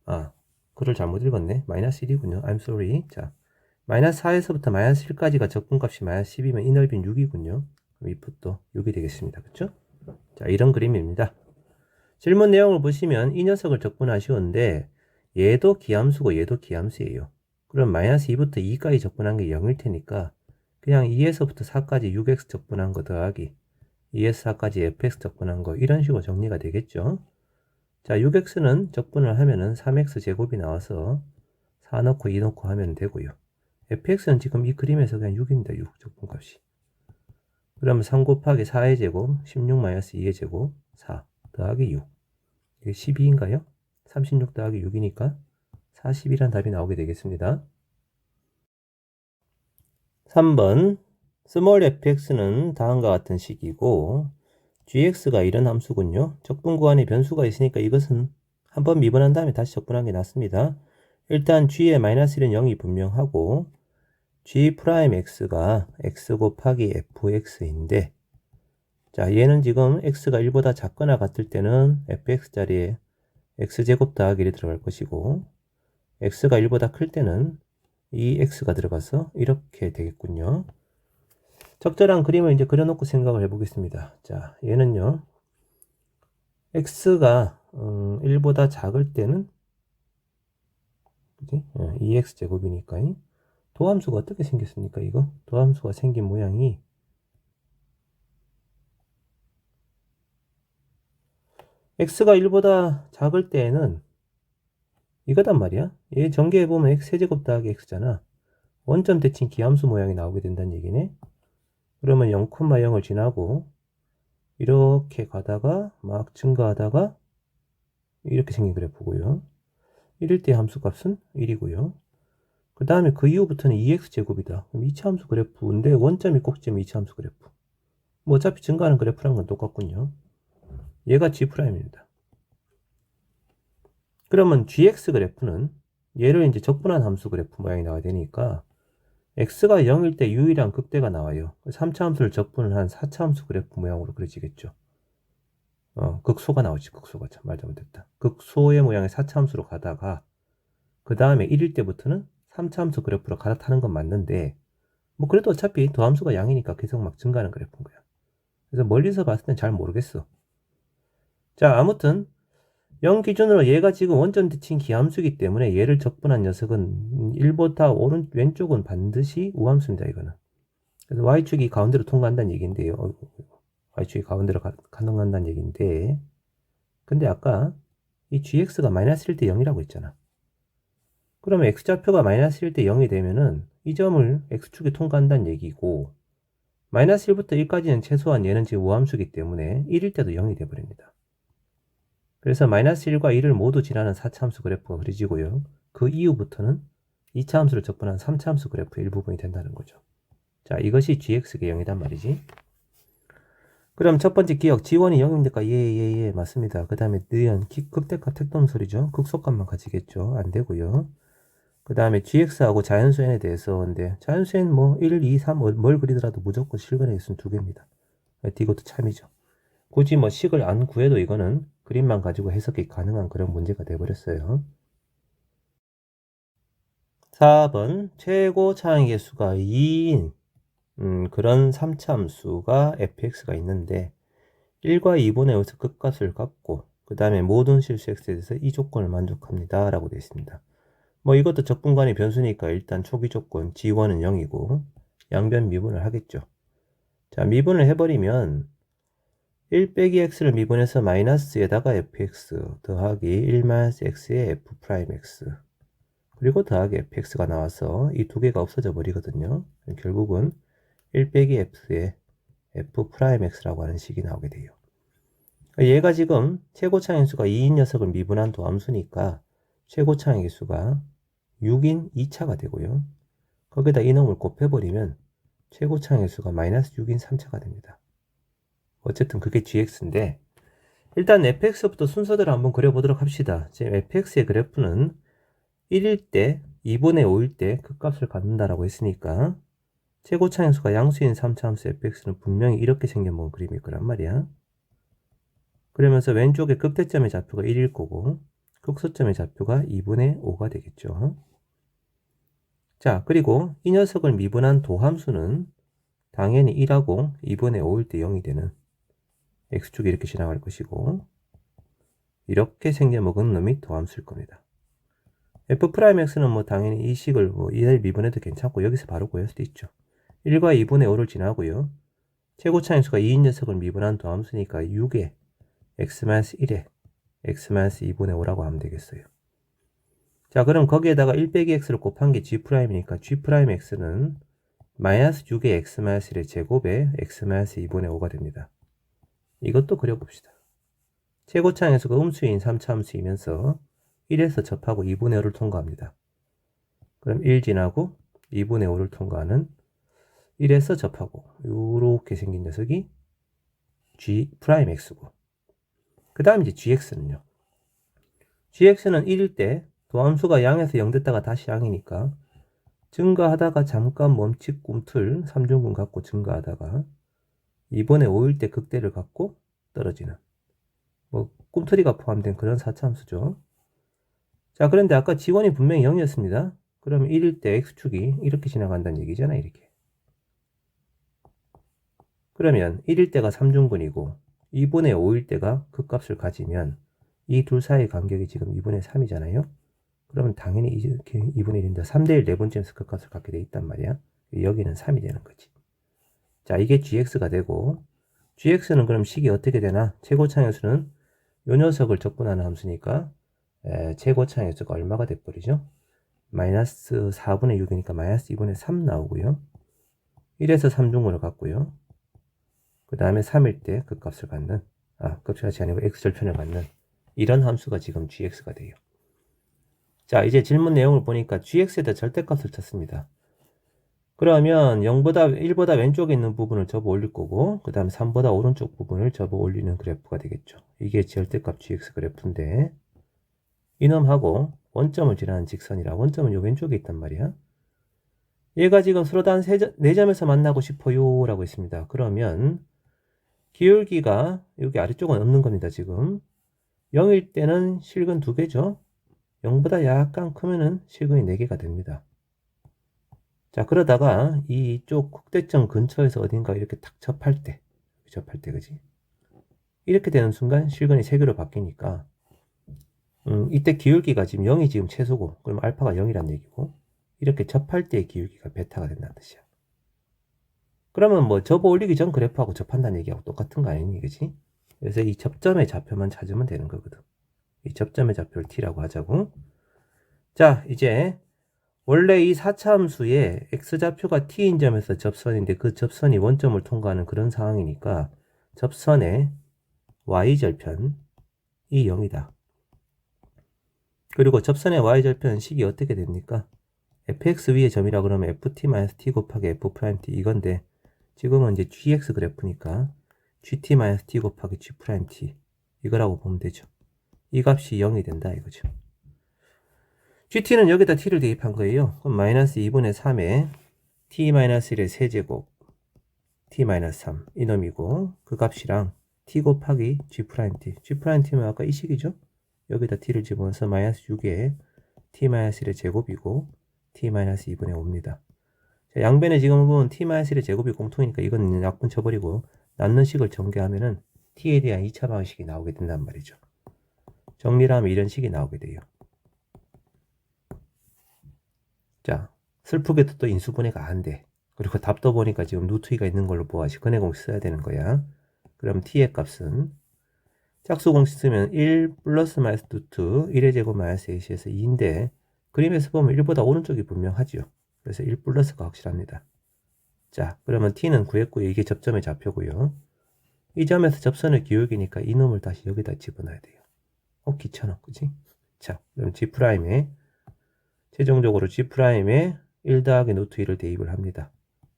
아, 글을 잘못 읽었네. 마이너스 1이군요. I'm sorry. 자, 마이너스 4에서부터 마이너스 1까지가 적분값이 마이너스 10이면 이 넓이는 6이군요. 그럼 이 풋도 6이 되겠습니다. 그쵸? 자, 이런 그림입니다. 질문 내용을 보시면 이 녀석을 적분하시는데 얘도 기함수고 얘도 기함수예요. 그럼 마이너스 2부터 2까지 적분한 게 0일 테니까 그냥 2에서부터 4까지 6x 적분한 거 더하기 2에서 4까지 fx 적분한 거 이런 식으로 정리가 되겠죠. 자, 6x는 적분을 하면은 3x 제곱이 나와서 4 넣고 2 넣고 하면 되고요. fx는 지금 이 그림에서 그냥 6입니다. 6 적분값이. 그러면 3 곱하기 4의 제곱 16 마이너스 2의 제곱 4 더하기 6. 이게 12인가요? 36 더하기 6이니까 40이란 답이 나오게 되겠습니다. 3번 스몰 fx는 다음과 같은 식이고 gx가 이런 함수군요. 적분 구간에 변수가 있으니까 이것은 한번 미분한 다음에 다시 적분한 게 낫습니다. 일단 g의 마이너스 1은 0이 분명하고 g'x가 x 곱하기 fx인데 자, 얘는 지금 x가 1보다 작거나 같을 때는 fx 자리에 x제곱 더하기 1이 들어갈 것이고 x가 1보다 클 때는 이 x가 들어가서 이렇게 되겠군요. 적절한 그림을 이제 그려놓고 생각을 해보겠습니다. 자, 얘는요. x가 1보다 작을 때는 그치? 2x제곱이니까 도함수가 어떻게 생겼습니까? 이거 도함수가 생긴 모양이 x가 1보다 작을 때에는 이거단 말이야. 얘 전개해보면 x 세제곱 더하기 x잖아. 원점 대칭 기함수 모양이 나오게 된다는 얘기네. 그러면 0,0을 지나고 이렇게 가다가 막 증가하다가 이렇게 생긴 그래프고요. 1일 때 함수값은 1이고요. 그 다음에 그 이후부터는 2x제곱이다. 그럼 2차 함수 그래프인데 원점이 꼭지면 2차 함수 그래프. 뭐 어차피 증가하는 그래프랑 건 똑같군요. 얘가 G'입니다. 그러면 GX 그래프는 얘를 이제 적분한 함수 그래프 모양이 나와야 되니까 x가 0일 때 유일한 극대가 나와요. 3차 함수를 적분을 한 4차 함수 그래프 모양으로 그려지겠죠. 극소가 나오지. 극소가 참 말 잘못했다. 극소의 모양의 4차 함수로 가다가 그 다음에 1일 때부터는 3차 함수 그래프로 갈아타는 건 맞는데 뭐 그래도 어차피 도함수가 양이니까 계속 막 증가하는 그래프인 거야. 그래서 멀리서 봤을 땐 잘 모르겠어. 자, 아무튼 0 기준으로 얘가 지금 원점 대칭 기함수이기 때문에 얘를 적분한 녀석은 1보다 왼쪽은 반드시 우함수입니다. 이거는. 그래서 y축이 가운데로 통과한다는 얘기인데요. y축이 가운데로 가능한다는 얘기인데 근데 아까 이 gx가 마이너스 1대 0이라고 했잖아. 그러면 x좌표가 마이너스 1대 0이 되면은 이 점을 x축이 통과한다는 얘기고 마이너스 1부터 1까지는 최소한 얘는 지금 우함수이기 때문에 1일 때도 0이 돼버립니다. 그래서 마이너스 1과 1을 모두 지나는 4차 함수 그래프가 그려지고요. 그 이후부터는 2차 함수를 적분한 3차 함수 그래프의 일부분이 된다는 거죠. 자, 이것이 gx가 0이란 말이지. 그럼 첫 번째 기억, g1이 0입니까? 예, 맞습니다. 그 다음에 느연, 극대값 택dom소리죠. 극소값만 가지겠죠. 안 되고요. 그 다음에 gx하고 자연수 n에 대해서 근데 자연수 n 뭐 1, 2, 3 뭘 그리더라도 무조건 실근의 개수는 2개입니다. 이것도 참이죠. 굳이 뭐 식을 안 구해도 이거는 그림만 가지고 해석이 가능한 그런 문제가 돼버렸어요. 4번 최고 차항의 개수가 2인 그런 3차 함수가 fx가 있는데 1과 2분의 여기서 끝값을 갖고 그 다음에 모든 실수 x에 대해서 이 조건을 만족합니다 라고 되어 있습니다. 뭐 이것도 적분간의 변수니까 일단 초기 조건 g1은 0이고 양변 미분을 하겠죠. 자, 미분을 해버리면 1 빼기 x를 미분해서 마이너스에다가 fx 더하기 1 마이너스 x의 f 프라임 x 그리고 더하기 fx가 나와서 이 두 개가 없어져 버리거든요. 결국은 1 빼기 f의 f 프라임 x라고 하는 식이 나오게 돼요. 얘가 지금 최고차항수가 2인 녀석을 미분한 도함수니까 최고차항수가 6인 2차가 되고요. 거기다 이놈을 곱해버리면 최고차항수가 마이너스 6인 3차가 됩니다. 어쨌든 그게 gx인데 일단 fx부터 순서대로 한번 그려보도록 합시다. 지금 fx의 그래프는 1일 때 2분의 5일 때 그 값을 갖는다라고 했으니까 최고차항수가 양수인 3차함수 fx는 분명히 이렇게 생겨본 그림일 거란 말이야. 그러면서 왼쪽에 극대점의 좌표가 1일 거고 극소점의 좌표가 2분의 5가 되겠죠. 자, 그리고 이 녀석을 미분한 도함수는 당연히 1하고 2분의 5일 때 0이 되는 x축이 이렇게 지나갈 것이고 이렇게 생겨먹은 놈이 도함수일 겁니다. f'x는 뭐 당연히 이 식을 뭐 이를 미분해도 괜찮고 여기서 바로 구할 수도 있죠. 1과 2분의 5를 지나고요. 최고차항수가 2인 녀석을 미분한 도함수니까 6에 x-1에 x-2분의 5라고 하면 되겠어요. 자, 그럼 거기에다가 1 빼기 x를 곱한 게 g'이니까 g'x는 마이너스 6의 x-1의 제곱에 x-2분의 5가 됩니다. 이것도 그려봅시다. 최고차항수가 음수인 3차 함수이면서 1에서 접하고 2분의 5를 통과합니다. 그럼 1 지나고 2분의 5를 통과하는 1에서 접하고 이렇게 생긴 녀석이 g'x고 그 다음 이제 gx는요. gx는 1일 때 도함수가 양에서 0 됐다가 다시 양이니까 증가하다가 잠깐 멈칫 꿈틀 3중근 갖고 증가하다가 2분의 5일 때 극대를 갖고 떨어지는 뭐 꿈틀이가 포함된 그런 4차 함수죠. 자, 그런데 아까 지원이 분명히 0이었습니다. 그러면 1일 때 x축이 이렇게 지나간다는 얘기잖아, 이렇게. 그러면 1일 때가 3중근이고 2분의 5일 때가 그 값을 가지면 이 둘 사이의 간격이 지금 2분의 3이잖아요. 그러면 당연히 이렇게 2분의 1인데 3대1 네 번째에서 그 값을 갖게 돼 있단 말이야. 여기는 3이 되는 거지. 자, 이게 gx가 되고 gx는 그럼 식이 어떻게 되나? 최고차항수는 요 녀석을 적분하는 함수니까 최고차항수가 얼마가 돼버리죠? 마이너스 4분의 6이니까 마이너스 2분의 3 나오고요. 1에서 3중근을 갖고요. 그 다음에 3일 때 그 값을 갖는 값이 아니고 x절편을 갖는 이런 함수가 지금 gx가 돼요. 자, 이제 질문 내용을 보니까 gx에다 절대값을 쳤습니다. 그러면 1보다 왼쪽에 있는 부분을 접어 올릴 거고 그 다음에 3보다 오른쪽 부분을 접어 올리는 그래프가 되겠죠. 이게 절대값 gx 그래프인데 이놈하고 원점을 지나는 직선이라 원점은 요 왼쪽에 있단 말이야. 얘가 지금 서로 단 4점에서 만나고 싶어요 라고 했습니다. 그러면 기울기가 여기 아래쪽은 없는 겁니다. 지금 0일 때는 실근 2개죠. 0보다 약간 크면은 실근이 4개가 됩니다. 자, 그러다가 이쪽 극대점 근처에서 어딘가 이렇게 딱 접할 때 그지? 이렇게 되는 순간 실근이 3개로 바뀌니까 이때 기울기가 지금 0이 지금 최소고 그럼 알파가 0이란 얘기고 이렇게 접할 때의 기울기가 베타가 된다는 뜻이야. 그러면 뭐 접어 올리기 전 그래프하고 접한다는 얘기하고 똑같은 거 아니니, 그지? 그래서 이 접점의 좌표만 찾으면 되는 거거든. 이 접점의 좌표를 t라고 하자고. 자, 이제 원래 이 4차 함수의 x좌표가 t인 점에서 접선인데 그 접선이 원점을 통과하는 그런 상황이니까 접선의 y절편이 0이다. 그리고 접선의 y절편 식이 어떻게 됩니까? fx 위의 점이라 그러면 ft-t 곱하기 f't 이건데 지금은 이제 gx 그래프니까 gt-t 곱하기 g't 이거라고 보면 되죠. 이 값이 0이 된다 이거죠. gt는 여기다 t를 대입한 거예요. 그럼 마이너스 2분의 3에 t-1의 세제곱 t-3 이놈이고 그 값이랑 t 곱하기 g't는 아까 이 식이죠. 여기다 t를 집어넣어서 마이너스 6에 t-1의 제곱이고 t-2분의 5입니다. 자, 양변에 지금 보면 t-1의 제곱이 공통이니까 이건 약분 쳐버리고 남는 식을 전개하면은 t에 대한 2차 방식이 나오게 된단 말이죠. 정리를 하면 이런 식이 나오게 돼요. 자, 슬프게도 또 인수분해가 안 돼. 그리고 답도 보니까 지금 루트 2가 있는 걸로 보아. 근해 공식 써야 되는 거야. 그럼 t의 값은 짝수 공식 쓰면 1 플러스 마이너스 루트 1의 제곱 마이너스 ac에서 2인데 그림에서 보면 1보다 오른쪽이 분명하죠. 그래서 1 플러스가 확실합니다. 자, 그러면 t는 구했고요. 이게 접점의 좌표고요. 이 점에서 접선의 기울기니까 이놈을 다시 여기다 집어넣어야 돼요. 귀찮아, 그지? 자, 그럼 G'에 최종적으로 G'에 1 더하기 루트 1을 대입을 합니다.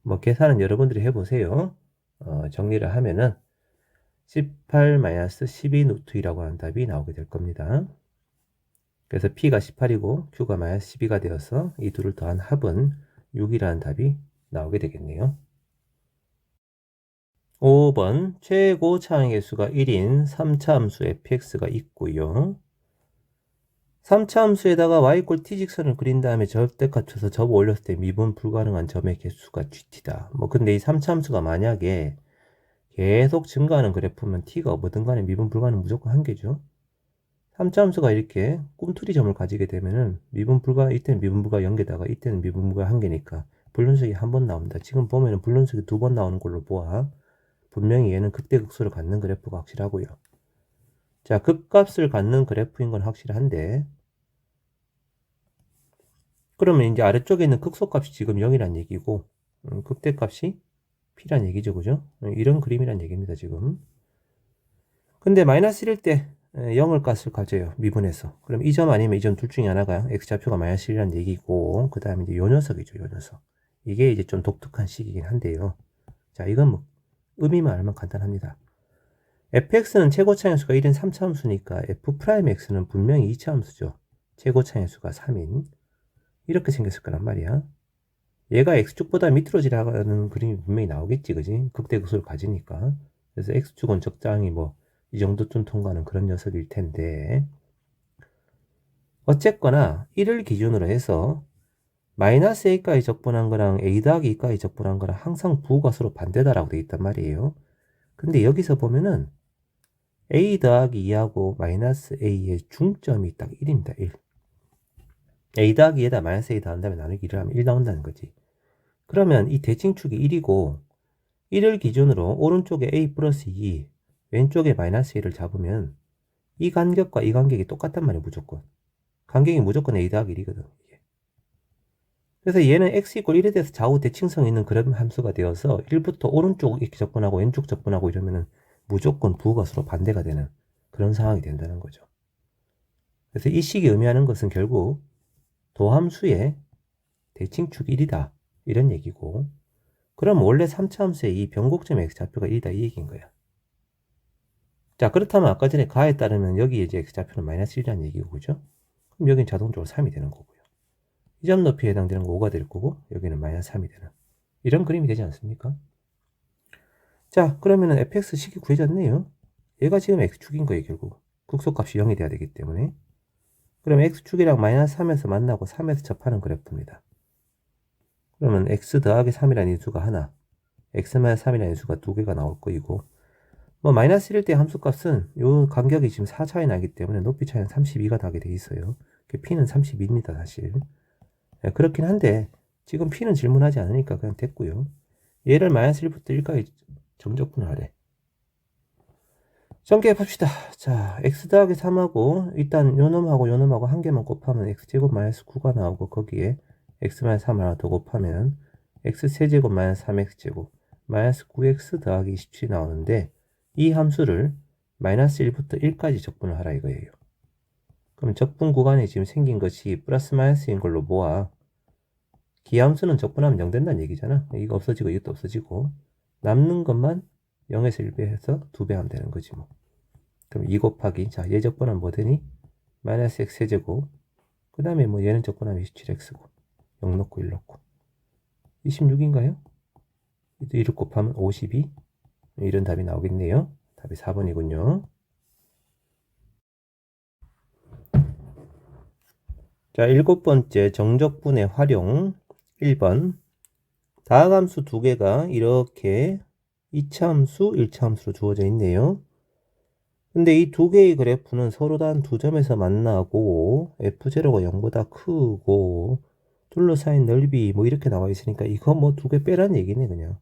뭐 계산은 여러분들이 해보세요. 정리를 하면은 18-12 루트 2라고 하는 답이 나오게 될 겁니다. 그래서 P가 18이고 Q가 마이너스 12가 되어서 이 둘을 더한 합은 6이라는 답이 나오게 되겠네요. 5번 최고 차항의 수가 1인 3차 함수 fx가 있고요. 3차 함수에다가 y = t 직선을 그린 다음에 절대값 쳐서 접어 올렸을 때 미분 불가능한 점의 개수가 gt다. 뭐 근데 이 3차 함수가 만약에 계속 증가하는 그래프면 t가 뭐든 간에 미분 불가능 무조건 한 개죠. 3차 함수가 이렇게 꿈틀이 점을 가지게 되면은 이때는 미분 불가 0개다가 이때는 미분 불가 1개니까 불륜속이 한 번 나옵니다. 지금 보면은 불륜속이 2번 나오는 걸로 보아 분명히 얘는 극대극소를 갖는 그래프가 확실하고요. 자, 극값을 갖는 그래프인 건 확실한데 그러면 이제 아래쪽에 있는 극소값이 지금 0이란 얘기고 극대값이 p란 얘기죠. 그죠? 이런 그림이란 얘기입니다. 지금. 근데 마이너스 1일 때 0을 값을 가져요. 미분해서. 그럼 이 점 아니면 이 점 둘 중에 하나가 x좌표가 마이너스 1이란 얘기고 그 다음에 이제 요 녀석이죠. 요 녀석. 이게 이제 좀 독특한 식이긴 한데요. 자, 이건 뭐 의미만 알면 간단합니다. fx는 최고차의 수가 1인 3차 함수니까 f'x는 분명히 2차 함수죠. 최고차의 수가 3인. 이렇게 생겼을 거란 말이야. 얘가 x축보다 밑으로 지나가는 그림이 분명히 나오겠지, 그지? 극대극소를 가지니까. 그래서 x축은 적당히 뭐 이 정도쯤 통과하는 그런 녀석일 텐데 어쨌거나 1을 기준으로 해서 마이너스 a까지 적분한 거랑 a 더하기 2까지 적분한 거랑 항상 부호가 서로 반대다라고 되어 있단 말이에요. 근데 여기서 보면은 a 더하기 2하고 마이너스 a의 중점이 딱 1입니다. 1. a 더하기 2에다 마이너스 a 더한 다음에 나누기 1을 하면 1 나온다는 거지. 그러면 이 대칭축이 1이고 1을 기준으로 오른쪽에 a 플러스 2 왼쪽에 마이너스 1을 잡으면 이 간격과 이 간격이 똑같단 말이에요. 무조건. 간격이 무조건 a 더하기 1이거든. 그래서 얘는 x = 1에 대해서 좌우 대칭성 있는 그런 함수가 되어서 1부터 오른쪽 이렇게 접근하고 왼쪽 접근하고 이러면은 무조건 부호가 서로 반대가 되는 그런 상황이 된다는 거죠. 그래서 이 식이 의미하는 것은 결국 도함수의 대칭축 1이다. 이런 얘기고 그럼 원래 3차 함수의 이 변곡점 x좌표가 1이다. 이 얘기인 거야. 자, 그렇다면 아까 전에 가에 따르면 여기 이제 x좌표는 마이너스 1이라는 얘기고, 그죠? 그럼 여기는 자동적으로 3이 되는 거고요. 이 점 높이에 해당되는 거 5가 될 거고, 여기는 마이너스 3이 되는. 이런 그림이 되지 않습니까? 자, 그러면은 fx 식이 구해졌네요. 얘가 지금 x축인 거예요, 결국. 극소값이 0이 돼야 되기 때문에. 그럼 x축이랑 마이너스 3에서 만나고 3에서 접하는 그래프입니다. 그러면 x 더하기 3이라는 인수가 하나, x 마이너스 3이라는 인수가 두 개가 나올 거이고, 뭐 마이너스 1일 때 함수값은 요 간격이 지금 4 차이 나기 때문에 높이 차이는 32가 나게 돼 있어요. p는 32입니다, 사실. 네, 그렇긴 한데 지금 p는 질문하지 않으니까 그냥 됐고요. 얘를 마이너스 1부터 1까지 점적분을 하래. 정리해봅시다. 자, x 더하기 3하고 일단 요놈하고 요놈하고 한 개만 곱하면 x제곱 마이너스 9가 나오고 거기에 x 마이너스 3 하나 더 곱하면 x세제곱 마이너스 3x제곱 마이너스 9x 더하기 27이 나오는데 이 함수를 마이너스 1부터 1까지 적분을 하라 이거예요. 그럼 적분 구간에 지금 생긴 것이 플러스 마이너스인 걸로 모아 기함수는 적분하면 0 된다는 얘기잖아. 이거 없어지고 이것도 없어지고 남는 것만 0에서 1배해서 2배 하면 되는 거지 뭐. 그럼 2 곱하기 자 얘 적분하면 뭐 되니? 마이너스 x 세제곱 그 다음에 뭐 얘는 적분하면 27x고 0 넣고 1 넣고 26인가요? 1을 곱하면 52 이런 답이 나오겠네요. 답이 4번이군요. 자, 7번째 정적분의 활용 1번 다항함수 두 개가 이렇게 2차 함수, 1차 함수로 주어져 있네요. 근데 이 두 개의 그래프는 서로 단 두 점에서 만나고 f0가 0보다 크고 둘러싸인 넓이 뭐 이렇게 나와 있으니까 이거 뭐 두 개 빼라는 얘기네 그냥.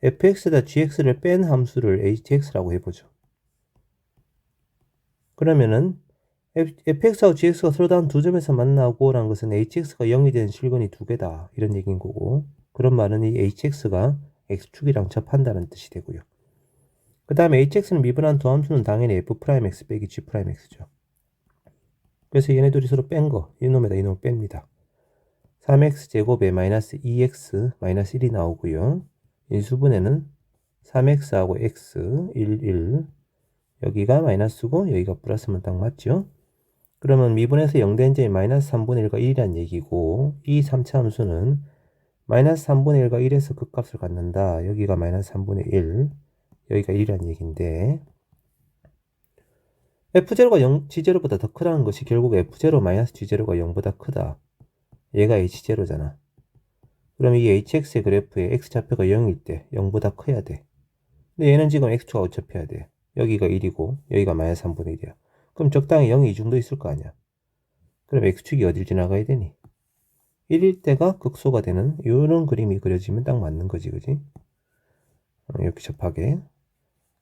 fx에다 gx를 뺀 함수를 hx라고 해보죠. 그러면은 fx하고 gx가 서로 다른 두 점에서 만나고 라는 것은 hx가 0이 되는 실근이 두 개다 이런 얘기인 거고, 그런 말은 이 hx가 x축이랑 접한다는 뜻이 되고요. 그 다음에 hx는 미분한 두 함수는 당연히 f'x 빼기 g'x죠. 그래서 얘네들이 서로 뺀 거, 이놈에다 이놈 뺍니다. 3x제곱에 마이너스 2x 마이너스 1이 나오고요. 인수분해는 3x하고 x 1 여기가 마이너스고 여기가 플러스면 딱 맞죠? 그러면 미분해서 0 된 점이 마이너스 3분의 1과 1이란 얘기고, 이 3차 함수는 마이너스 3분의 1과 1에서 극값을 갖는다. 여기가 마이너스 3분의 1, 여기가 1이란 얘기인데, f0가 0, g0보다 더 크다는 것이 결국 f0 마이너스 g0가 0보다 크다. 얘가 h0잖아. 그럼 이 hx의 그래프에 x좌표가 0일 때 0보다 커야 돼. 근데 얘는 지금 x축하고 접해야 돼. 여기가 1이고 여기가 마이너스 3분의 1이야. 그럼 적당히 0이 이 정도 있을 거 아니야. 그럼 x축이 어딜 지나가야 되니? 1일 때가 극소가 되는 이런 그림이 그려지면 딱 맞는 거지, 그지? 이렇게 접하게.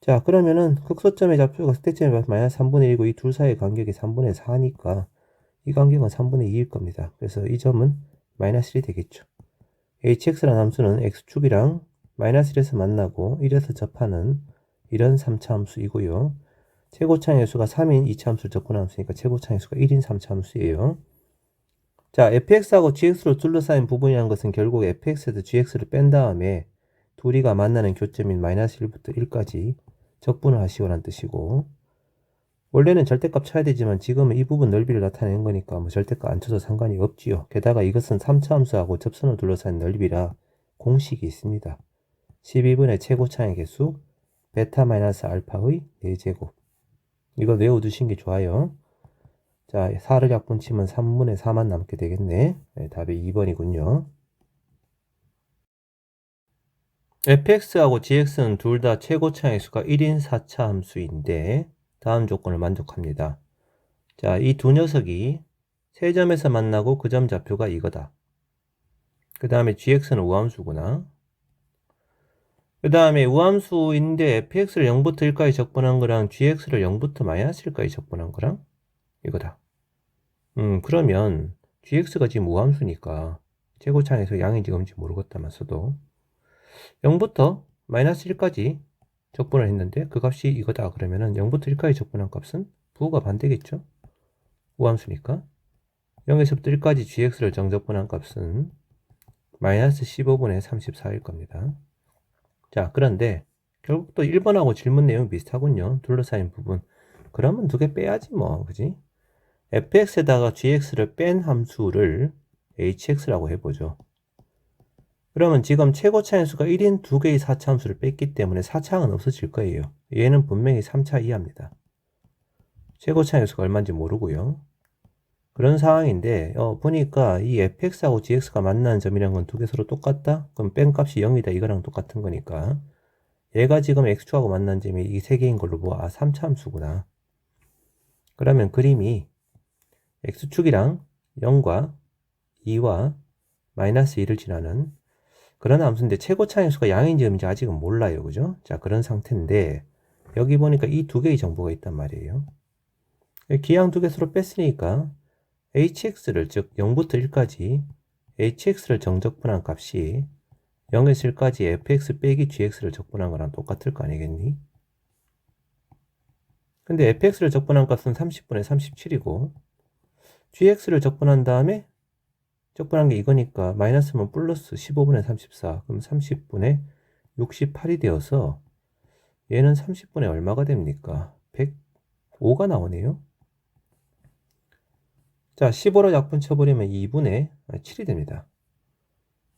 자, 그러면은 극소점의 좌표가 스택점의 마이너스 3분의 1이고 이 둘 사이의 간격이 3분의 4니까 이 간격은 3분의 2일 겁니다. 그래서 이 점은 마이너스 1이 되겠죠. hx라는 함수는 x축이랑 마이너스 1에서 만나고 1에서 접하는 이런 3차 함수이고요. 최고차의 수가 3인 2차 함수를 접근한 함수니까 최고차의 수가 1인 3차 함수예요. 자, fx하고 gx로 둘러싸인 부분이라는 것은 결국 fx에서 gx를 뺀 다음에 둘이가 만나는 교점인 마이너스 1부터 1까지 적분을 하시오라는 뜻이고, 원래는 절대값 쳐야 되지만 지금은 이 부분 넓이를 나타내는 거니까 뭐 절대값 안 쳐도 상관이 없지요. 게다가 이것은 3차 함수하고 접선을 둘러싼 넓이라 공식이 있습니다. 12분의 최고차의 개수 베타 마이너스 알파의 4제곱. 이거 외워두신 게 좋아요. 자, 4를 약분치면 3분의 4만 남게 되겠네. 네, 답이 2번이군요. fx하고 gx는 둘 다 최고차의 수가 1인 4차 함수인데 다음 조건을 만족합니다. 자, 이 두 녀석이 세 점에서 만나고 그 점 좌표가 이거다. 그 다음에 gx는 우함수구나. 그 다음에 우함수인데 fx를 0부터 1까지 적분한 거랑 gx를 0부터 마이너스 1까지 적분한 거랑 이거다. 그러면 gx가 지금 우함수니까 최고차에서 양인지 음인지 모르겠다면서도 0부터 마이너스 1까지 적분을 했는데 그 값이 이거다. 그러면은 0부터 1까지 적분한 값은 부호가 반대겠죠? 우함수니까 0에서부터 1까지 gx를 정적분한 값은 마이너스 15분의 34일 겁니다. 자, 그런데 결국 또 1번하고 질문 내용 비슷하군요. 둘러싸인 부분. 그러면 두 개 빼야지 뭐, 그지? fx에다가 gx를 뺀 함수를 hx라고 해보죠. 그러면 지금 최고차의 수가 1인 두 개의 4차 함수를 뺐기 때문에 4차항은 없어질 거예요. 얘는 분명히 3차 이하입니다. 최고차의 수가 얼마인지 모르고요. 그런 상황인데 보니까 이 fx하고 gx가 만나는 점이란 건 두 개 서로 똑같다? 그럼 뺀 값이 0이다 이거랑 똑같은 거니까 얘가 지금 x축하고 만난 점이 이 세 개인 걸로 보아 3차 함수구나. 그러면 그림이 x축이랑 0과 2와 마이너스 1을 지나는 그런 함수인데 최고차의 수가 양인지 음인지 아직은 몰라요. 그죠? 자, 그런 상태인데 여기 보니까 이 두 개의 정보가 있단 말이에요. 기항 두 개 서로 뺐으니까 hx를 즉 0부터 1까지 hx를 정적분한 값이 0에서 1까지 fx 빼기 gx를 적분한 거랑 똑같을 거 아니겠니? 근데 fx를 적분한 값은 30분의 37이고 gx를 적분한 다음에 적분한 게 이거니까 마이너스면 플러스 15분의 34 그럼 30분의 68이 되어서 얘는 30분의 얼마가 됩니까? 105가 나오네요. 자, 15로 약분 쳐버리면 2분의 7이 됩니다.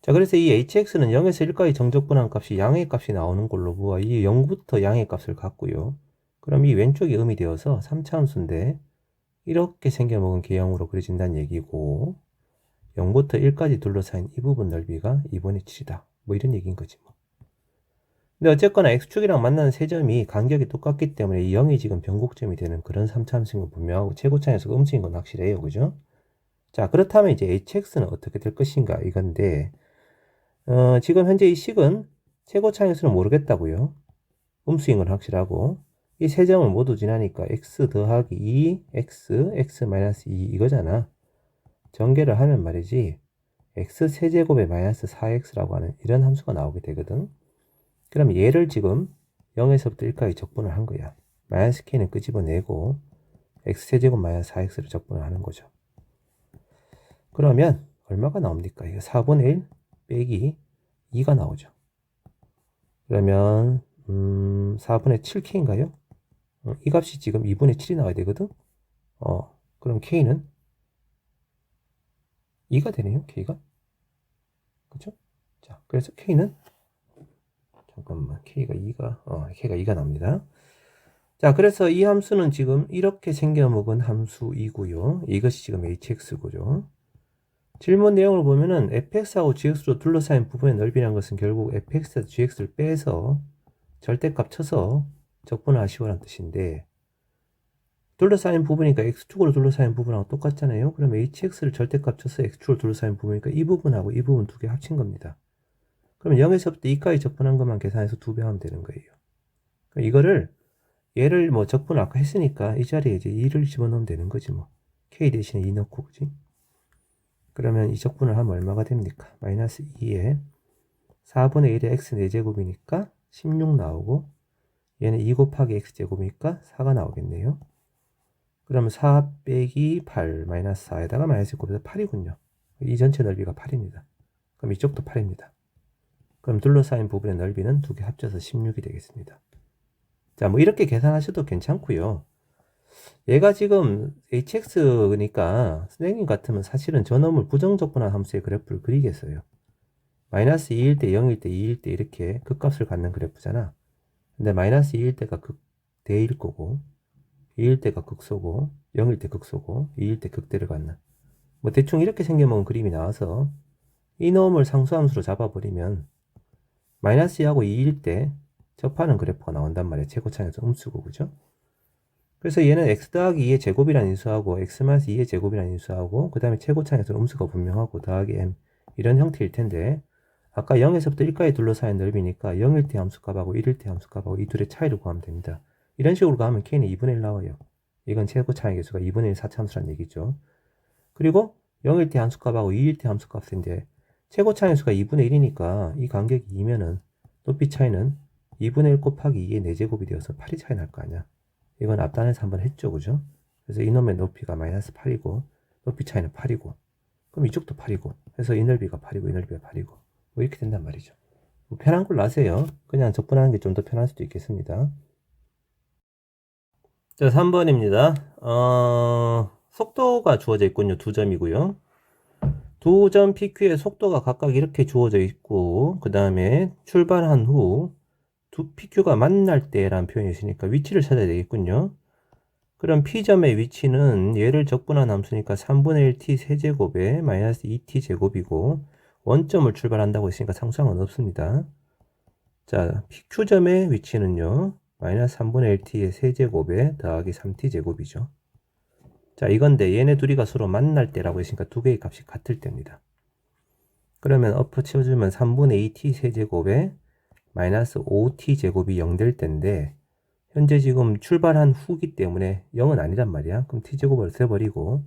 자, 그래서 이 hx는 0에서 1까지 정적분한 값이 양의 값이 나오는 걸로 보아 이 0부터 양의 값을 갖고요. 그럼 이 왼쪽이 음이 되어서 3차 함수인데 이렇게 생겨먹은 개형으로 그려진다는 얘기고 0부터 1까지 둘러싸인 이 부분 넓이가 2분의 7이다. 뭐 이런 얘기인 거지 뭐. 근데 어쨌거나 x축이랑 만나는 세 점이 간격이 똑같기 때문에 이 0이 지금 변곡점이 되는 그런 3차 함수인 건 분명하고 최고차에서 음수인 건 확실해요. 그죠? 자, 그렇다면 이제 hx는 어떻게 될 것인가 이건데 지금 현재 이 식은 최고차항수는 모르겠다고요. 음수인 건 확실하고 이 세 점을 모두 지나니까 x 더하기 2, x 마이너스 2 이거잖아. 전개를 하면 말이지 x 세제곱에 마이너스 4x라고 하는 이런 함수가 나오게 되거든. 그럼 얘를 지금 0에서부터 1까지 적분을 한 거야. 마이너스 k는 끄집어내고 x 세제곱 마이너스 4x를 적분을 하는 거죠. 그러면 얼마가 나옵니까? 이거 4분의 1 빼기 2가 나오죠. 그러면 4분의 7k인가요? 이 값이 지금 2분의 7이 나와야 되거든. 그럼 k는 2가 되네요. k가. 그죠? 자, 그래서 k는 잠깐만. k가 2가 나옵니다. 자, 그래서 이 함수는 지금 이렇게 생겨먹은 함수이고요. 이것이 지금 hx고요. 질문 내용을 보면은 fx하고 gx로 둘러싸인 부분의 넓이란 것은 결국 fx에서 gx를 빼서 절대값 쳐서 적분을 하시오라는 뜻인데, 둘러싸인 부분이니까 x축으로 둘러싸인 부분하고 똑같잖아요. 그럼 hx를 절대값 쳐서 x축으로 둘러싸인 부분이니까 이 부분하고 이 부분 두 개 합친 겁니다. 그럼 0에서부터 2까지 적분한 것만 계산해서 2배 하면 되는 거예요. 그럼 이거를 얘를 뭐 적분 아까 했으니까 이 자리에 이제 2를 집어넣으면 되는 거지 뭐. k 대신에 2 넣고, 그지? 그러면 이 적분을 하면 얼마가 됩니까? 마이너스 2에 4분의 1의 x 4제곱이니까 16 나오고, 얘는 2 곱하기 x제곱이니까 4가 나오겠네요. 그러면 4 빼기 8 마이너스 4에다가 마이너스 곱해서 8이군요. 이 전체 넓이가 8입니다. 그럼 이쪽도 8입니다. 그럼 둘러싸인 부분의 넓이는 두 개 합쳐서 16이 되겠습니다. 자, 뭐 이렇게 계산하셔도 괜찮고요. 얘가 지금 hx니까 선생님 같으면 사실은 저놈을 부정적분한 함수의 그래프를 그리겠어요. 마이너스 2일 때 0일 때 2일 때 이렇게 극값을 갖는 그래프잖아. 근데 마이너스 2일 때가 극대일 거고, 2일 때가 극소고, 0일 때 극소고, 2일 때 극대를 갖는, 뭐 대충 이렇게 생겨먹은 그림이 나와서 이 놈을 상수함수로 잡아버리면 마이너스 2하고 2일 때 접하는 그래프가 나온단 말이에요. 최고차항에서 음수고, 그죠? 그래서 얘는 x 더하기 2의 제곱이라는 인수하고 x 마이너스 2의 제곱이라는 인수하고 그 다음에 최고차항에서 음수가 분명하고 더하기 m 이런 형태일 텐데, 아까 0에서부터 1까지 둘러싸인 넓이니까 0일 때 함수값하고 1일 때 함수값하고 이 둘의 차이를 구하면 됩니다. 이런 식으로 가면 k는 2분의 1 나와요. 이건 최고차항의 개수가 2분의 1 4차함수라는 얘기죠. 그리고 0일 때 함수값하고 2일 때 함수값인데 최고차항의 수가 2분의 1이니까 이 간격이 2면은 높이 차이는 2분의 1 곱하기 2의 4제곱이 되어서 8이 차이 날 거 아니야. 이건 앞단에서 한번 했죠, 그죠? 그래서 이놈의 높이가 마이너스 8이고 높이 차이는 8이고, 그럼 이쪽도 8이고 해서 이 넓이가 8이고 이 넓이가 8이고 뭐 이렇게 된단 말이죠. 뭐 편한 걸로 하세요. 그냥 적분하는 게 좀 더 편할 수도 있겠습니다. 자, 3번입니다. 속도가 주어져 있군요. 2점이고요. 두 점 PQ의 속도가 각각 이렇게 주어져 있고, 그 다음에 출발한 후 두 PQ가 만날 때라는 표현이 있으니까 위치를 찾아야 되겠군요. 그럼 P점의 위치는 얘를 적분한 함수니까 3분의 1t 세제곱에 마이너스 2t 제곱이고, 원점을 출발한다고 했으니까 상수항은 없습니다. 자, PQ점의 위치는요, 마이너스 3분의 1t의 세제곱에 더하기 3t 제곱이죠. 자, 이건데 얘네 둘이가 서로 만날 때라고 했으니까 두 개의 값이 같을 때입니다. 그러면 엎어 치워주면 3분의 2t 세제곱에 마이너스 5t 제곱이 0 될 때인데, 현재 지금 출발한 후기 때문에 0은 아니란 말이야. 그럼 t제곱을 써버리고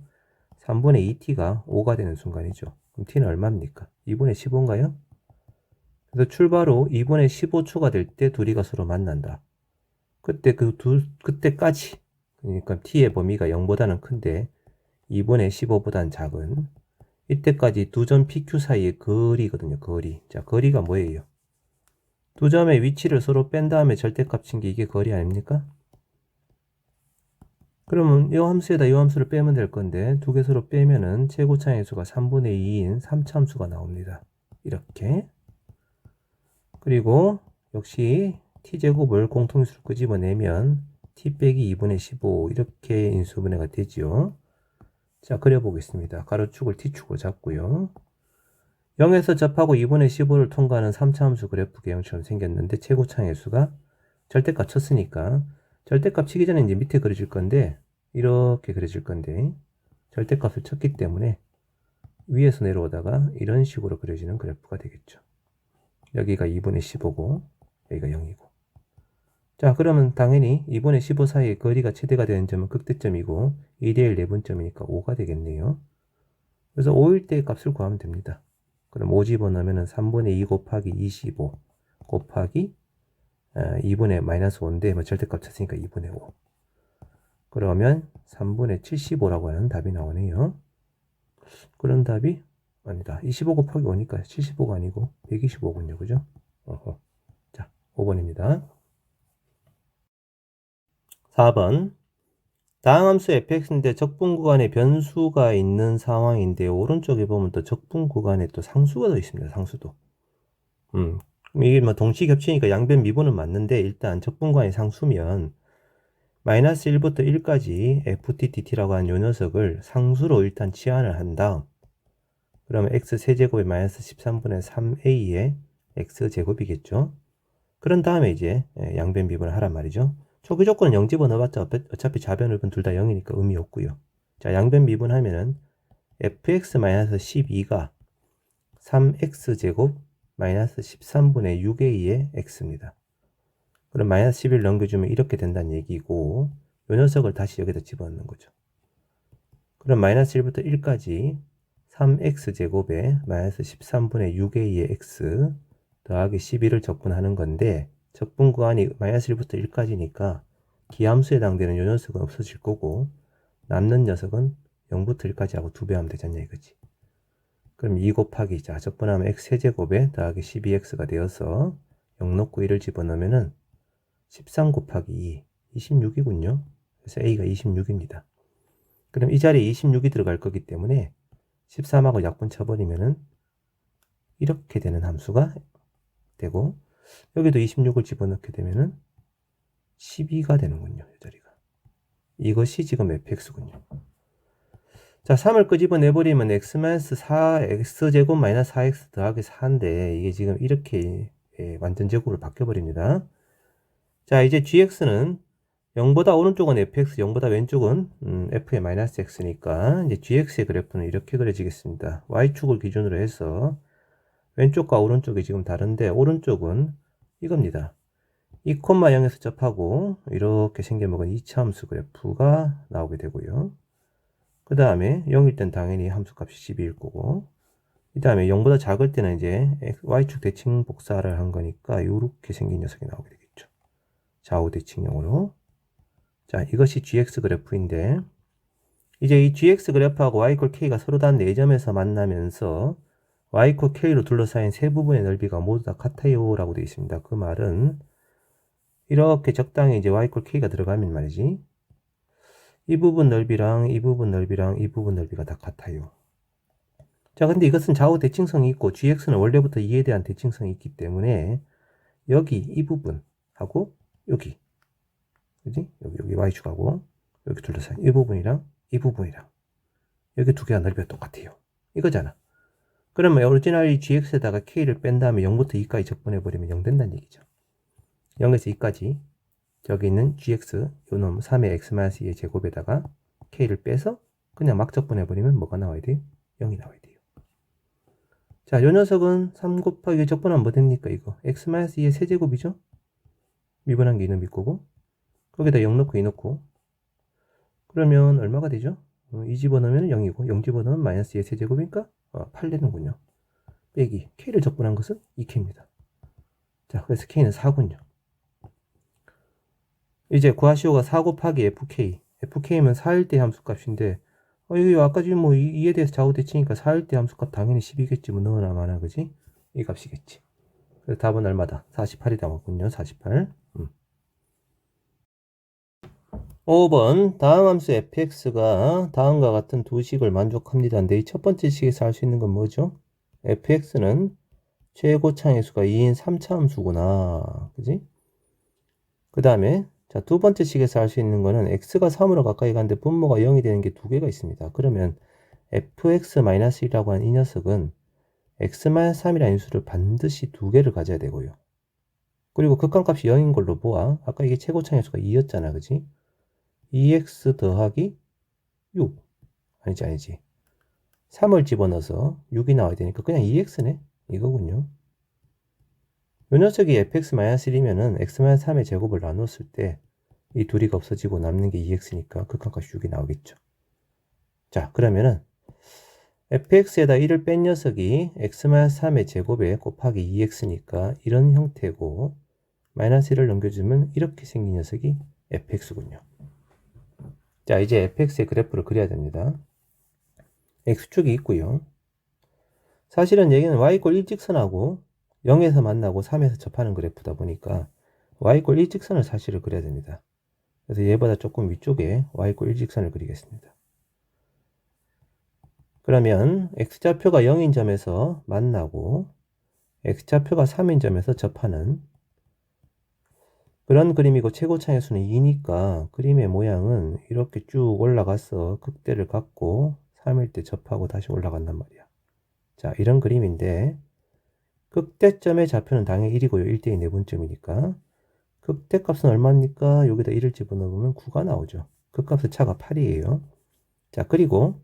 3분의 2t가 5가 되는 순간이죠. 그럼 t는 얼마입니까? 2분의 15인가요? 그래서 출발 후 2분의 15초가 될 때 둘이가 서로 만난다. 그때 그때까지, 그러니까 t의 범위가 0보다는 큰데 2분의 15보다는 작은, 이때까지 두 점 PQ 사이의 거리거든요. 거리. 자, 거리가 뭐예요? 두 점의 위치를 서로 뺀 다음에 절대값 친 게 이게 거리 아닙니까? 그러면 이 함수에다 이 함수를 빼면 될 건데, 두 개 서로 빼면은 최고차항의 수가 3분의 2인 3차함수가 나옵니다. 이렇게. 그리고 역시 t제곱을 공통인수로 끄집어내면 t 빼기 2분의 15 이렇게 인수분해가 되지요. 자, 그려보겠습니다. 가로축을 t축으로 잡고요. 0에서 접하고 2분의 15를 통과하는 3차 함수 그래프 개형처럼 생겼는데, 최고차항의 수가 절대값 쳤으니까 절대값 치기 전에 이제 밑에 그려질 건데, 이렇게 그려질 건데, 절대값을 쳤기 때문에 위에서 내려오다가 이런 식으로 그려지는 그래프가 되겠죠. 여기가 2분의 15고 여기가 0이고. 자, 그러면 당연히 2분의 15 사이의 거리가 최대가 되는 점은 극대점이고 1대1 내분점이니까 5가 되겠네요. 그래서 5일 때 값을 구하면 됩니다. 그럼 5 집어넣으면 3분의 2 곱하기 25 곱하기 2분의 마이너스 5인데 뭐 절대값 찾으니까 2분의 5. 그러면 3분의 75라고 하는 답이 나오네요. 그런 답이 아니다. 25 곱하기 5니까 75가 아니고 125군요. 그죠? 자, 5번입니다. 4번. 다항 함수 fx인데 적분 구간에 변수가 있는 상황인데 오른쪽에 보면 또 적분 구간에 또 상수가 더 있습니다. 상수도. 이게 뭐 동시 겹치니까 양변 미분은 맞는데 일단 적분 구간이 상수면 마이너스 1부터 1까지 fttt라고 하는 요 녀석을 상수로 일단 치환을 한 다음 그러면 x세제곱에 마이너스 13분의 3a의 x제곱이겠죠. 그런 다음에 이제 양변 미분을 하란 말이죠. 초기 조건은 0 집어넣어봤자 어차피 좌변을분 둘 다 0이니까 의미 없고요. 자, 양변 미분하면은 fx-12가 3x제곱 마이너스 13분의 6a의 x입니다. 그럼 마이너스 11 넘겨주면 이렇게 된다는 얘기고 이 녀석을 다시 여기다 집어넣는 거죠. 그럼 마이너스 1부터 1까지 3x제곱에 마이너스 13분의 6a의 x 더하기 11을 적분하는 건데 적분 구간이 마이너스 1부터 1까지니까 기함수에 해당되는 요 녀석은 없어질 거고 남는 녀석은 0부터 1까지 하고 2배 하면 되잖냐 이거지. 그럼 2 곱하기 자 적분하면 x 세제곱에 더하기 12x가 되어서 0 넣고 1을 집어넣으면은 13 곱하기 2 26이군요. 그래서 a가 26입니다. 그럼 이 자리에 26이 들어갈 거기 때문에 13하고 약분 쳐버리면은 이렇게 되는 함수가 되고 여기도 26을 집어넣게 되면은 12가 되는군요. 이 자리가. 이것이 지금 fx군요. 자, 3을 끄집어내버리면 x-4 x제곱 마이너스 4x 더하기 4인데 이게 지금 이렇게 완전 제곱으로 바뀌어버립니다. 자, 이제 gx는 0보다 오른쪽은 fx, 0보다 왼쪽은 f의 마이너스 x니까 이제 gx의 그래프는 이렇게 그려지겠습니다. y축을 기준으로 해서 왼쪽과 오른쪽이 지금 다른데 오른쪽은 이겁니다. 2,0에서 접하고 이렇게 생겨먹은 2차 함수 그래프가 나오게 되고요. 그 다음에 0일 땐 당연히 함수값이 12일 거고 그 다음에 0보다 작을 때는 이제 y축 대칭 복사를 한 거니까 이렇게 생긴 녀석이 나오게 되겠죠. 좌우 대칭형으로. 자, 이것이 gx 그래프인데 이제 이 gx 그래프하고 y = k가 서로 단 4점에서 만나면서 y = k로 둘러싸인 세 부분의 넓이가 모두 다 같아요 라고 되어 있습니다. 그 말은 이렇게 적당히 이제 y = k가 들어가면 말이지 이 부분 넓이랑 이 부분 넓이랑 이 부분 넓이가 다 같아요. 자, 근데 이것은 좌우 대칭성이 있고 gx는 원래부터 2에 대한 대칭성이 있기 때문에 여기 이 부분하고 여기 그지? 여기 y축하고 여기 둘러싸인 이 부분이랑 이 부분이랑 여기 두 개가 넓이가 똑같아요. 이거잖아. 그러면 오리지널 gx에다가 k를 뺀 다음에 0부터 2까지 적분해버리면 0 된다는 얘기죠. 0에서 2까지 저기 있는 gx 요 놈 3의 x-2의 제곱에다가 k를 빼서 그냥 막 적분해버리면 뭐가 나와야 돼요? 0이 나와야 돼요. 자, 요 녀석은 3 곱하기 적분하면 뭐 됩니까 이거? x-2의 세제곱이죠? 미분한 게 이놈 있고 거기다 0 넣고 2 넣고 그러면 얼마가 되죠? 2 집어넣으면 0이고 0 집어넣으면 마이너스 2의 세제곱이니까 8 되는군요. 빼기 k를 적분한 것은 2k입니다. 자, 그래서 k는 4군요. 이제 구하시오가 4 곱하기 fk fk면 4일 때 함수값인데 여기 아까 지금 뭐 2에 대해서 좌우 대칭이니까 4일 때 함수값 당연히 10이겠지 뭐 넣어나 마나 그지? 이 값이겠지. 그래서 답은 얼마다? 48이 나왔군요. 48. 5번 다음 함수 fx가 다음과 같은 두 식을 만족합니다. 근데 이 첫 번째 식에서 알 수 있는 건 뭐죠? fx는 최고차의 수가 2인 3차 함수구나. 그지? 그 다음에 자, 두 번째 식에서 알 수 있는 거는 x가 3으로 가까이 가는데 분모가 0이 되는 게 두 개가 있습니다. 그러면 fx-1이라고 하는 이 녀석은 x-3이라는 인수를 반드시 두 개를 가져야 되고요. 그리고 극한값이 0인 걸로 보아. 아까 이게 최고차의 수가 2였잖아. 그지? 2x 더하기 6 아니지 3을 집어넣어서 6이 나와야 되니까 그냥 2x네 이거군요. 요 녀석이 fx-1이면은 x-3의 제곱을 나눴을 때 이 둘이가 없어지고 남는 게 2x니까 극한값이 6이 나오겠죠. 자, 그러면은 fx에다 1을 뺀 녀석이 x-3의 제곱에 곱하기 2x니까 이런 형태고, 마이너스 1을 넘겨주면 이렇게 생긴 녀석이 fx군요. 자, 이제 fx의 그래프를 그려야 됩니다. x축이 있고요. 사실은 여기는 y= 일직선하고 0에서 만나고 3에서 접하는 그래프다 보니까 y= 일직선을 사실을 그려야 됩니다. 그래서 얘보다 조금 위쪽에 y= 일직선을 그리겠습니다. 그러면 x좌표가 0인 점에서 만나고 x좌표가 3인 점에서 접하는 그런 그림이고, 최고차의 수는 2니까 그림의 모양은 이렇게 쭉 올라가서 극대를 갖고 3일 때 접하고 다시 올라간단 말이야. 자, 이런 그림인데 극대점의 좌표는 당연히 1이고요. 1대의 내분점이니까. 극대값은 얼마입니까? 여기다 1을 집어넣으면 9가 나오죠. 극값의 차가 8이에요. 자, 그리고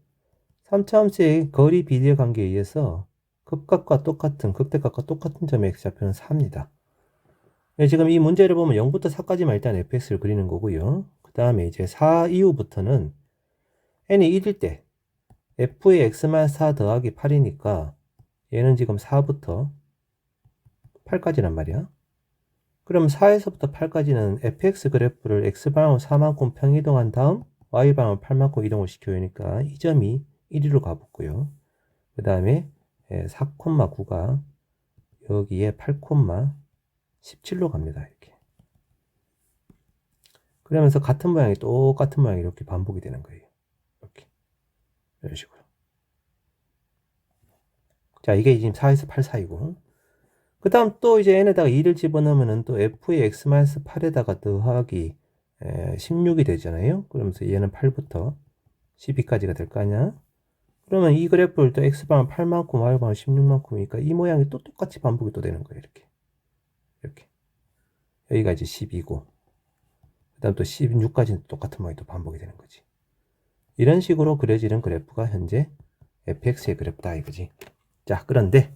3차함수의 거리 비례 관계에 의해서 극값과 똑같은, 극대값과 똑같은 점의 x좌표는 4입니다. 네, 지금 이 문제를 보면 0부터 4까지만 일단 fx를 그리는 거고요. 그 다음에 이제 4 이후부터는 n이 1일 때 f의 x-4 더하기 8이니까 얘는 지금 4부터 8까지란 말이야. 그럼 4에서부터 8까지는 fx 그래프를 x방향 4만큼 평이동한 다음 y방향 8만큼 이동을 시켜야 하니까 이 점이 1위로 가붙고요. 그 다음에 4,9가 여기에 8,17로 갑니다. 이렇게. 그러면서 같은 모양이 똑같은 모양이 이렇게 반복이 되는 거예요. 이렇게. 이런 식으로. 자, 이게 지금 4에서 8 사이고. 그 다음 또 이제 n에다가 2를 집어넣으면 또 f의 x-8에다가 더하기 16이 되잖아요. 그러면서 얘는 8부터 12까지가 될 거 아니야? 그러면 이 그래프를 또 x방은 8만큼, y방은 16만큼이니까 이 모양이 또 똑같이 반복이 또 되는 거예요. 이렇게. 이렇게. 여기가 이제 12고, 그 다음 또 16까지는 똑같은 모양이 또 반복이 되는 거지. 이런 식으로 그려지는 그래프가 현재 fx의 그래프다 이거지. 자, 그런데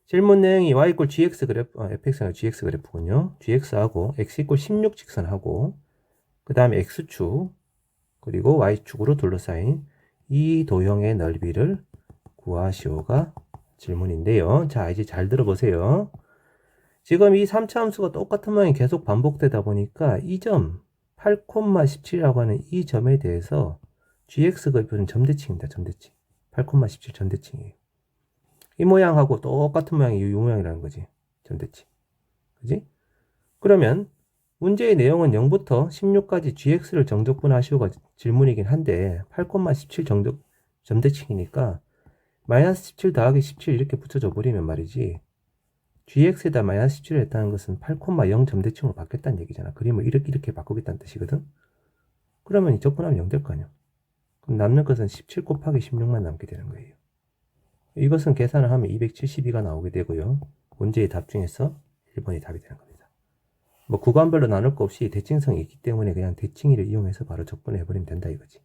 질문 내용이 y= gx 그래프, fx가 gx 그래프군요. gx하고 x = 16 직선하고, 그 다음에 x축, 그리고 y축으로 둘러싸인 이 도형의 넓이를 구하시오가 질문인데요. 자, 이제 잘 들어보세요. 지금 이 3차 함수가 똑같은 모양이 계속 반복되다 보니까 이 점 8,17이라고 하는 이 점에 대해서 gx 그래프는 점대칭입니다. 점대칭. 8,17 점대칭이에요. 이 모양하고 똑같은 모양이 이 모양이라는 거지. 점대칭. 그지? 그러면 문제의 내용은 0부터 16까지 gx를 정적분하시오가 질문이긴 한데 8,17 점대칭이니까 마이너스 17 더하기 17 이렇게 붙여줘 버리면 말이지, gx에다 마이너스 17을 했다는 것은 8,0 점대칭으로 바뀌었다는 얘기잖아. 그림을 이렇게 바꾸겠다는 뜻이거든. 그러면 이 적분하면 0 될 거 아니야. 그럼 남는 것은 17 곱하기 16만 남게 되는 거예요. 이것은 계산을 하면 272가 나오게 되고요. 문제의 답 중에서 1번이 답이 되는 겁니다. 뭐 구간별로 나눌 거 없이 대칭성이 있기 때문에 그냥 대칭이를 이용해서 바로 적분해 버리면 된다 이거지.